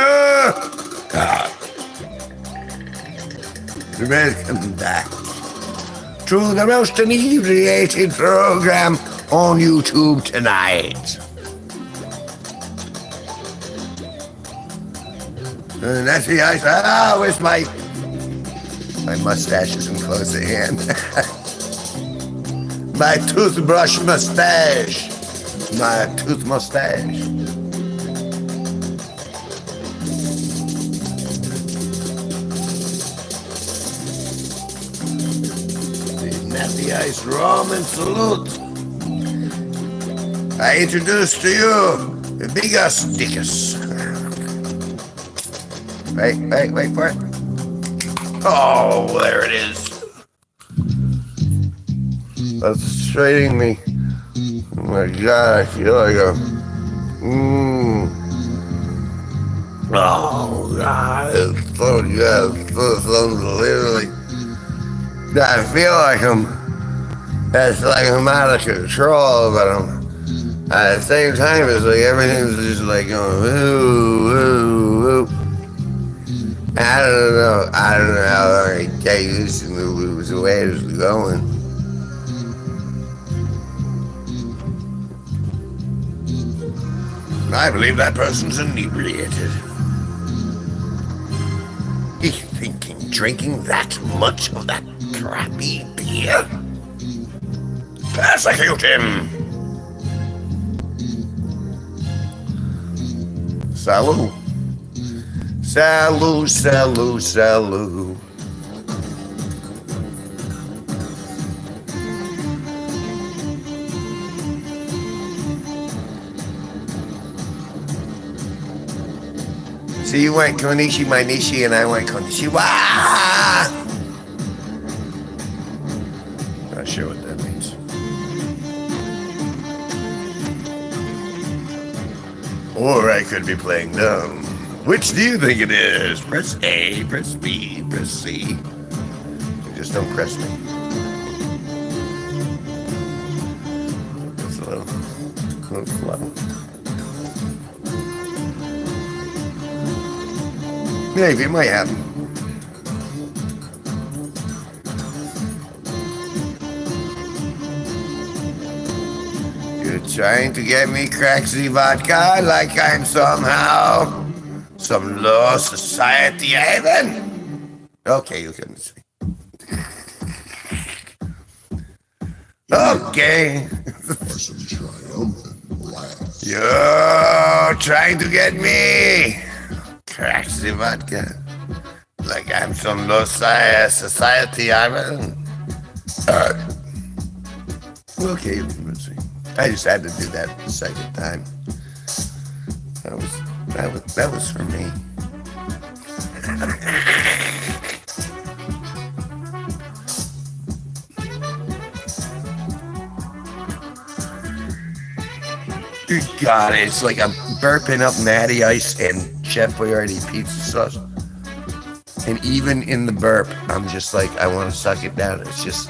Welcome back to the most inebriated program on YouTube tonight. And that's the ice. Where's my mustache isn't close at hand. My toothbrush mustache. My tooth mustache. The ice Roman salute. I introduce to you the biggest dickus. Wait for it. Oh, there it is. That's trading me. Oh my God, I feel like oh God, it's so good. It's so literally. I feel like it's like I'm out of control, but at the same time, it's like everything's just like going, woo, woo, woo. I don't know how long I take this and the way it's going. I believe that person's inebriated. You thinking drinking that much of that crappy beer? Persecute him! Salut. Salut, salut, salut. So you went Konishi my Nishi and I went Konishiwa. Not sure what that means. Or I could be playing dumb. Which do you think it is? Press A, press B, press C. Just don't press me. It's a little slow. Maybe it might happen. You're trying to get me cracksy vodka like I'm somehow some low society haven? Okay, you can see. Okay. Are some triumphant laughs. You're trying to get me cracksy vodka like I'm some low society haven? Okay, you can see. I just had to do that the second time. That was for me. God, it's like I'm burping up Natty Ice and Chef Boyardee pizza sauce. And even in the burp, I'm just like, I want to suck it down. It's just...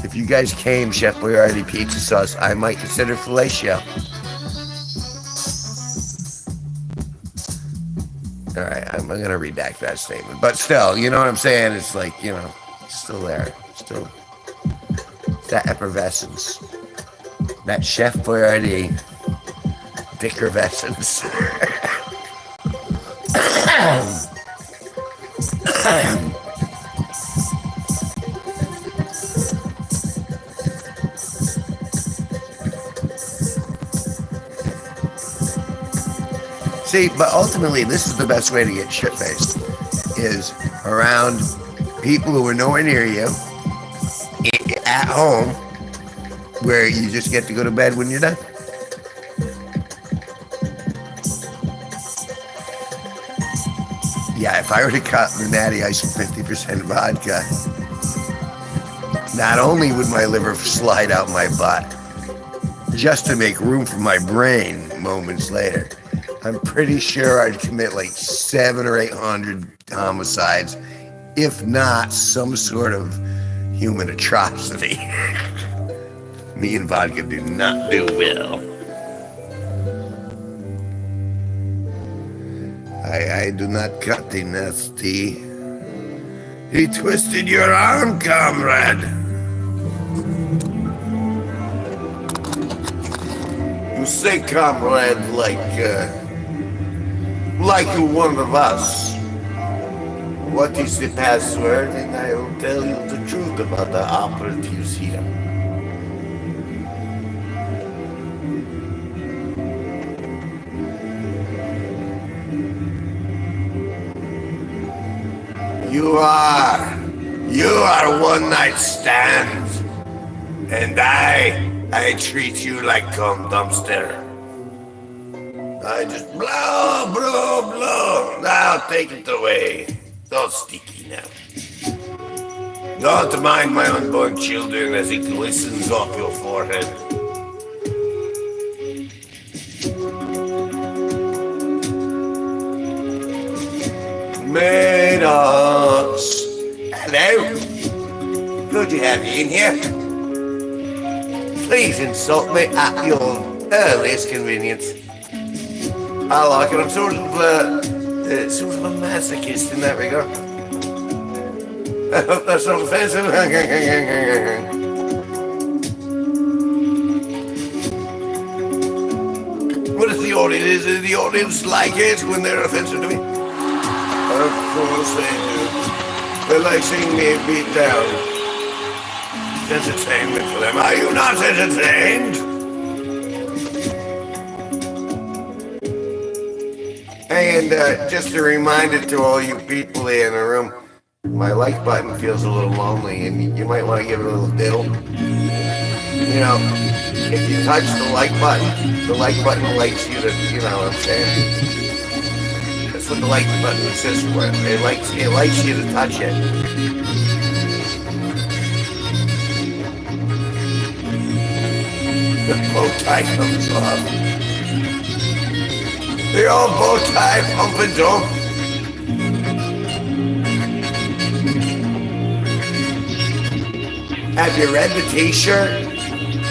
If you guys came Chef Boyardee pizza sauce, I might consider fellatio. Alright, I'm going to redact that statement. But still, you know what I'm saying? It's like, you know, it's still there. Still, that effervescence. That Chef Boyardee dickervescence. See, but ultimately, this is the best way to get shit-faced, is around people who are nowhere near you, at home, where you just get to go to bed when you're done. Yeah, if I were to cut the Natty Ice with 50% vodka, not only would my liver slide out my butt, just to make room for my brain moments later, I'm pretty sure I'd commit like 700 or 800 homicides, if not some sort of human atrocity. Me and vodka do not do well. I do not cut the nasty. He twisted your arm, comrade. You say comrade like you're one of us. What is the password? And I will tell you the truth about the operatives here. You are one night stand, and I treat you like cum dumpster. I just blow, blow, blow. Now take it away. It's all sticky now. Don't mind my unborn children as it glistens off your forehead. Maddox. Hello. Good to have you in here. Please insult me at your earliest convenience. I like it. I'm sort of a masochist in that regard. I hope that's not offensive. What is the audience? Is the audience like it when they're offensive to me? Of course they do. They like seeing me beat down. It's entertainment for them. Are you not entertained? Hey, and just a reminder to all you people here in the room, my like button feels a little lonely, and you might want to give it a little diddle. You know, if you touch the like button likes you to, you know what I'm saying? That's what the like button exists for. It likes you to touch it. The bow tie comes off. They all bow tie pump and dump. Have you read the t-shirt?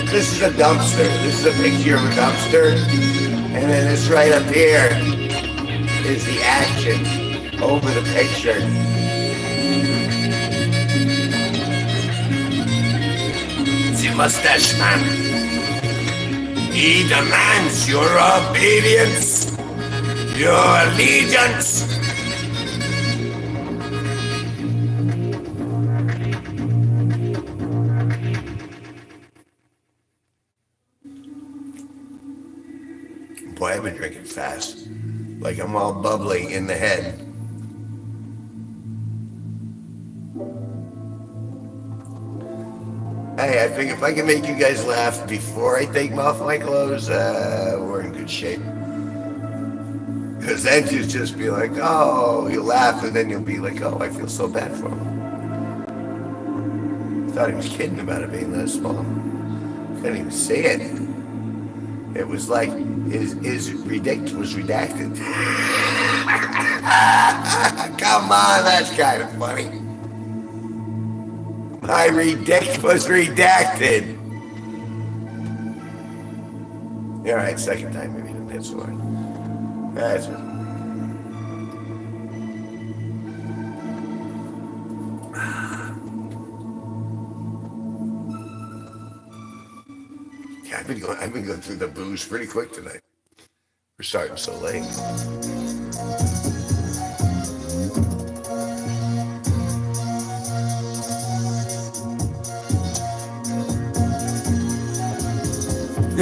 This is a dumpster. This is a picture of a dumpster. And then this right up here is the action over the picture. The mustache man. He demands your obedience, your allegiance. Boy, I've been drinking fast. Like I'm all bubbly in the head. Hey, I think if I can make you guys laugh before I take off my clothes, we're in good shape. Because then you'll just be like, oh, you'll laugh, and then you'll be like, oh, I feel so bad for him. I thought he was kidding about it being that small. Couldn't even see it. It was like his redict was redacted. Come on, that's kind of funny. My redict was redacted. All right, second time maybe didn't hit so hard. That's it. Yeah, I've been going through the booze pretty quick tonight. We're starting so late.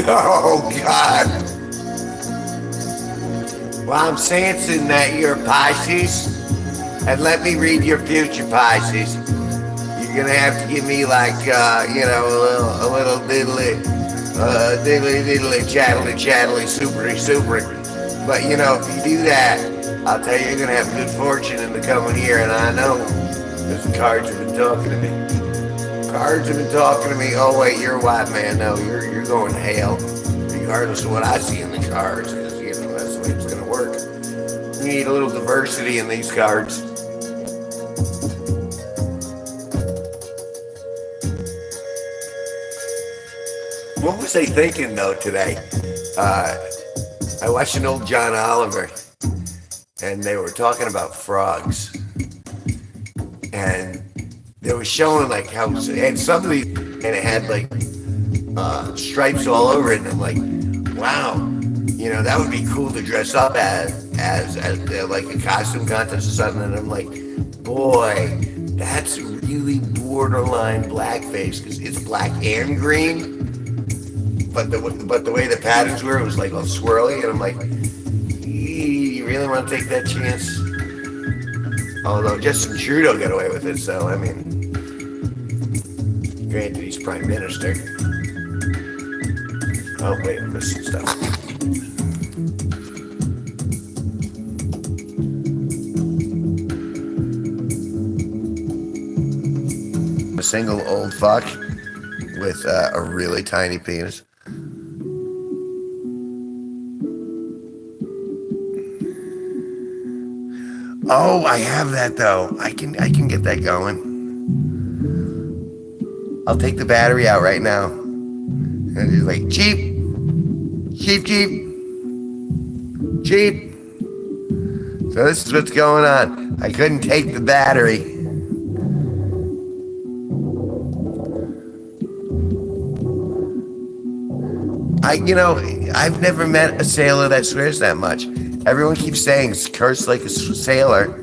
Oh, God. Well, I'm sensing that you're Pisces, and let me read your future, Pisces. You're gonna have to give me like, a little diddly, chattily, supery. But if you do that, I'll tell you, you're gonna have good fortune in the coming year, and I know, because the cards have been talking to me. Cards have been talking to me. Oh wait, you're a white man. No, you're going to hell, regardless of what I see in the cards. Because that's the way it's gonna work. We need a little diversity in these cards. What was I thinking though today? I watched an old John Oliver, and they were talking about frogs, and they were showing like how it had somebody, and it had like stripes all over it, and I'm like, wow, that would be cool to dress up as like a costume contest or something. And I'm like, boy, that's really borderline blackface because it's black and green. But the way the patterns were, it was like all swirly, and I'm like, you really want to take that chance? Although Justin Trudeau got away with it, so I mean, granted he's prime minister. Oh wait, I'm missing stuff. A single old fuck with a really tiny penis. Oh, I have that though. I can get that going. I'll take the battery out right now. And he's like, cheap. So this is what's going on. I couldn't take the battery. I've never met a sailor that swears that much. Everyone keeps saying it's cursed like a sailor.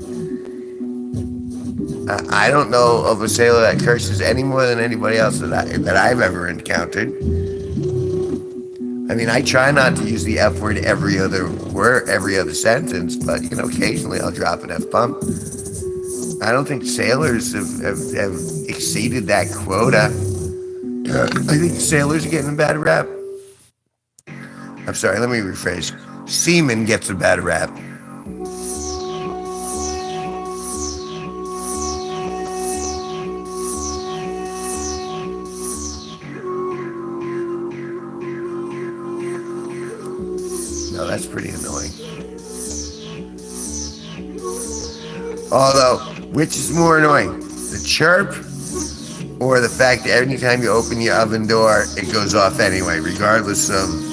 I don't know of a sailor that curses any more than anybody else that I've ever encountered. I mean, I try not to use the F word every other word, every other sentence, but occasionally I'll drop an F bomb. I don't think sailors have exceeded that quota. I think sailors are getting a bad rap. I'm sorry, let me rephrase. Seaman gets a bad rap. No, that's pretty annoying. Although, which is more annoying? The chirp or the fact that anytime you open your oven door, it goes off anyway, regardless of...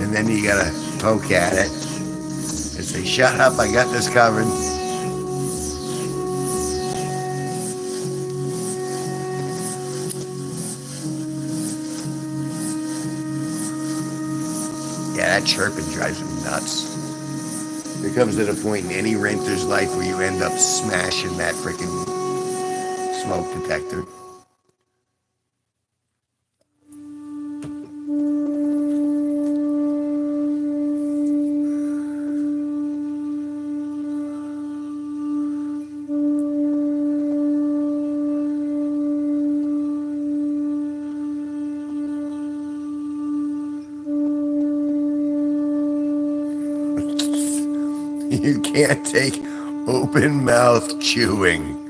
And then you gotta poke at it and say, shut up, I got this covered. Yeah, that chirping drives me nuts. There comes at a point in any renter's life where you end up smashing that freaking smoke detector. You can't take open mouth chewing.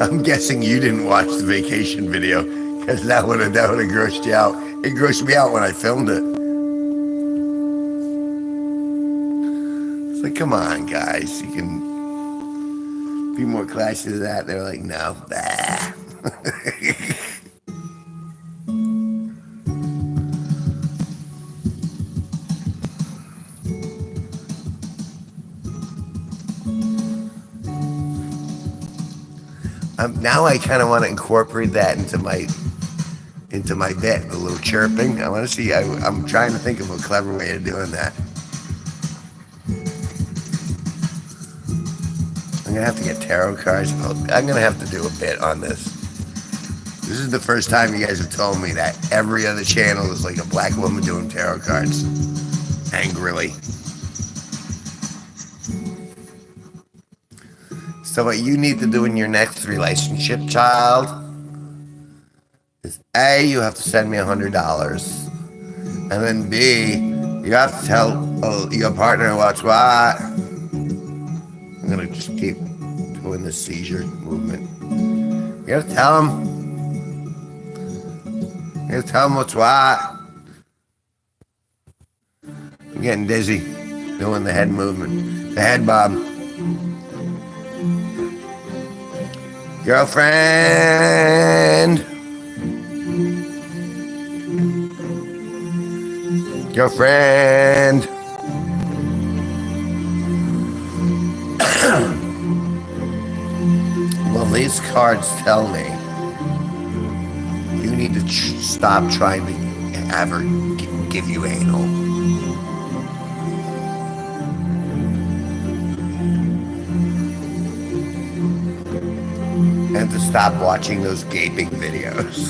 I'm guessing you didn't watch the vacation video, because that would have grossed you out. It grossed me out when I filmed it. It's like, come on, guys, you can be more classy than that. They're like, no. Now I kind of want to incorporate that into my bit, a little chirping. I want to see. I'm trying to think of a clever way of doing that. I'm gonna have to get tarot cards. I'm gonna have to do a bit on this. This is the first time you guys have told me that every other channel is like a black woman doing tarot cards angrily. So what you need to do in your next relationship, child, is A, you have to send me $100. And then B, you have to tell your partner what's what. I'm gonna just keep doing this seizure movement. You gotta tell him. You gotta tell him what's what. I'm getting dizzy doing the head movement, the head bob. Girlfriend. Girlfriend. Well, these cards tell me you need to stop trying to have her give you anal. And to stop watching those gaping videos.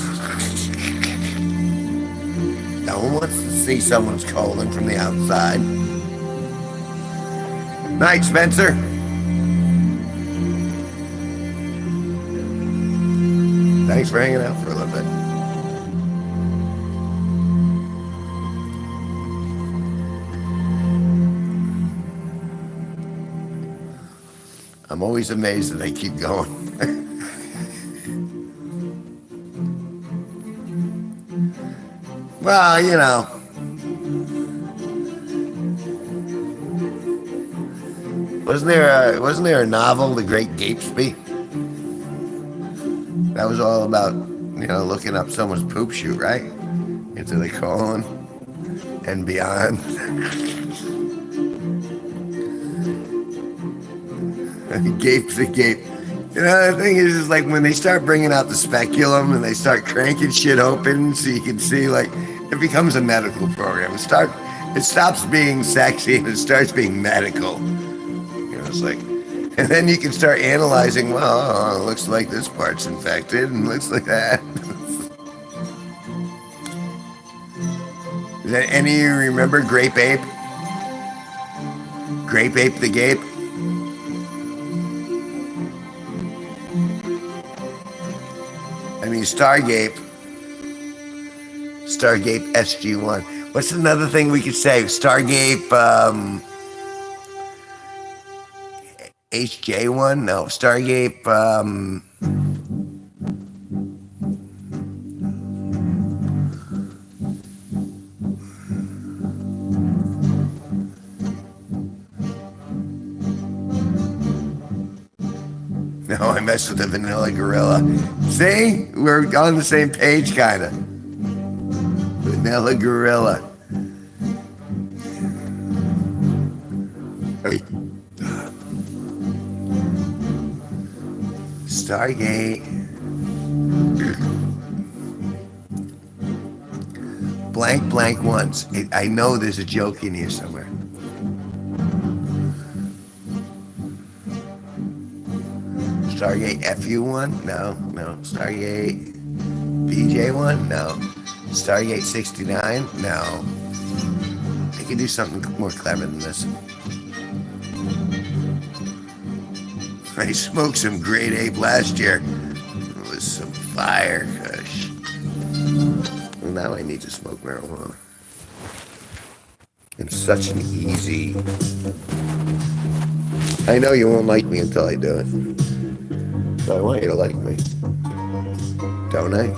No one wants to see someone's colon from the outside. Night, Spencer. Thanks for hanging out for a little bit. I'm always amazed that they keep going. Well, you know. Wasn't there a novel, The Great Gatsby? That was all about, looking up someone's poop chute, right? Into the colon and beyond. Gape the gape. You know, the thing is like when they start bringing out the speculum and they start cranking shit open so you can see, like, it becomes a medical program. It stops being sexy and it starts being medical. You know, it's like, and then you can start analyzing, well, it looks like this part's infected and looks like that. Does any of you remember Grape Ape? Grape Ape the Gape? I mean, Stargape SG1. What's another thing we could say? Stargape HJ1? No, Stargape no, I messed with the vanilla gorilla. See? We're on the same page, kinda. Vanilla gorilla. Stargate. Blank blank once. I know there's a joke in here somewhere. Stargate FU1? No. Stargate BJ1? No. Stargate 69? No. I can do something more clever than this. I smoked some Great Ape last year. It was some fire kush. Well, now I need to smoke marijuana. It's such an easy... I know you won't like me until I do it. But I want you to like me. Don't I?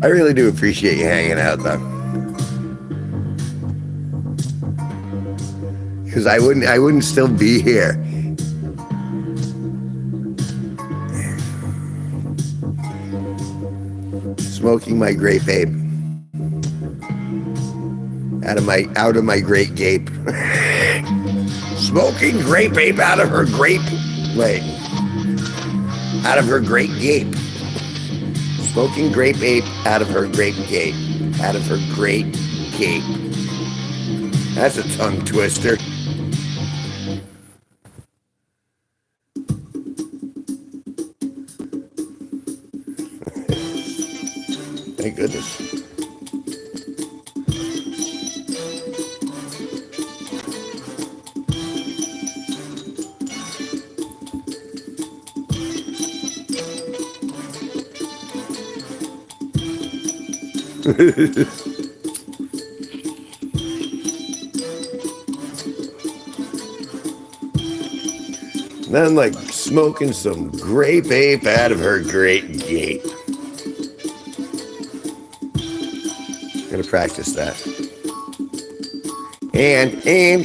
I really do appreciate you hanging out, though. Because I wouldn't still be here. Smoking my Grape Ape. Out of my great gape. Smoking Grape Ape out of her grape. Wait. Out of her great gape. Smoking Grape Ape out of her grape gape. Out of her great gape. That's a tongue twister. Thank goodness. Then like smoking some Grape Ape out of her great gape. Gonna practice that. And. Hey.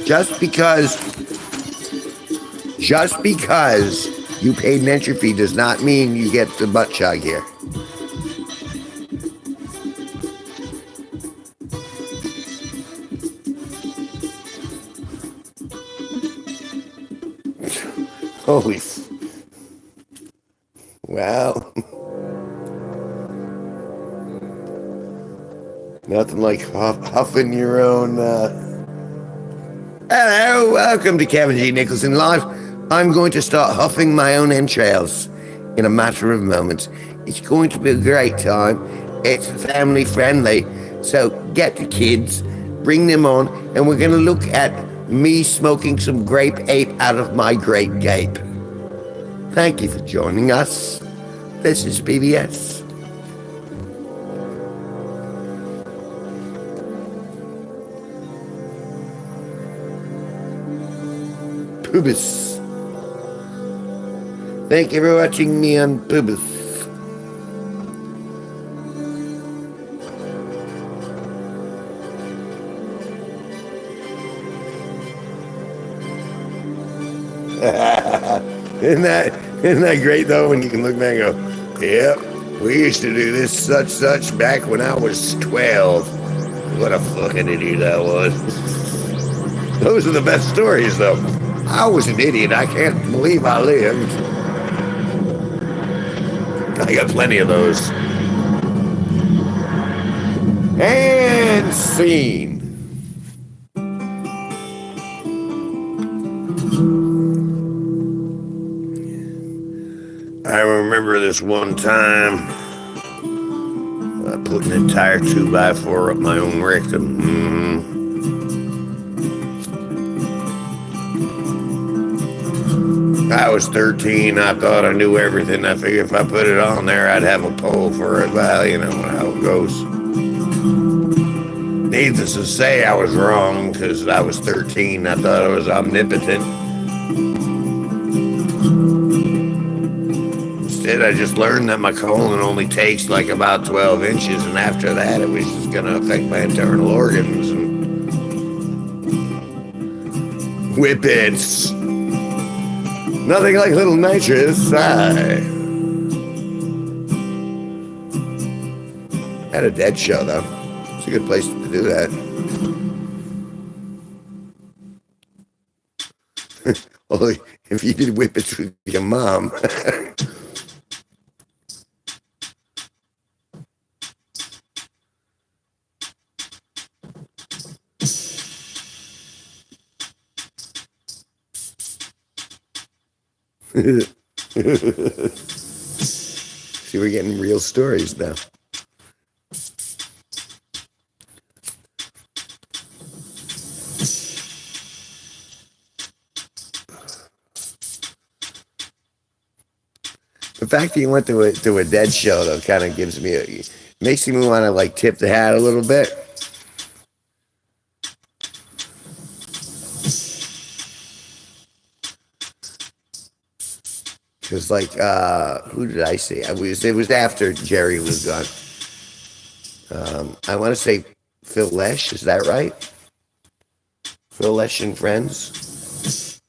Just because you paid an entry fee does not mean you get the butt chug here. Holy. Well. Nothing like huffing your own. Hello, welcome to Kevin G Nicholson Live. I'm going to start huffing my own entrails in a matter of moments. It's going to be a great time. It's family friendly, so get the kids, bring them on, and we're going to look at me smoking some Grape Ape out of my great gape. Thank you for joining us. This is PBS. Pubis. Thank you for watching me on Pubis. Isn't that great though when you can look back and go, yep, we used to do this such back when I was 12. What a fucking idiot I was. Those are the best stories though. I was an idiot. I can't believe I lived. I got plenty of those. And scene. I remember this one time I put an entire 2x4 up my own rectum. I was 13. I thought I knew everything. I figured if I put it on there, I'd have a pole for it. Well, you know how it goes. Needless to say, I was wrong because I was 13. I thought I was omnipotent. Instead, I just learned that my colon only takes like about 12 inches, and after that, it was just going to affect my internal organs. And whippets. Nothing like little nitrous. I had a dead show, though. It's a good place to do that. Well, if you did whippets with your mom. See, we're getting real stories now. The fact that you went to a dead show though kind of makes me want to like tip the hat a little bit. Because like, who did I see? It was after Jerry was gone. I want to say Phil Lesh, is that right? Phil Lesh and Friends.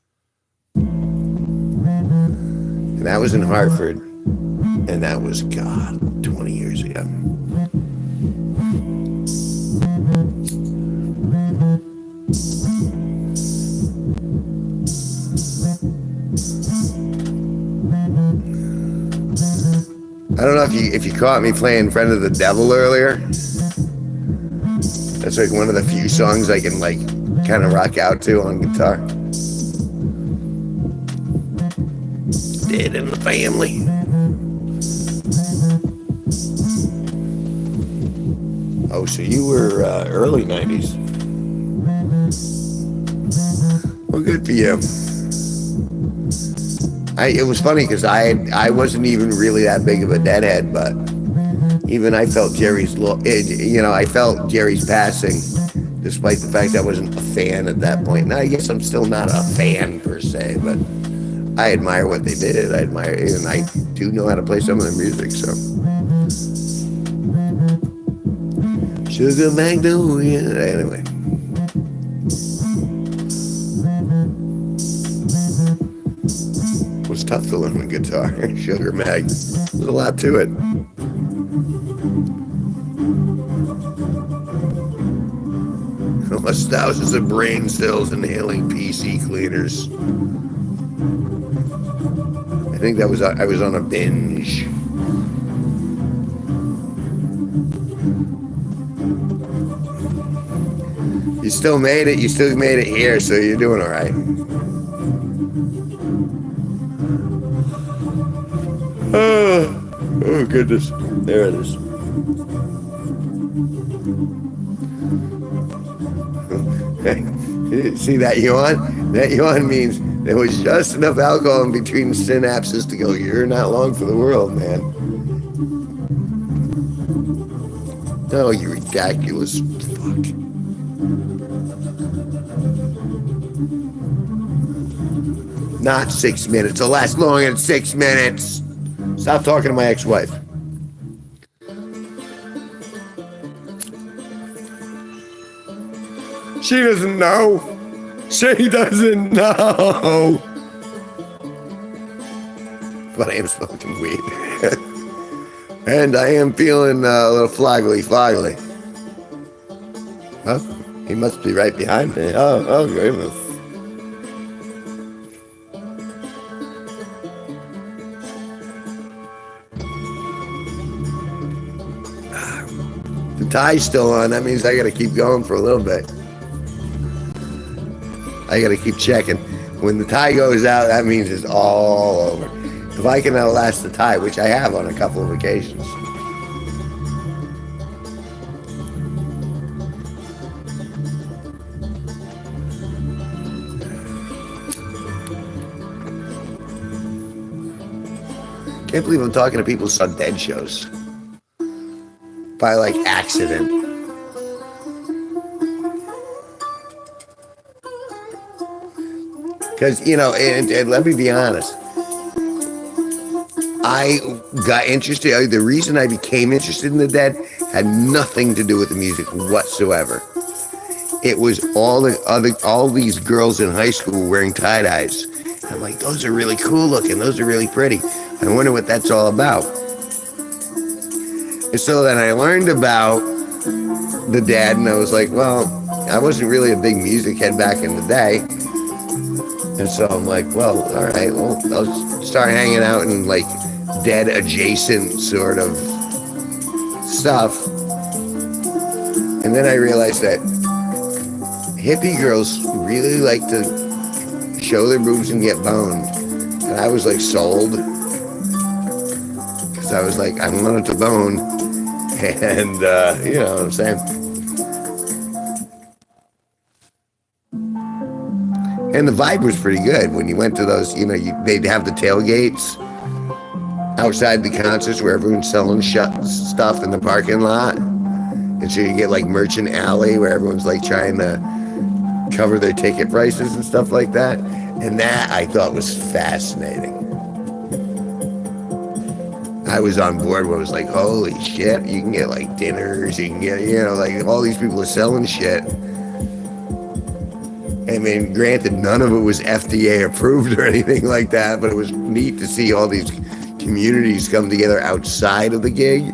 And that was in Hartford. And that was, God, 20 years ago. I don't know if you caught me playing Friend of the Devil earlier. That's like one of the few songs I can like kind of rock out to on guitar. Dead in the Family. Oh, so you were early 90s. Well, good for you. It was funny because I wasn't even really that big of a Deadhead, but even I felt I felt Jerry's passing, despite the fact I wasn't a fan at that point. Now I guess I'm still not a fan per se, but I admire what they did. I admire, and I do know how to play some of their music. So, Sugar Magnolia. Anyway. It was tough to learn the guitar. Sugar Mag. There's a lot to it. Almost thousands of brain cells inhaling PC cleaners. I think I was on a binge. You still made it. You still made it here, so you're doing all right. Oh goodness. There it is. See that yawn? That yawn means there was just enough alcohol in between synapses to go, you're not long for the world, man. Oh, you ridiculous fuck. Not 6 minutes. It'll last longer than 6 minutes. Stop talking to my ex-wife. She doesn't know. She doesn't know. But I am smoking weed. And I am feeling a little floggly. Huh? He must be right behind me. Oh, goodness. The tie's still on. That means I gotta keep going for a little bit. I gotta keep checking. When the tie goes out, that means it's all over. If I can outlast the tie, which I have on a couple of occasions. Can't believe I'm talking to people who saw Dead shows. By like accident. Because, you know, and let me be honest. I got interested. The reason I became interested in the Dead had nothing to do with the music whatsoever. It was all these girls in high school wearing tie-dyes. I'm like, those are really cool looking. Those are really pretty. I wonder what that's all about. And so then I learned about the Dead, and I was like, well, I wasn't really a big music head back in the day. And so I'm like, well, all right, well, I'll start hanging out in like Dead adjacent sort of stuff. And then I realized that hippie girls really like to show their boobs and get boned. And I was like sold. Because I was like, I wanted to bone. And, you know what I'm saying? And the vibe was pretty good when you went to those, you know, they'd have the tailgates outside the concerts where everyone's selling stuff in the parking lot. And so you get like Merchant Alley where everyone's like trying to cover their ticket prices and stuff like that. And that I thought was fascinating. I was on board where it was like, holy shit, you can get like dinners, you can get, you know, like all these people are selling shit. I mean, granted, none of it was FDA approved or anything like that, but it was neat to see all these communities come together outside of the gig.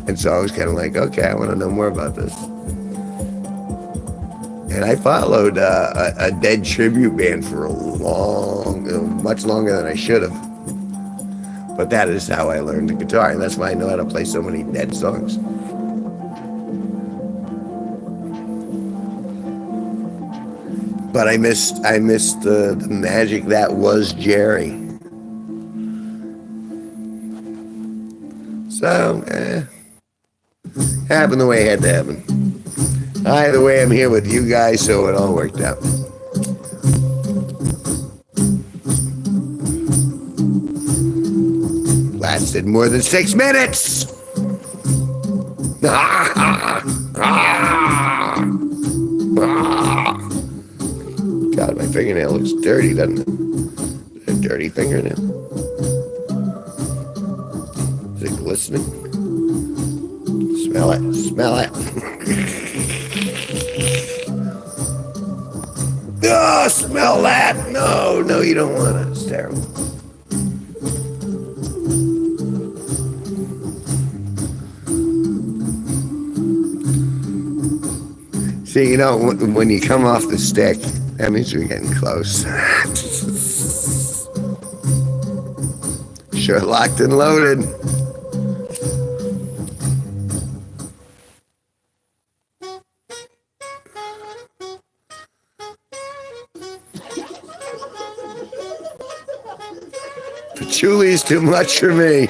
And so I was kind of like, okay, I want to know more about this. And I followed a Dead tribute band for much longer than I should have. But that is how I learned the guitar, and that's why I know how to play so many Dead songs. But I missed the magic that was Jerry. So, happened the way it had to happen. Either way, I'm here with you guys, so it all worked out. Lasted more than 6 minutes. God, my fingernail looks dirty, doesn't it? A dirty fingernail. Is it glistening? Smell it. Smell it. Oh, smell that. No, you don't want it. It's terrible. See, you know, when you come off the stick, that means you're getting close. Sure, locked and loaded. Patchouli's too much for me.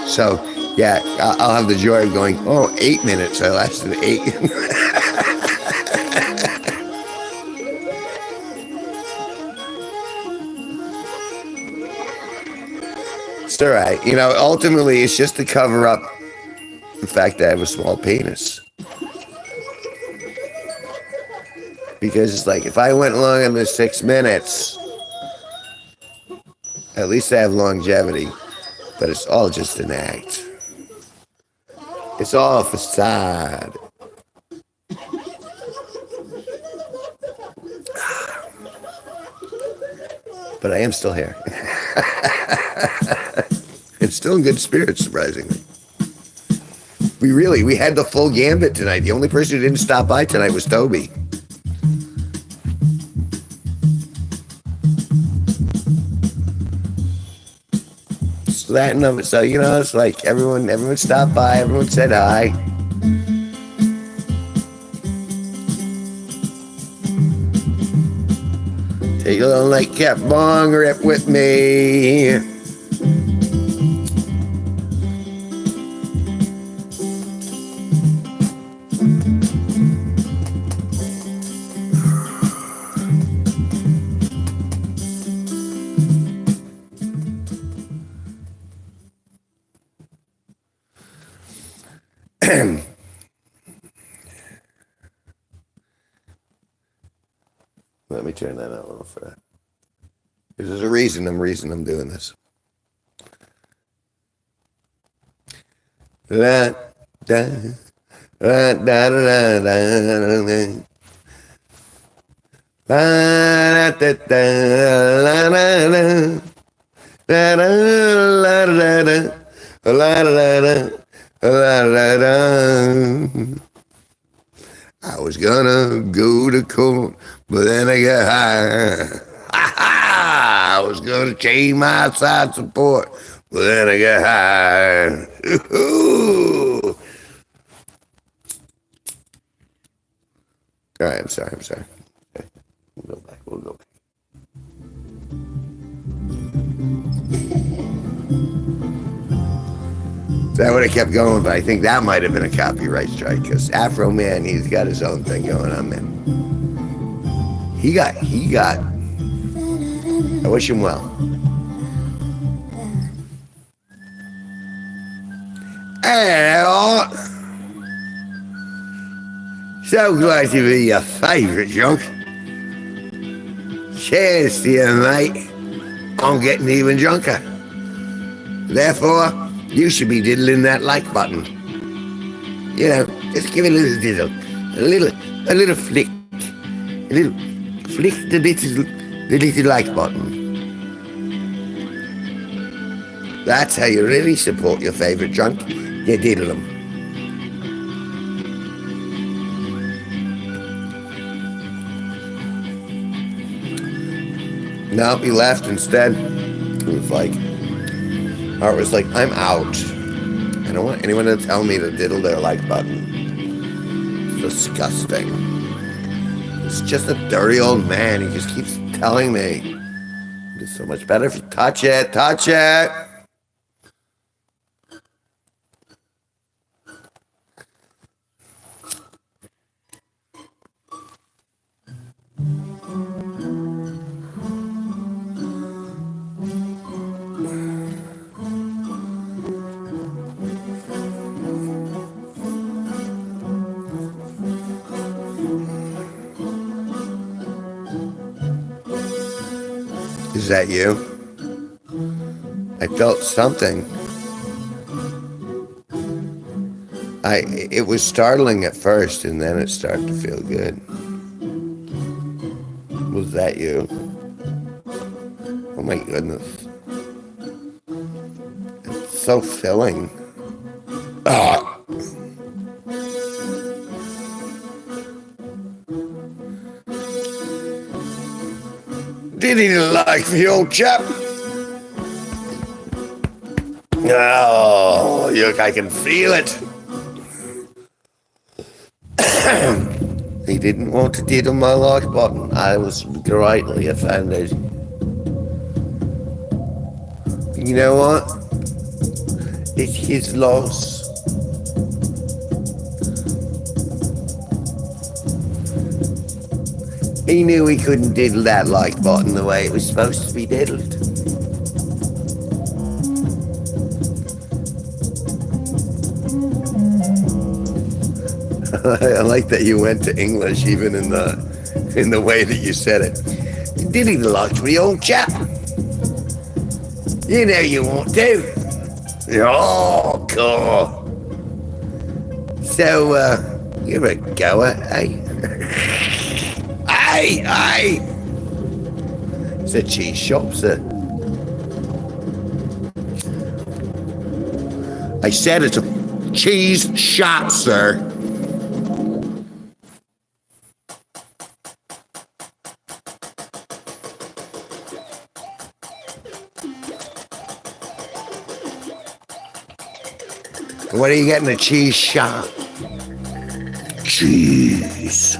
So, yeah, I'll have the joy of going, 8 minutes. I lasted 8. It's all right. You know, ultimately, it's just to cover up the fact that I have a small penis. Because it's like, if I went longer than 6 minutes, at least I have longevity. But it's all just an act. It's all a facade. But I am still here. And still in good spirits, surprisingly. We had the full gambit tonight. The only person who didn't stop by tonight was Toby. So that and of it. So, you know, it's like everyone stopped by, everyone said hi. Take a little nightcap bong rip with me. Let me turn that out a little further. There's a reason I'm doing this. La, da, la, da, da, da, da, da. La, da, da, la, da, da. La, da, la, da, da. La, da, da. La, da, da. I was gonna go to court, but then I got high. I was gonna change my side support, but then I got high. All right, I'm sorry. Okay. We'll go back. So I would have kept going, but I think that might have been a copyright strike because Afro Man, he's got his own thing going on, man. He got. I wish him well. Hello. So glad to be your favourite junk. Cheers to you, mate. I'm getting even drunker. Therefore, you should be diddling that like button. You know, just give it a little diddle. A little flick. A little flick the little like button. That's how you really support your favourite drunk. You diddle them. No, he left instead. It was like, Art was like, I'm out. I don't want anyone to tell me to diddle their like button. It's disgusting. It's just a dirty old man. He just keeps telling me. It's so much better if you touch it. Touch it. Is that you? I felt something. It was startling at first, and then it started to feel good. Was that you? Oh my goodness. It's so filling. Ah. Did he like the old chap? Oh, look, I can feel it. He didn't want to diddle my like button. I was greatly offended. You know what? It's his loss. He knew he couldn't diddle that like button the way it was supposed to be diddled. I like that you went to English even in the in the way that you said it. You did eat a luxury, old chap. You know you want to. Oh, cool. So, you're a goer, eh? Hey! It's a cheese shop, sir. I said it's a cheese shop, sir. What are you getting a cheese shop? Cheese.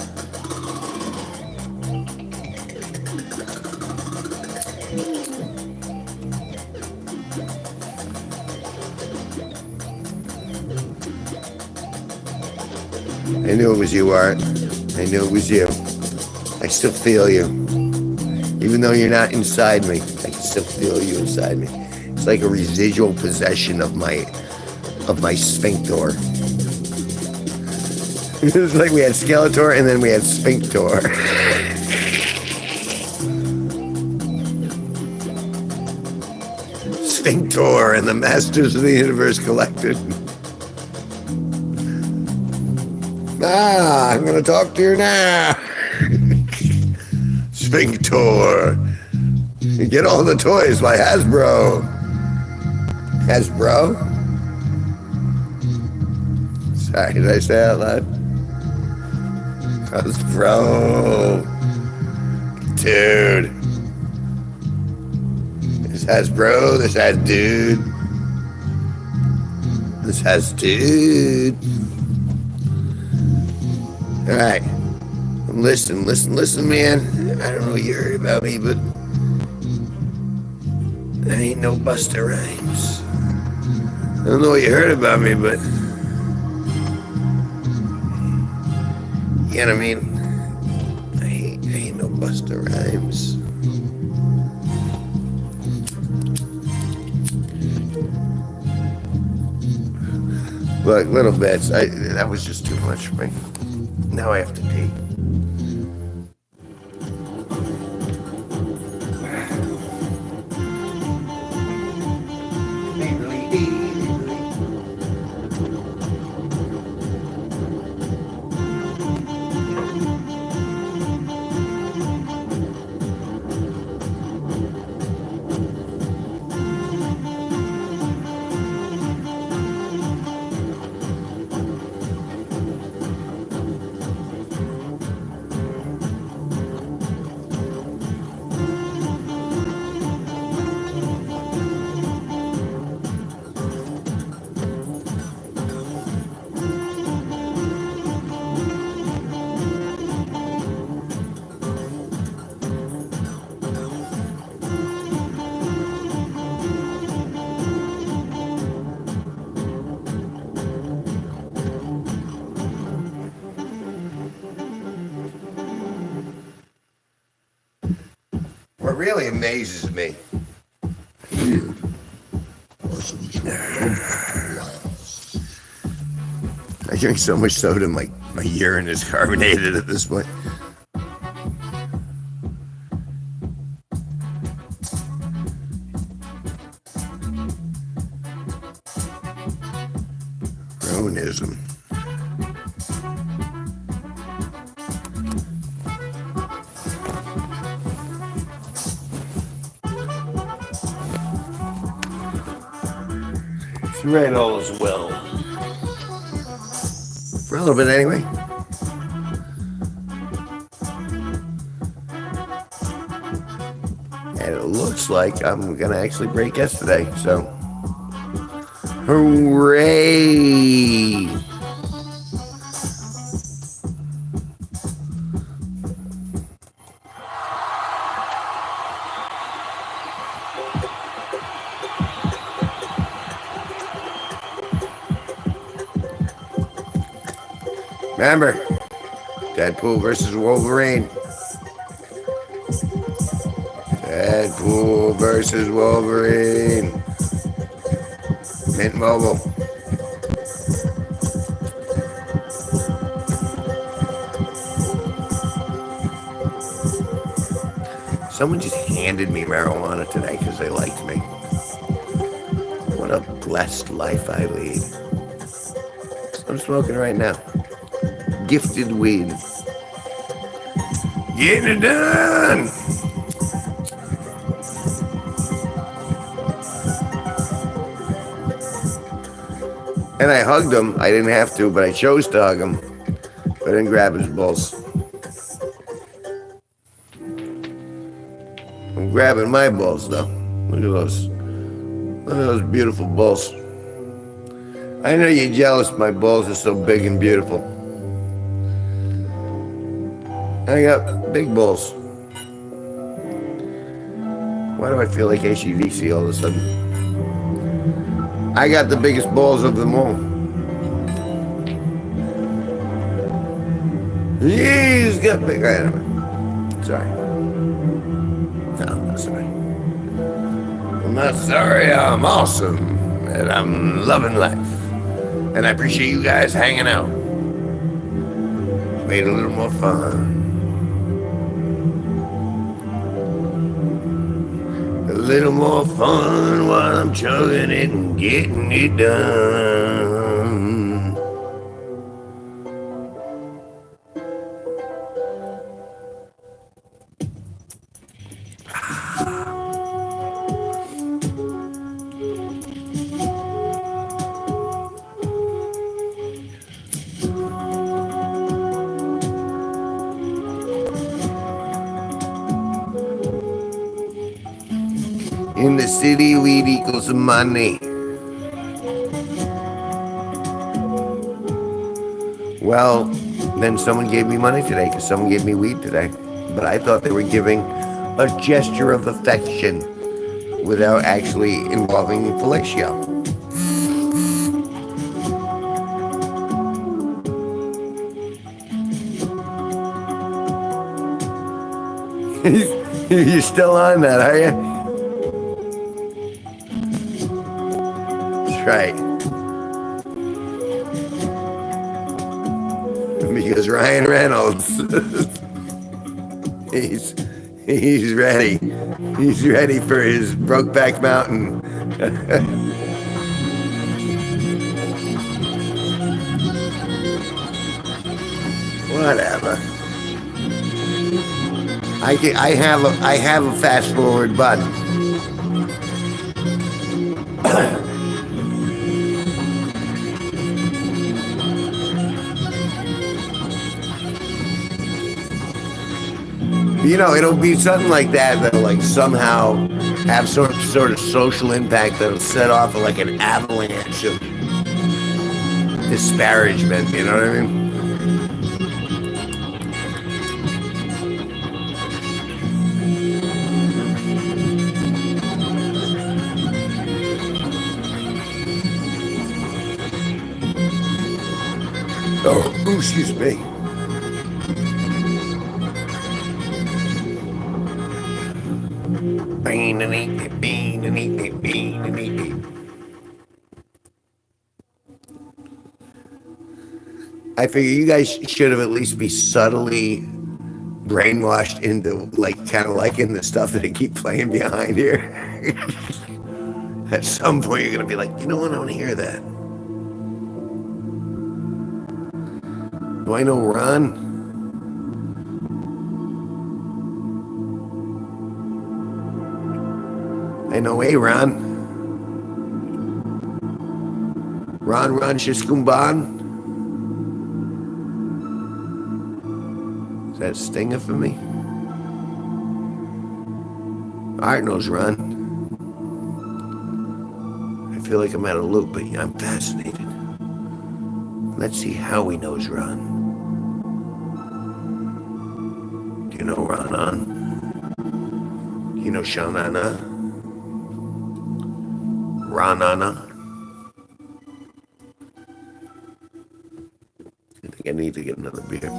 I knew it was you, Art. I knew it was you. I still feel you. Even though you're not inside me, I can still feel you inside me. It's like a residual possession of my sphincter. It's like we had Skeletor and then we had sphincter. Sphincter and the Masters of the Universe collected. I'm gonna talk to you now. Sphincter. Get all the toys by Hasbro. Hasbro? Sorry, did I say that out loud? Hasbro. Dude. This Hasbro, this has dude. This has dude. Alright. Listen, man. I don't know what you heard about me, but I ain't no Busta Rhymes. I don't know what you heard about me, but you know what I mean? I ain't no Busta Rhymes. Look, little bits. That was just too much for me. Now I have to pee. What really amazes me I drink so much soda, my urine is carbonated at this point. Cronism. She ran all as well. For a little bit anyway. And it looks like I'm gonna actually break yesterday, so hooray! Remember, Deadpool versus Wolverine. Deadpool versus Wolverine. Mint Mobile. Someone just handed me marijuana today because they liked me. What a blessed life I lead. I'm smoking right now. Gifted weed. Getting it done! And I hugged him. I didn't have to, but I chose to hug him. I didn't grab his balls. I'm grabbing my balls, though. Look at those. Look at those beautiful balls. I know you're jealous my balls are so big and beautiful. I got big balls. Why do I feel like AC/DC all of a sudden? I got the biggest balls of them all. He's got big. Sorry. No, I'm not sorry. I'm not sorry. I'm awesome. And I'm loving life. And I appreciate you guys hanging out. Made it a little more fun. A little more fun while I'm chugging it and getting it done. In the city, weed equals money. Well, then someone gave me money today because someone gave me weed today. But I thought they were giving a gesture of affection without actually involving fellatio. You're still on that, are you? Right. Because Ryan Reynolds, he's ready. He's ready for his Brokeback Mountain. Whatever. I have a fast forward button. You know, it'll be something like that that'll like somehow have sort of social impact that'll set off like an avalanche of disparagement, you know what I mean? Oh, excuse me. I figure you guys should have at least be subtly brainwashed into like kind of liking the stuff that they keep playing behind here. At some point you're gonna be like, you know what, I want to hear that. Do I know Ron? I know a Ron. Ron Shiskumban. Is that Stinger for me? Art knows Ron. I feel like I'm out of loop, but I'm fascinated. Let's see how he knows Ron. Do you know Ron? Do you know Shanana? Ranana? I think I need to get another beer.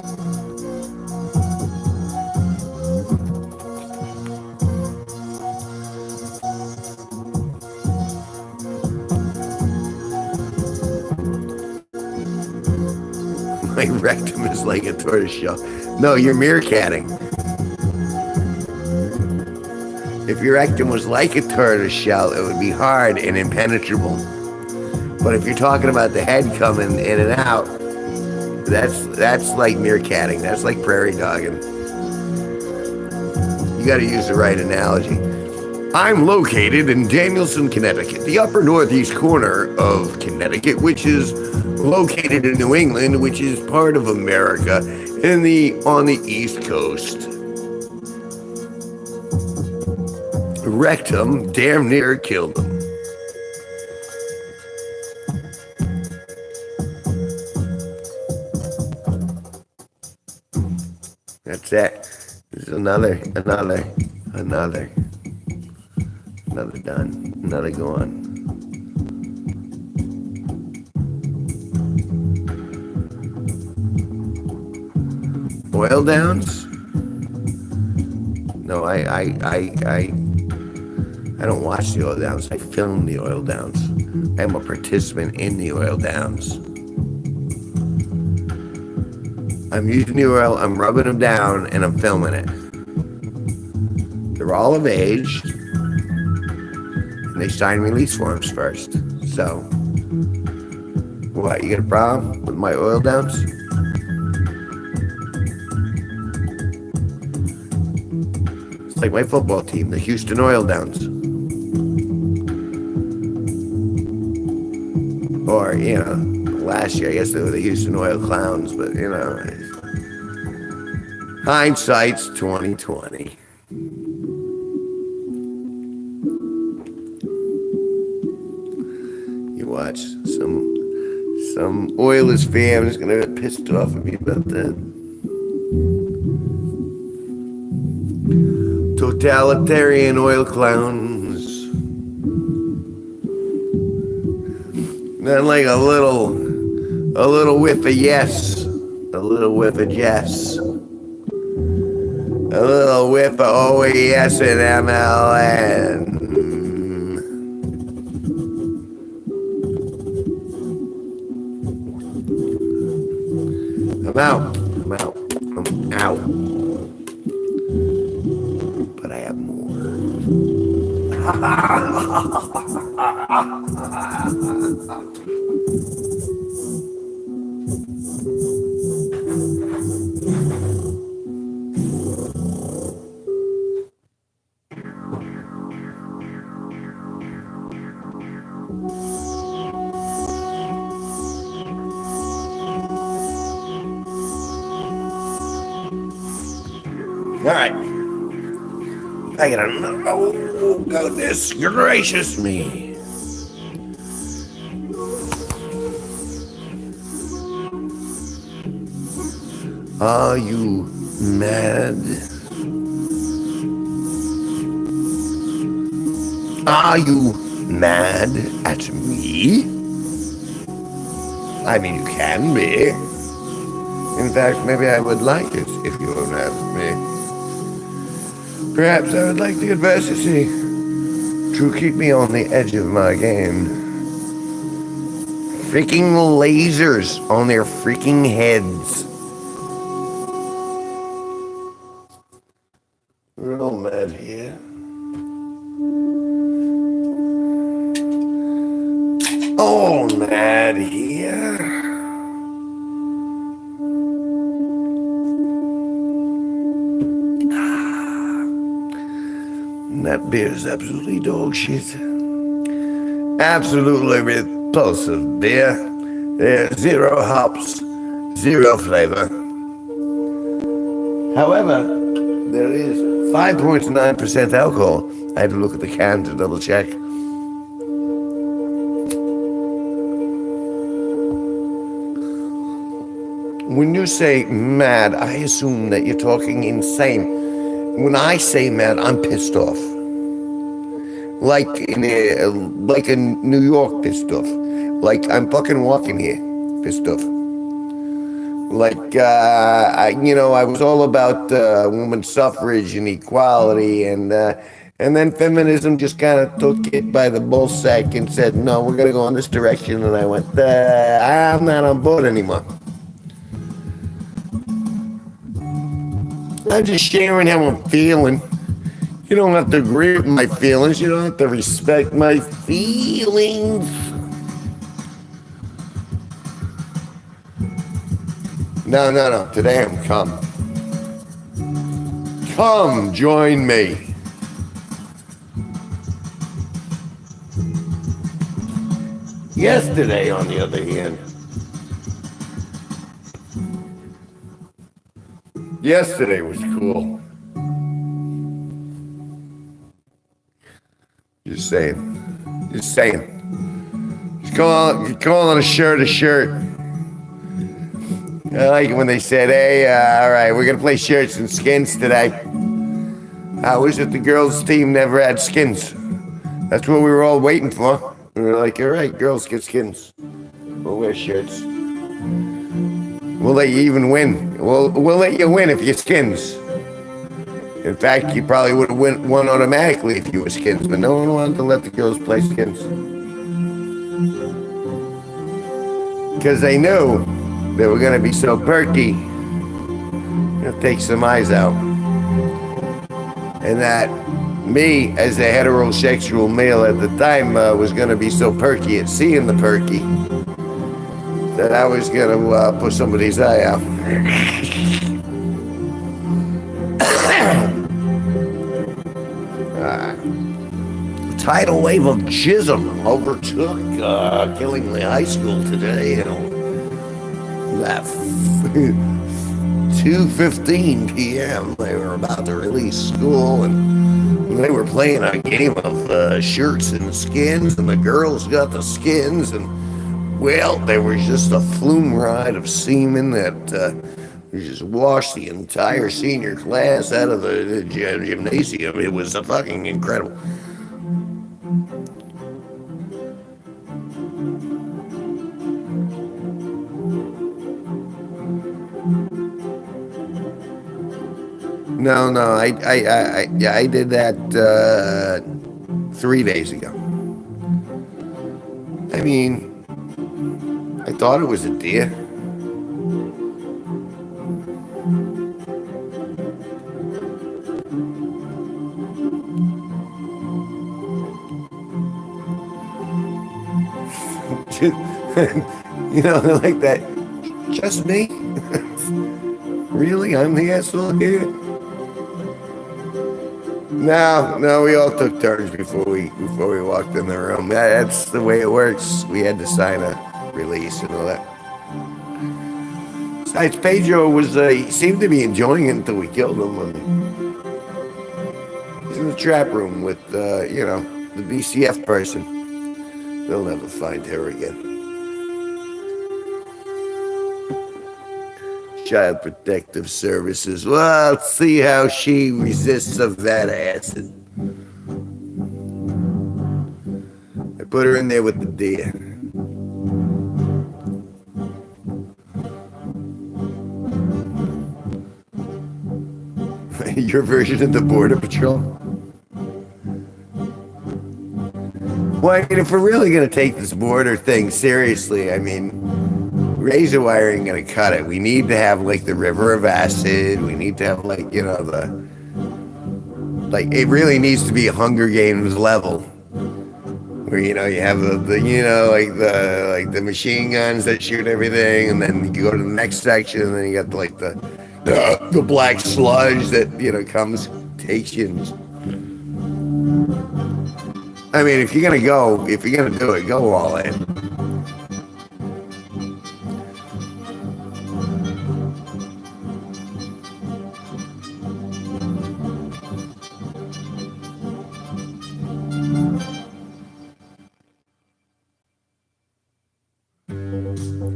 My rectum is like a tortoise shell. No, you're meerkatting. If your rectum was like a tortoise shell, it would be hard and impenetrable. But if you're talking about the head coming in and out, that's like meerkatting. That's like prairie dogging. You got to use the right analogy. I'm located in Danielson, Connecticut, the upper northeast corner of Connecticut, which is located in New England, which is part of America, on the East Coast. Rectum damn near killed him. That's it. There's another done. Another gone. Oil downs? No, I don't watch the oil downs. I film the oil downs. I'm a participant in the oil downs. I'm using the oil, I'm rubbing them down, and I'm filming it. They're all of age, and they sign release forms first. So, what, you got a problem with my oil downs? It's like my football team, the Houston Oil Downs. Or, last year I guess they were the Houston Oil Clowns, but hindsight's 2020. You watch some Oilers fan is gonna get pissed off at me about that. Totalitarian oil clowns. Then like a little whiff of yes, a little whiff of yes, a little whiff of OES and MLN. I'm out. But I have more. All right. I gotta know. Oh, goodness gracious me. Are you mad? Are you mad at me? I mean, you can be. In fact, maybe I would like it if you were mad at me. Perhaps I would like the adversity to keep me on the edge of my game. Freaking lasers on their freaking heads. We're all mad here. All mad here. That beer is absolutely dog shit. Absolutely repulsive beer. There's 0 hops, 0 flavor. However, there is 5.9% alcohol. I had to look at the can to double check. When you say mad, I assume that you're talking insane. When I say mad, I'm pissed off. Like in New York pissed off. Like I'm fucking walking here pissed off. Like I was all about women's suffrage and equality, and then feminism just kind of took it by the ballsack and said, no, we're gonna go in this direction, and I went, I'm not on board anymore. I'm just sharing how I'm feeling. You don't have to agree with my feelings. You don't have to respect my feelings. No. Today I'm come. Come, join me. Yesterday, on the other hand, yesterday was cool. Just saying. Just saying. Just calling a shirt a shirt. I like it when they said, hey, all right, we're going to play shirts and skins today. I wish that the girls' team never had skins. That's what we were all waiting for. We were like, all right, girls get skins. We'll wear shirts. We'll let you even win. We'll let you win if you're skins. In fact, you probably would have won automatically if you were skins, but no one wanted to let the girls play skins. Because they knew they were going to be so perky, it'll take some eyes out. And that me, as a heterosexual male at the time, was going to be so perky at seeing the perky that I was going to put somebody's eye out. Tidal wave of jism overtook Killingly High School today. At 2:15 p.m. they were about to release school, and they were playing a game of shirts and skins, and the girls got the skins, and well, there was just a flume ride of semen that just washed the entire senior class out of the gymnasium. It was fucking incredible. No, I did that 3 days ago. I mean, I thought it was a deer. You know, like that. Just me? Really? I'm the asshole here? No, we all took turns before we walked in the room. That's the way it works. We had to sign a release and all that. Besides, Pedro he seemed to be enjoying it until we killed him. He's in the trap room with, the BCF person. They'll never find her again. Child Protective Services. Well, let's see how she resists of that acid. I put her in there with the deer. Your version of the Border Patrol? Well, I mean, if we're really going to take this border thing seriously, I mean, razor wire ain't gonna cut it. We need to have like the river of acid. We need to have like, it really needs to be a Hunger Games level. Where, you have the machine guns that shoot everything, and then you go to the next section, and then you got the black sludge that, comes, takes you. I mean, if you're gonna do it, go all in.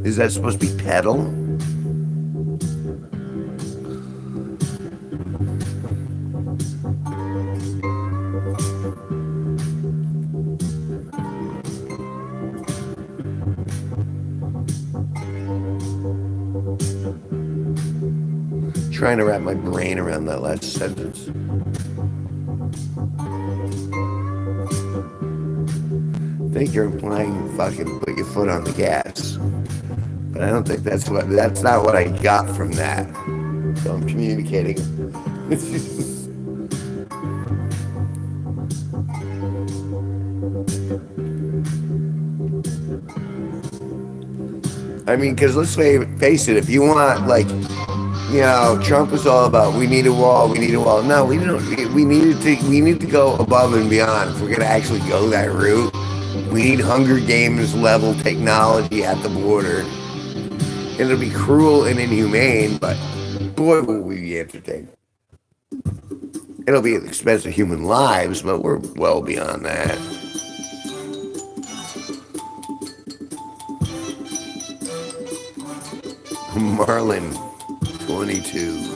Is that supposed to be pedal? Trying to wrap my brain around that last sentence. I think you're implying fucking put your foot on the gas. But I don't think that's not what I got from that. So I'm communicating. I mean, because let's face it, if you want, like, Trump was all about we need a wall, we need a wall. No, we don't. We need to go above and beyond. If we're gonna actually go that route, we need Hunger Games level technology at the border. It'll be cruel and inhumane, but boy, will we be entertained. It'll be at the expense of human lives, but we're well beyond that. Marlin, 22.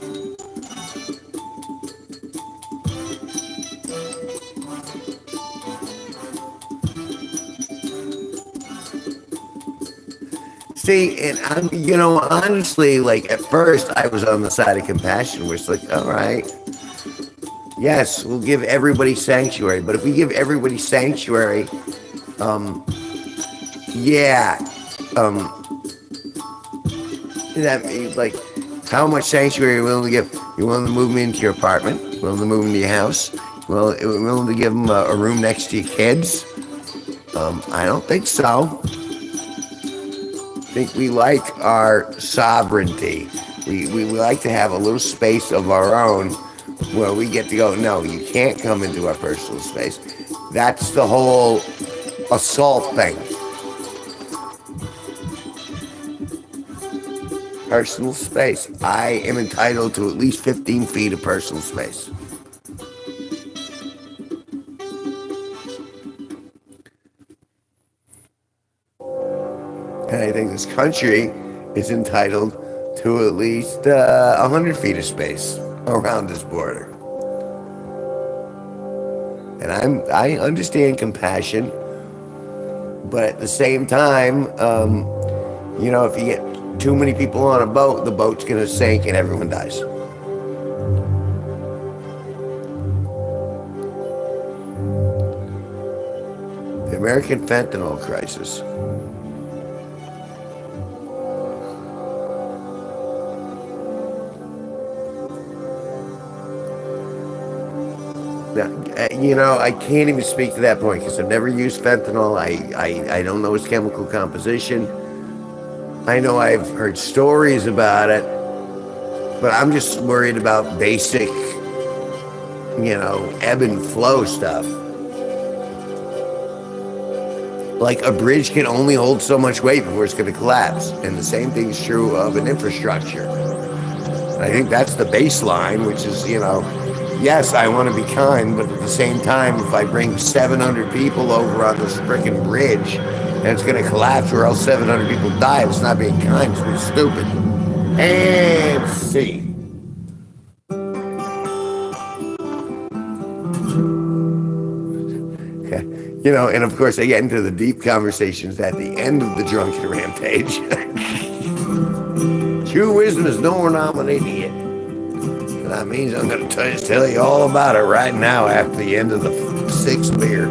See, and honestly, like at first I was on the side of compassion, which like, all right, yes, we'll give everybody sanctuary, but if we give everybody sanctuary, yeah, that means like, how much sanctuary are you willing to give? You willing to move them into your apartment? Willing to move them to your house? Willing to give them a room next to your kids? I don't think so. I think we like our sovereignty. We like to have a little space of our own where we get to go, no, you can't come into our personal space. That's the whole assault thing. Personal space. I am entitled to at least 15 feet of personal space. And I think this country is entitled to at least 100 feet of space around this border. And I understand compassion, but at the same time, if you get too many people on a boat, the boat's going to sink and everyone dies. The American fentanyl crisis. I can't even speak to that point because I've never used fentanyl. I don't know its chemical composition. I know I've heard stories about it, but I'm just worried about basic, ebb and flow stuff. Like a bridge can only hold so much weight before it's going to collapse. And the same thing's true of an infrastructure. And I think that's the baseline, which is, yes, I want to be kind, but at the same time, if I bring 700 people over on this freaking bridge and it's going to collapse or else 700 people die, it's not being kind, it's being stupid. And see. And of course, I get into the deep conversations at the end of the drunken rampage. True wisdom is no more nominated yet. And that means I'm going to tell you all about it right now after the end of the 6th beer.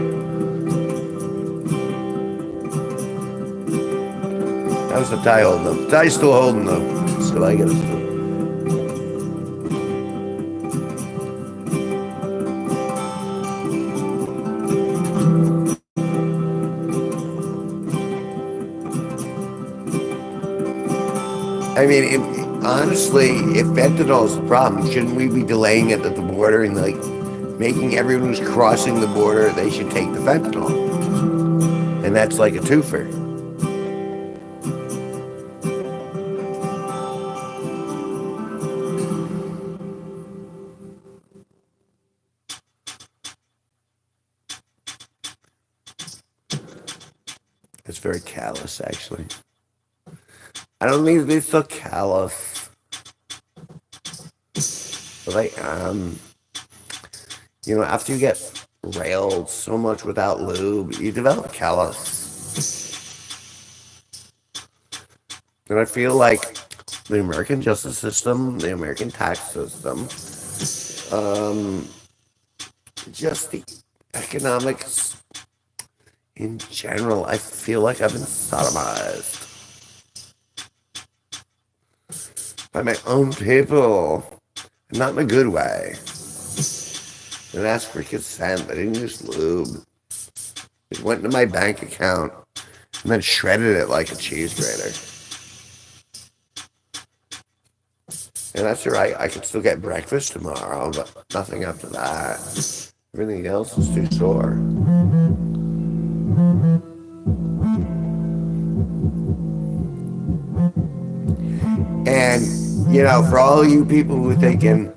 How's the tie holding up? The tie's still holding up. Still, I got to. I mean, honestly, if fentanyl is the problem, shouldn't we be delaying it at the border and like making everyone who's crossing the border, they should take the fentanyl? And that's like a twofer. It's very callous, actually. I don't mean to be so callous. But like, after you get railed so much without lube, you develop callous. And I feel like the American justice system, the American tax system, just the economics in general, I feel like I've been sodomized by my own people, not in a good way. I didn't ask for consent. I didn't use lube. It went into my bank account and then shredded it like a cheese grater. And that's all right. I could still get breakfast tomorrow, but nothing after that. Everything else is too sore. And, for all you people who are thinking,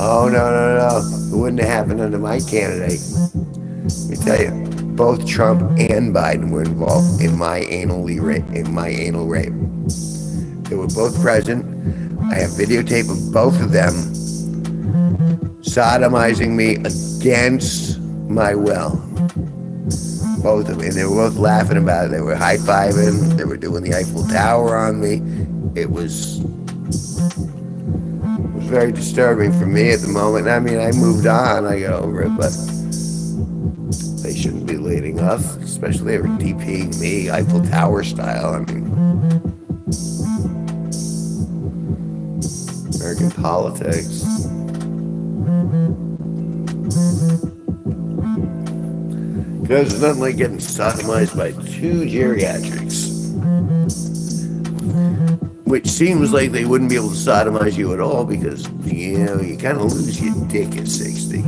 oh, no, it wouldn't have happened under my candidate. Let me tell you, both Trump and Biden were involved in my anal rape. They were both present. I have videotape of both of them sodomizing me against my will. Both of them. And they were both laughing about it. They were high-fiving. They were doing the Eiffel Tower on me. It was very disturbing for me at the moment. I mean, I moved on. I got over it, but they shouldn't be leading us, especially they were DPing me, Eiffel Tower style. I mean, American politics. Because it's nothing like getting sodomized by two geriatrics. Which seems like they wouldn't be able to sodomize you at all because, you kind of lose your dick at 60.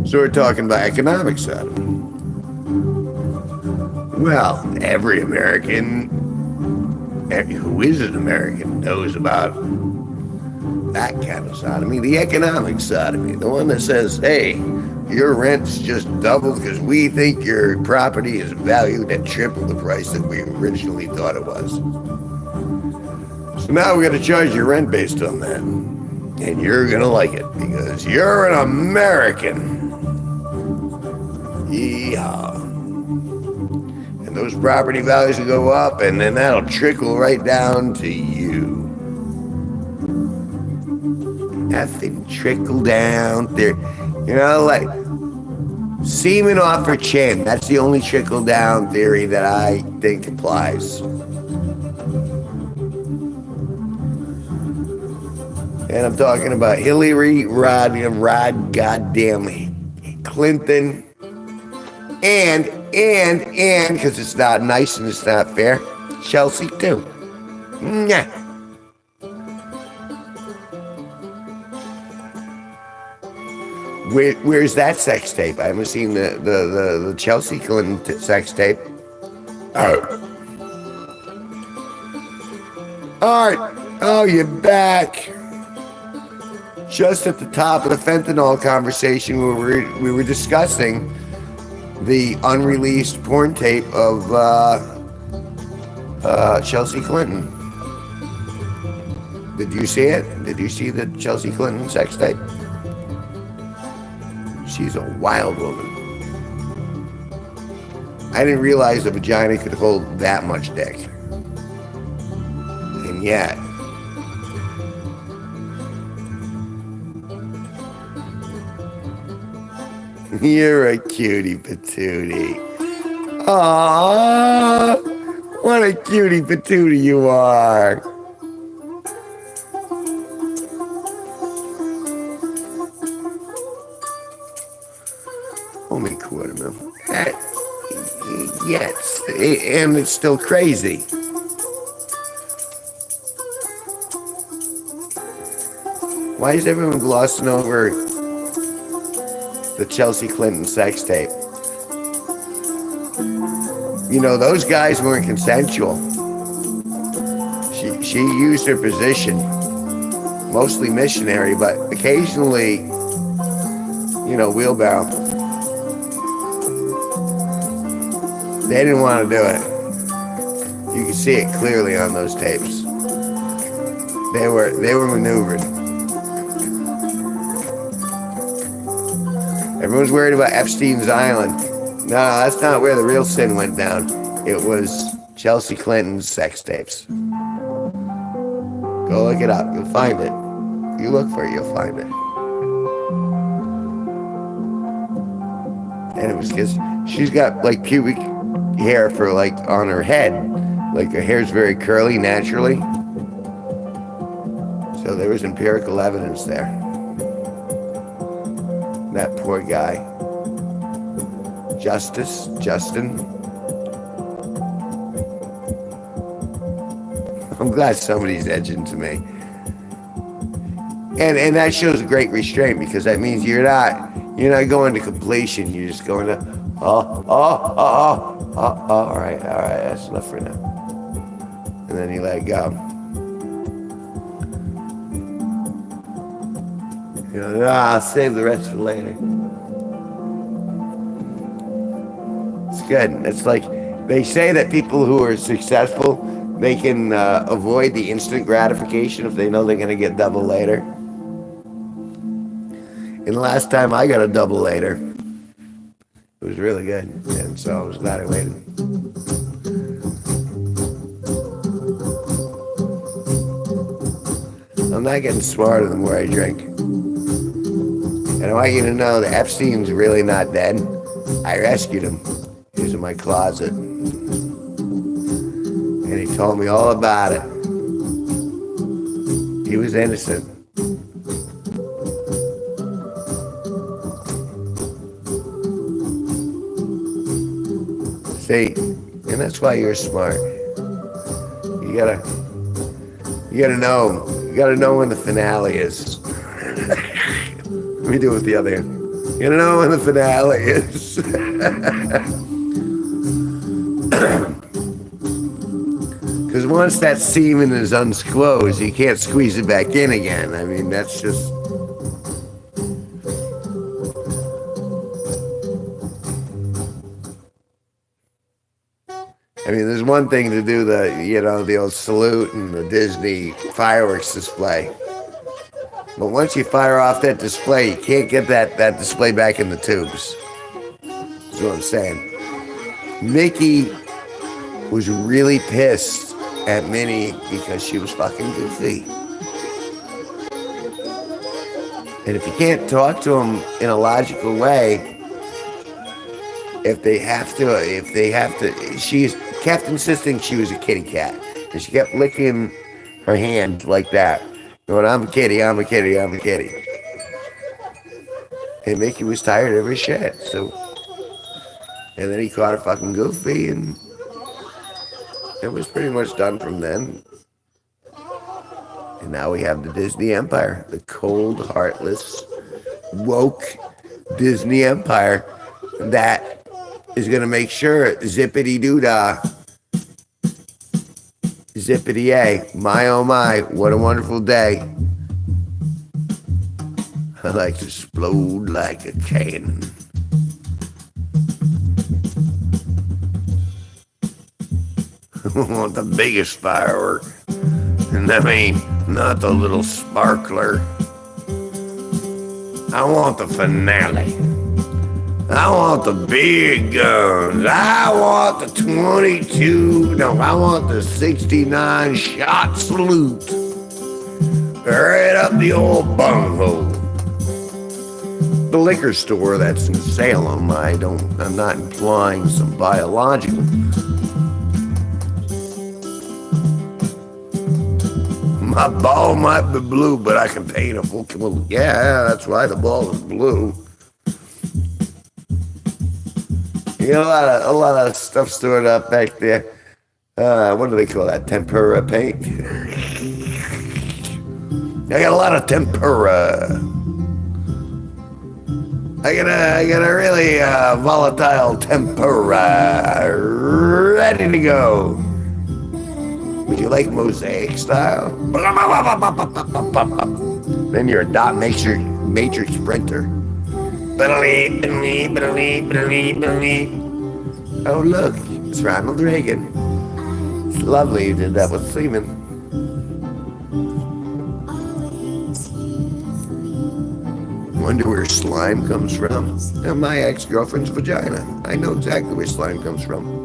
So we're talking about economic sodomy. Well, every American who is an American knows about that kind of sodomy, the economic sodomy, the one that says, hey, your rent's just doubled because we think your property is valued at triple the price that we originally thought it was. So now we're going to charge your rent based on that. And you're going to like it because you're an American. Yeehaw. And those property values will go up and then that'll trickle right down to you. Nothing trickle down there. Like semen off her chin. That's the only trickle down theory that I think applies. And I'm talking about Hillary Rod goddamn Clinton. And, because it's not nice and it's not fair, Chelsea too. Yeah. Where's that sex tape? I haven't seen the Chelsea Clinton sex tape. All right. Oh, you're back. Just at the top of the fentanyl conversation, we were discussing the unreleased porn tape of Chelsea Clinton. Did you see it? Did you see the Chelsea Clinton sex tape? She's a wild woman. I didn't realize a vagina could hold that much dick. And yet, you're a cutie patootie. Aww, what a cutie patootie you are. Only quarter mil. Yes, and it's still crazy. Why is everyone glossing over the Chelsea Clinton sex tape? Those guys weren't consensual. She used her position, mostly missionary, but occasionally, wheelbarrow. They didn't want to do it. You can see it clearly on those tapes. They were maneuvered. Everyone's worried about Epstein's Island. No, that's not where the real sin went down. It was Chelsea Clinton's sex tapes. Go look it up. You'll find it. You look for it, you'll find it. And it was because she's got like pubic hair for like on her head. Like her hair's very curly naturally. So there was empirical evidence there. That poor guy. Justin. I'm glad somebody's edging to me. And that shows great restraint because that means you're not going to completion. You're just going to all right, that's enough for now. And then you let it go. I'll save the rest for later. It's good. It's like they say that people who are successful, they can avoid the instant gratification if they know they're going to get double later. And the last time I got a double later, it was really good. And so I was glad I waited. I'm not getting smarter the more I drink. And I want you to know that Epstein's really not dead. I rescued him. He was in my closet. And he told me all about it. He was innocent. See, and that's why you're smart. You gotta know when the finale is. Let me do it with the other hand. You gotta know when the finale is. Because once that semen is unsclosed, you can't squeeze it back in again. I mean, that's just... I mean, there's one thing to do the old salute and the Disney fireworks display. But once you fire off that display, you can't get that display back in the tubes. That's what I'm saying. Mickey was really pissed at Minnie because she was fucking goofy. And if you can't talk to him in a logical way, if they have to, she kept insisting she was a kitty cat. And she kept licking her hand like that. Going, I'm a kitty, I'm a kitty, I'm a kitty. And Mickey was tired of her shit, so... And then he caught her fucking goofy, and... It was pretty much done from then. And now we have the Disney Empire. The cold, heartless, woke Disney Empire that is going to make sure zippity-doo-dah, zippity-yay, my oh my, what a wonderful day. I like to explode like a cannon. I want the biggest firework. And I mean, not the little sparkler. I want the finale. I want the big guns. I want the 22. No, I want the 69 shot salute. Right up the old bunghole. The liquor store that's in Salem, I'm not implying some biological. My ball might be blue, but I can paint a full... Well, yeah, that's why the ball is blue. You know, a lot of stuff stored up back there. What do they call that? Tempera paint? I got a lot of tempera. I got a really volatile tempera ready to go. Would you like mosaic style? Then you're a dot matrix printer. Oh look, it's Ronald Reagan. It's lovely you did that with semen. Wonder where slime comes from. Now, my ex-girlfriend's vagina. I know exactly where slime comes from.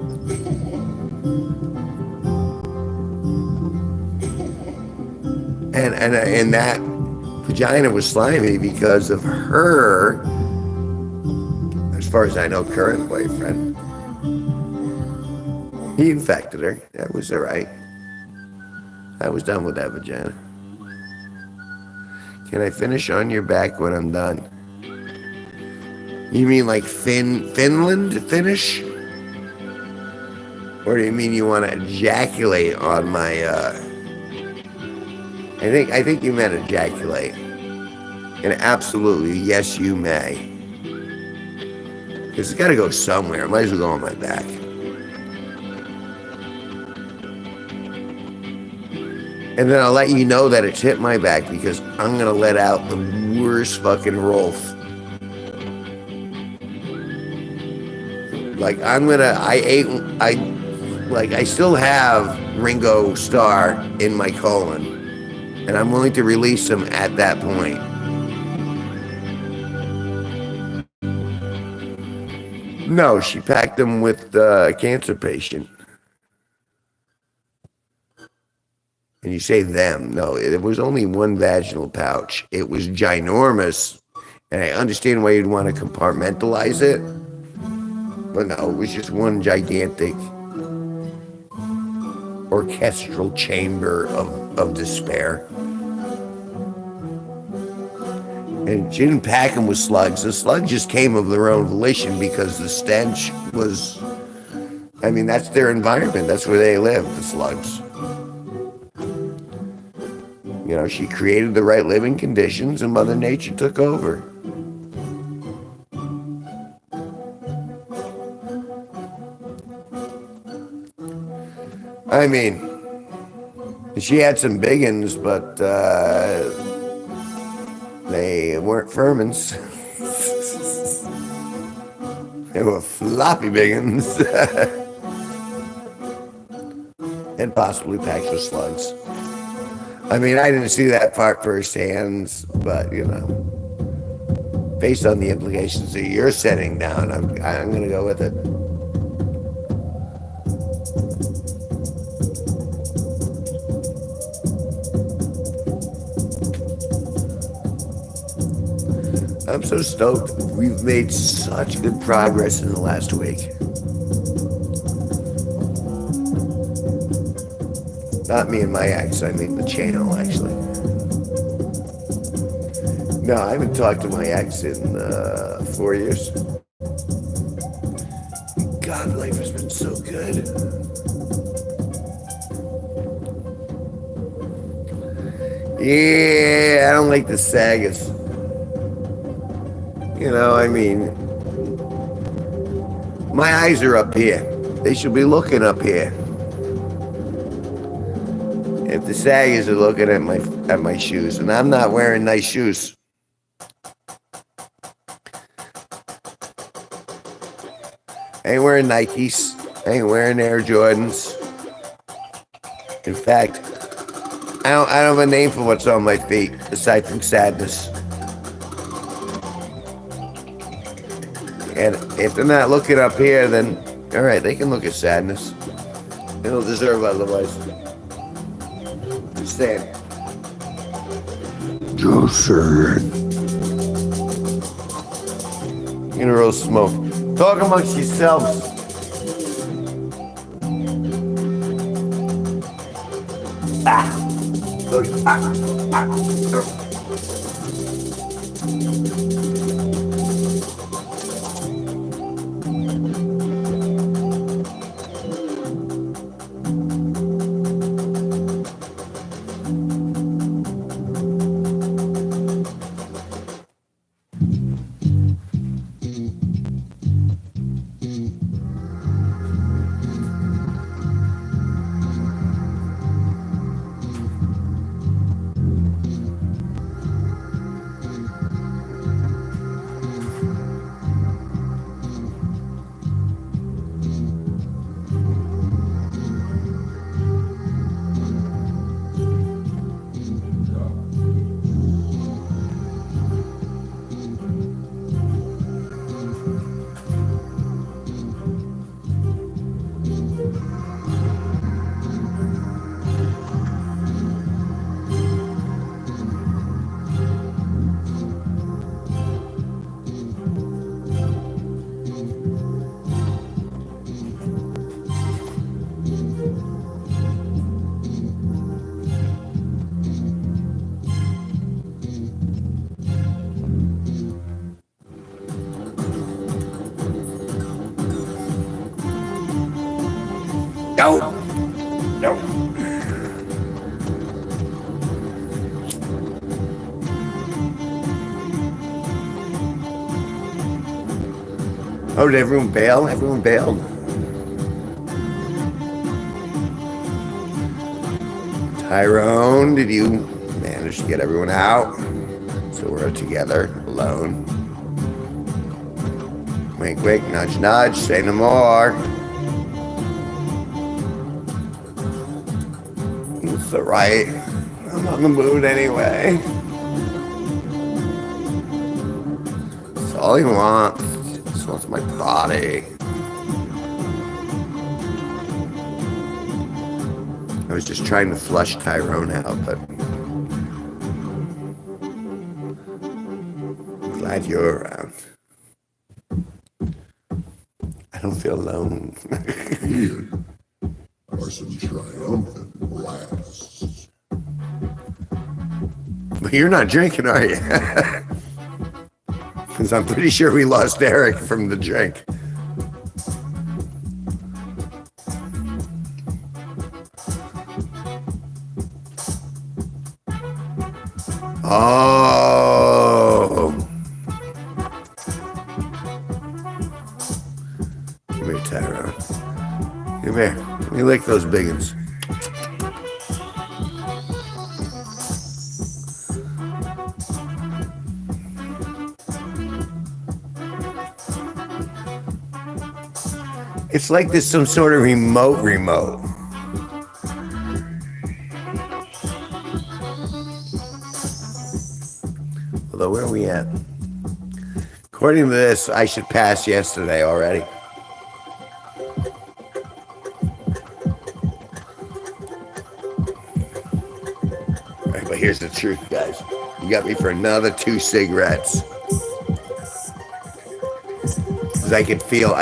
And that vagina was slimy because of her, as far as I know, current boyfriend. He infected her. That was all right. I was done with that vagina. Can I finish on your back when I'm done? You mean like Finland finish? Or do you mean you want to ejaculate on my I think you meant ejaculate. And absolutely, yes, you may. Because it's got to go somewhere. It might as well go on my back. And then I'll let you know that it's hit my back because I'm going to let out the worst fucking Rolf. Like, I still have Ringo Starr in my colon. And I'm willing to release him at that point. No, she packed him with a cancer patient. And you say them. No, it was only one vaginal pouch. It was ginormous. And I understand why you'd want to compartmentalize it. But no, it was just one gigantic orchestral chamber of despair. And she didn't pack them with slugs. The slugs just came of their own volition because the stench was, I mean, that's their environment. That's where they live, the slugs. You know, she created the right living conditions and Mother Nature took over. I mean, she had some big ones, but they weren't Furmans. They were floppy big ones. And possibly packed with slugs. I mean, I didn't see that part firsthand, but, you know, based on the implications that you're setting down, I'm going to go with it. I'm so stoked. We've made such good progress in the last week. Not me and my ex, I mean the channel, actually. No, I haven't talked to my ex in 4 years. God, life has been so good. Yeah, I don't like the sagas. You know, I mean, my eyes are up here. They should be looking up here. If the saggers are looking at my shoes, and I'm not wearing nice shoes. I ain't wearing Nikes. I ain't wearing Air Jordans. In fact, I don't have a name for what's on my feet aside from sadness. And if they're not looking up here, then all right, they can look at sadness. They don't deserve otherwise. Stand. Just saying. Funeral smoke. Talk amongst yourselves. Look. No. Oh, did everyone bail? Everyone bailed. Tyrone, did you manage to get everyone out? So we're together, alone. Wink, wink, nudge, nudge, say no more. It's the right. I'm on the mood anyway. That's all he wants. He just wants my body. I was just trying to flush Tyrone out, but I'm glad you're around. I don't feel alone. Here are some triumphant laughs. But you're not drinking, are you? Because I'm pretty sure we lost Eric from the drink. Oh. Come here, Tyrone. Come here. Let me lick those biggins. It's like there's some sort of remote. Although, where are we at? According to this, I should pass yesterday already. All right, but here's the truth, guys. You got me for another 2 cigarettes. Because I could feel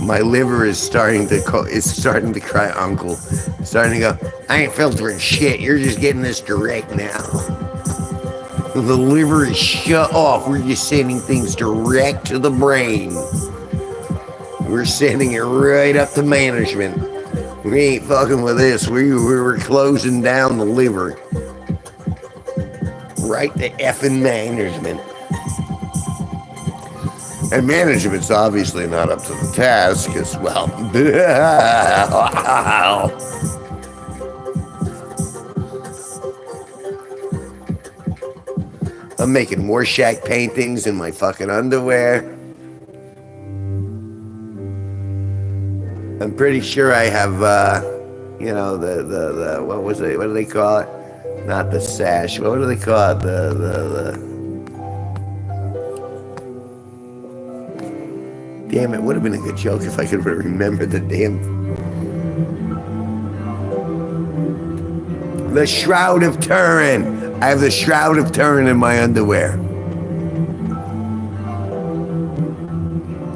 my liver is starting to cry uncle. It's starting to go, I ain't filtering shit. You're just getting this direct now. The liver is shut off. We're just sending things direct to the brain. We're sending it right up to management. We ain't fucking with this. We were closing down the liver. Right to effing management. And management's obviously not up to the task, because, well... I'm making more Shaq paintings in my fucking underwear. I'm pretty sure I have, the what was it? What do they call it? Not the sash. What do they call it? Damn, it would have been a good joke if I could remember the The Shroud of Turin. I have the Shroud of Turin in my underwear.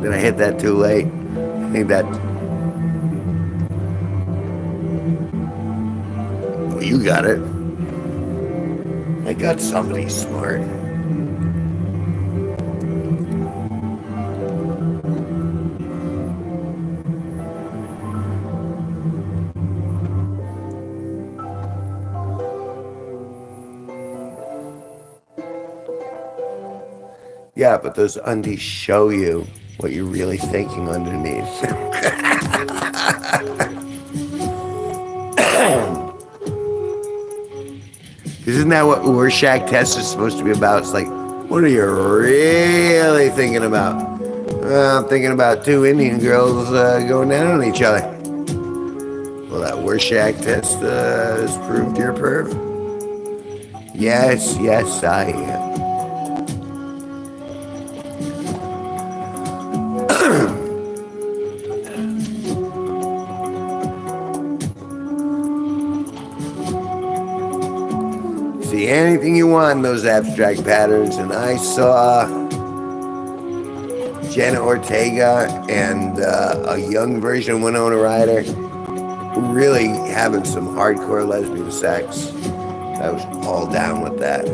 Did I hit that too late? I think that... Well, you got it. I got somebody smart. Yeah, but those undies show you what you're really thinking underneath. Isn't that what Rorschach test is supposed to be about? It's like, what are you really thinking about? I'm thinking about 2 Indian girls going down on each other. Well, that Rorschach test has proved you're perv. Yes, I am. See anything you want in those abstract patterns, and I saw Jenna Ortega and a young version of Winona Ryder really having some hardcore lesbian sex. I was all down with that.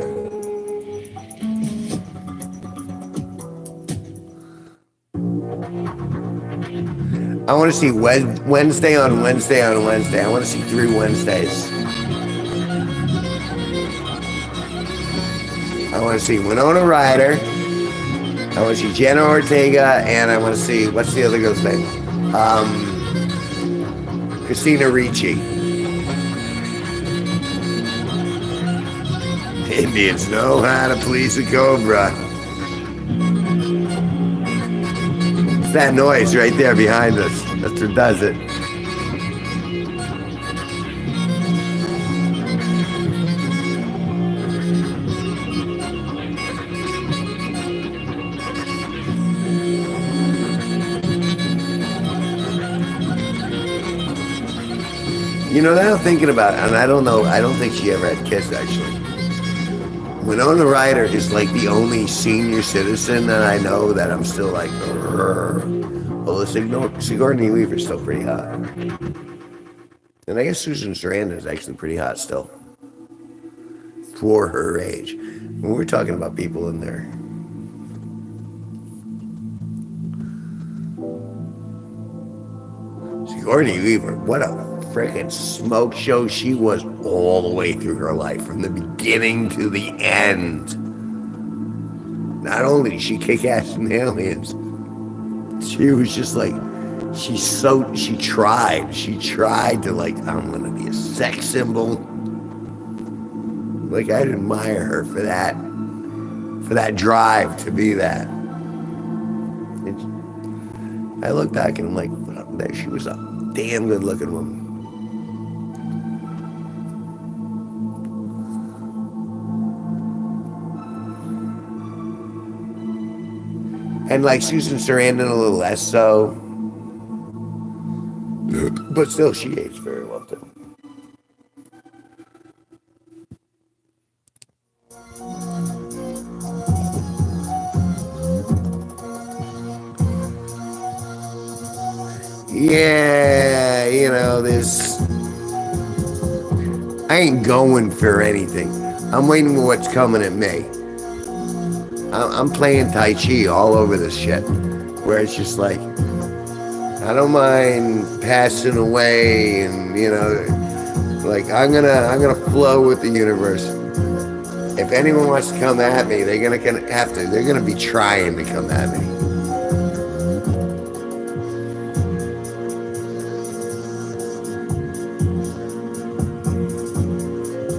I want to see Wednesday on Wednesday on Wednesday. I want to see 3 Wednesdays. I want to see Winona Ryder I want to see Jenna Ortega, and I want to see, what's the other girl's name? Christina Ricci. Indians know how to please a cobra. It's that noise right there behind us. That's what does it. You know, now I'm thinking about it, and I don't know, I don't think she ever had kids, actually. Winona Ryder is like the only senior citizen that I know that I'm still like, well, Sigourney Weaver's still pretty hot. And I guess Susan Sarandon is actually pretty hot still. For her age. When we're talking about people in there. Sigourney Weaver, what a freaking smoke show she was all the way through her life, from the beginning to the end. Not only did she kick ass in Aliens, she was just like, she tried to like, I'm gonna be a sex symbol. Like, I'd admire her for that drive to be that. I look back and I'm like, she was a damn good looking woman. And like Susan Sarandon, a little less so. But still, she aged very well too. Yeah, you know, I ain't going for anything. I'm waiting for what's coming at me. I'm playing Tai Chi all over this shit, where it's just like, I don't mind passing away, and you know, like I'm gonna flow with the universe. If anyone wants to come at me, they're gonna be trying to come at me.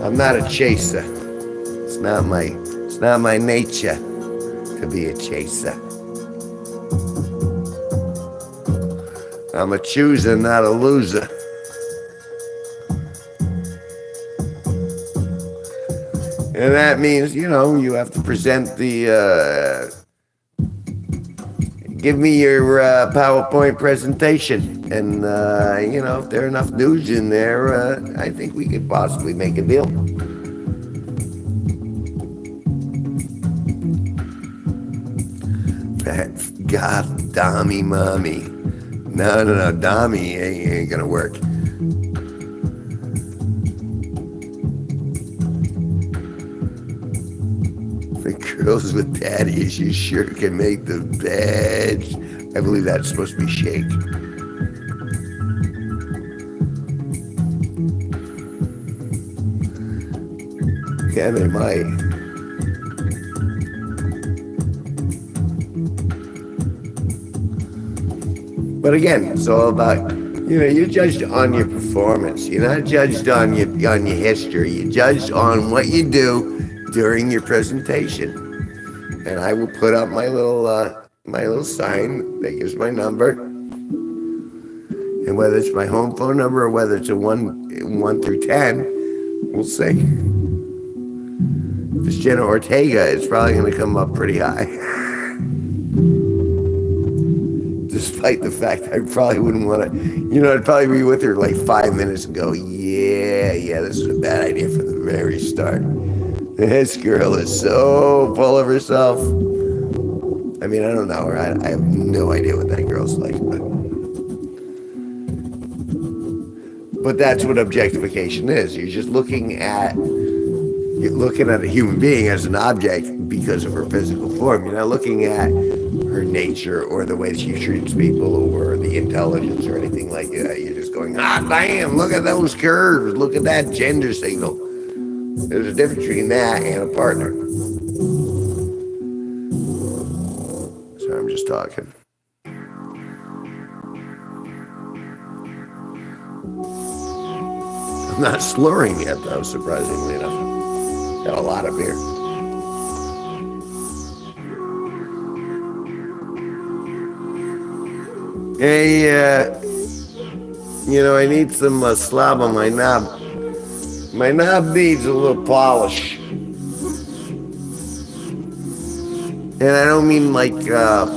I'm not a chaser. It's not my nature to be a chaser. I'm a chooser, not a loser. And that means, you know, you have to present give me your PowerPoint presentation. And, you know, if there are enough news in there, I think we could possibly make a deal. God, Dommy mommy. No, Dommy ain't gonna work. The girls with daddy issues sure can make the bed. I believe that's supposed to be shake. Yeah, they might. But again, it's all about, you know, you're judged on your performance. You're not judged on your history. You're judged on what you do during your presentation. And I will put up my little sign that gives my number. And whether it's my home phone number or whether it's a 1 through 10, we'll see. If it's Jenna Ortega, it's probably going to come up pretty high. Despite the fact I probably wouldn't want to, you know, I'd probably be with her like 5 minutes and go, yeah, this is a bad idea from the very start. This girl is so full of herself. I mean, I don't know her. I have no idea what that girl's like, but that's what objectification is. You're just looking at a human being as an object because of her physical form. You're not looking at her nature or the way she treats people or the intelligence or anything like that. You're just going, damn, look at those curves. Look at that gender signal. There's a difference between that and a partner. talking. I'm not slurring yet, though, surprisingly enough. Got a lot of beer. Hey, I need some slob on my knob. My knob needs a little polish. And I don't mean like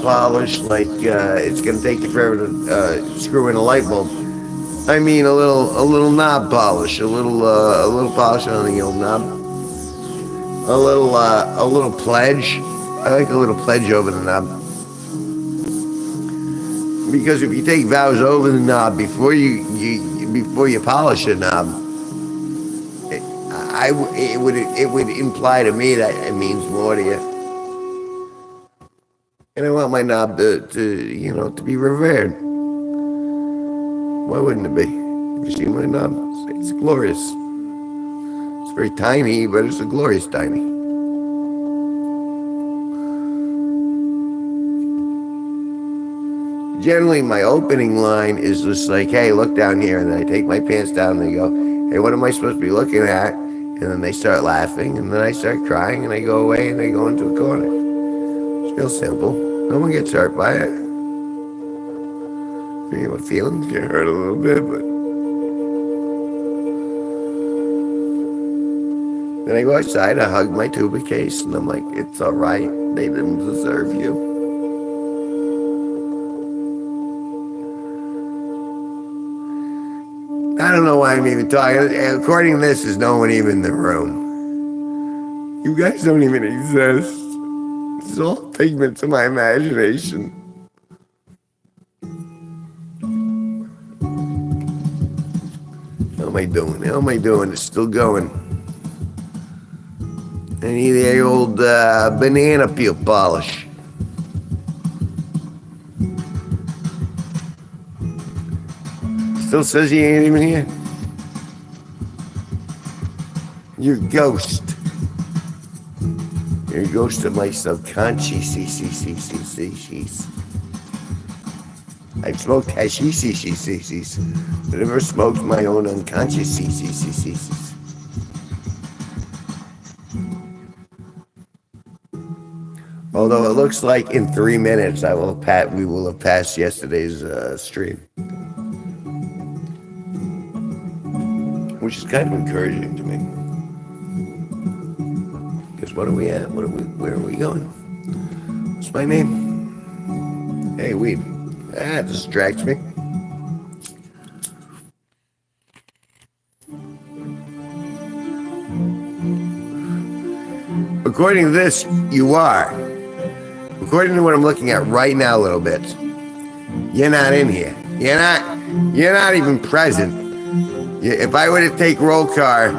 polish, like it's gonna take you forever to screw in a light bulb. I mean a little knob polish, a little polish on the old knob. A little pledge. I like a little pledge over the knob. Because if you take vows over the knob before you polish the knob, it would imply to me that it means more to you. And I want my knob to be revered. Why wouldn't it be? Have you seen my knob? It's glorious. It's very tiny, but it's a glorious tiny. Generally, my opening line is just like, hey, look down here. And then I take my pants down and they go, hey, what am I supposed to be looking at? And then they start laughing. And then I start crying and they go away and they go into a corner. It's real simple. No one gets hurt by it. My feelings get hurt a little bit, but then I go outside, I hug my tuba case, and I'm like, it's all right. They didn't deserve you. I don't know why I'm even talking. According to this, there's no one even in the room. You guys don't even exist. It's all figments of my imagination. How am I doing? It's still going. I need the old banana peel polish. Still says he ain't even here. You're a ghost. You're a ghost of my subconscious. I've smoked hashish, but never smoked my own unconscious. Although it looks like in 3 minutes we will have passed yesterday's stream, which is kind of encouraging to me. Because what are we at? Where are we going? What's my name? Hey, weed. That distracts me. According to this, you are. According to what I'm looking at right now a little bit, you're not in here. You're not even present. If I were to take roll car,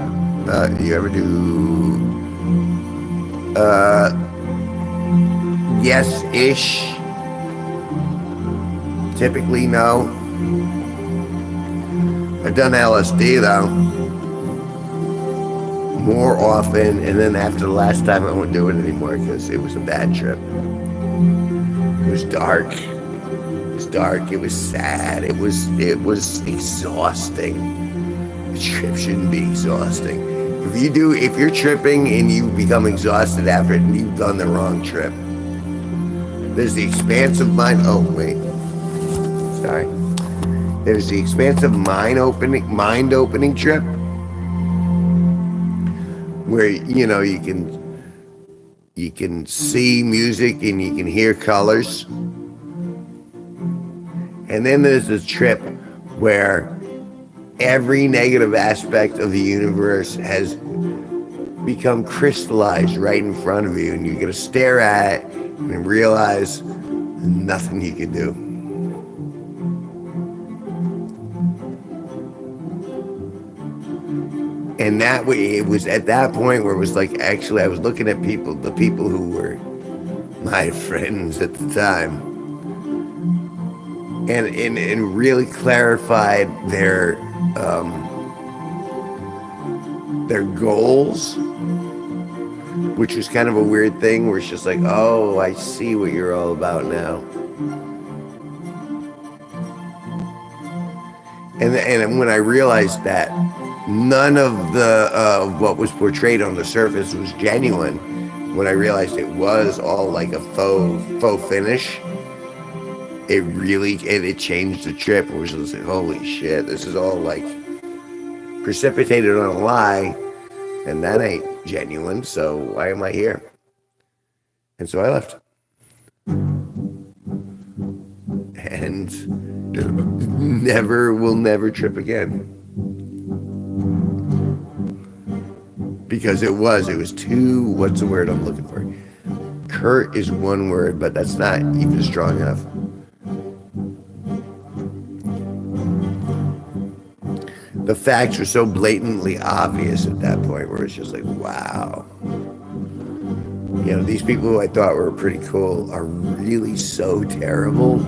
you ever do yes-ish? Typically, no. I've done LSD though, more often, and then after the last time I won't do it anymore because it was a bad trip. It was dark. It was sad. It was exhausting. The trip shouldn't be exhausting. If you're tripping and you become exhausted after it, and you've done the wrong trip. There's the expansive mind. Oh wait. Sorry. There's the expansive mind opening trip where you can see music and you can hear colors. And then there's this trip where every negative aspect of the universe has become crystallized right in front of you, and you're gonna stare at it and realize nothing you can do. And that way, it was at that point where it was like, actually, I was looking at the people who were my friends at the time, and really clarified their goals. which was kind of a weird thing where it's just like, oh, I see what you're all about now. And when I realized that none of the what was portrayed on the surface was genuine, when I realized it was all like a faux finish, it changed the trip. It was just like, holy shit, this is all like precipitated on a lie, and that ain't genuine, so why am I here? And so I left. And will never trip again. Because it was too, what's the word I'm looking for? Curt is one word, but that's not even strong enough. The facts were so blatantly obvious at that point where it's just like, wow. You know, these people who I thought were pretty cool are really so terrible.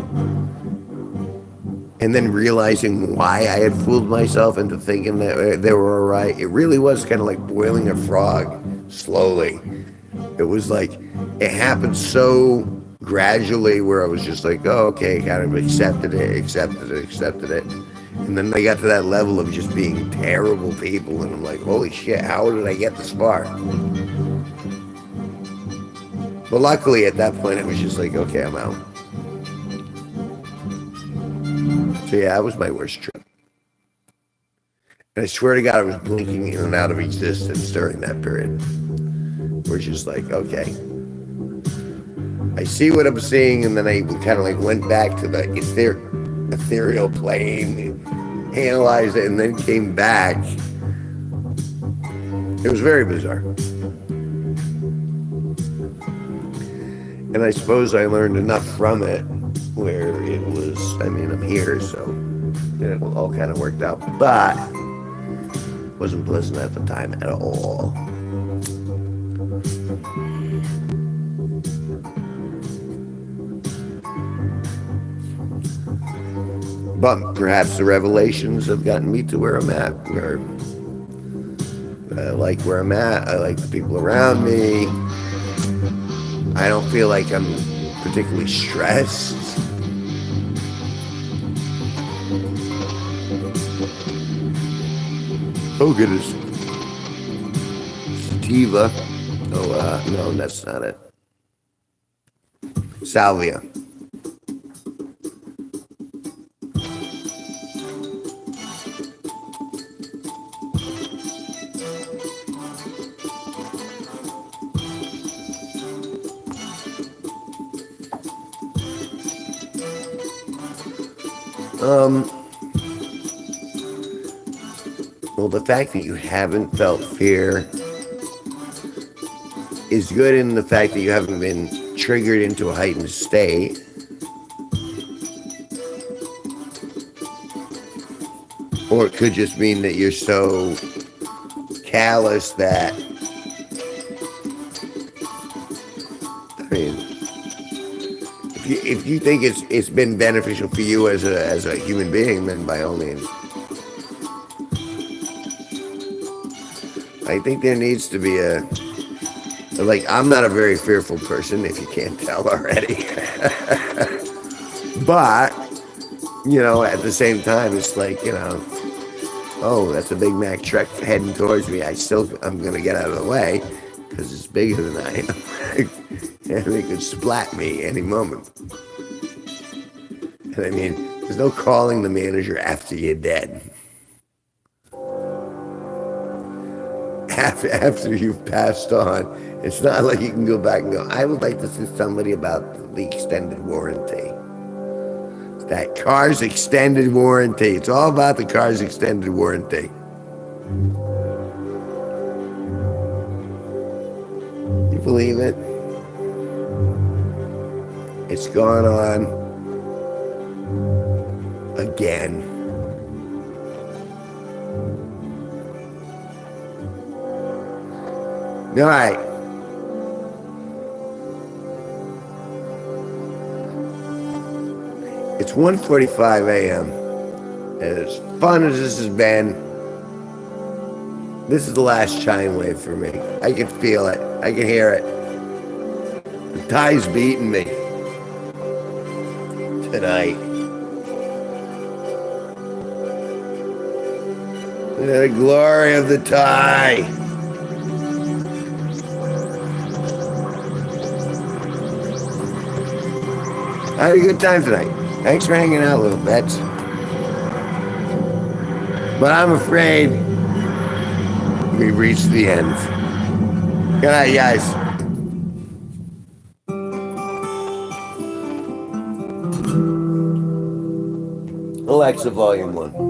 And then realizing why I had fooled myself into thinking that they were all right, it really was kind of like boiling a frog slowly. It was like, it happened so gradually where I was just like, oh, okay, kind of accepted it. And then I got to that level of just being terrible people, and I'm like, holy shit, how did I get this far? But luckily at that point it was just like, okay, I'm out. So yeah, that was my worst trip. And I swear to God, I was blinking in and out of existence during that period. We're just like, okay, I see what I'm seeing, and then I kind of like went back to the ethereal plane, analyzed it, and then came back. It was very bizarre. And I suppose I learned enough from it where it was, I mean, I'm here, so it all kind of worked out. But it wasn't pleasant at the time at all. But perhaps the revelations have gotten me to where I'm at, where I like where I'm at, I like the people around me. I don't feel like I'm particularly stressed. Oh goodness. Sativa. Oh, no, that's not it. Salvia. Well, the fact that you haven't felt fear is good in the fact that you haven't been triggered into a heightened state. Or it could just mean that you're so callous that, I mean, if you think it's been beneficial for you as a human being, then by all means. I think there needs to be I'm not a very fearful person, if you can't tell already. But, you know, at the same time, it's like, you know, oh, that's a Big Mac truck heading towards me. I'm going to get out of the way because it's bigger than I am. And it could splat me any moment. And I mean, there's no calling the manager after you're dead. After you've passed on, it's not like you can go back and go, I would like to see somebody about the extended warranty. That car's extended warranty. It's all about the car's extended warranty. You believe it? It's gone on again. All right. It's 1:45 a.m. As fun as this has been, This is the last chine wave for me. I can feel it. I can hear it. The tie's beating me tonight. The glory of the tie. I had a good time tonight. Thanks for hanging out, little bets. But I'm afraid we reached the end. Good night, guys. Alexa, volume 1.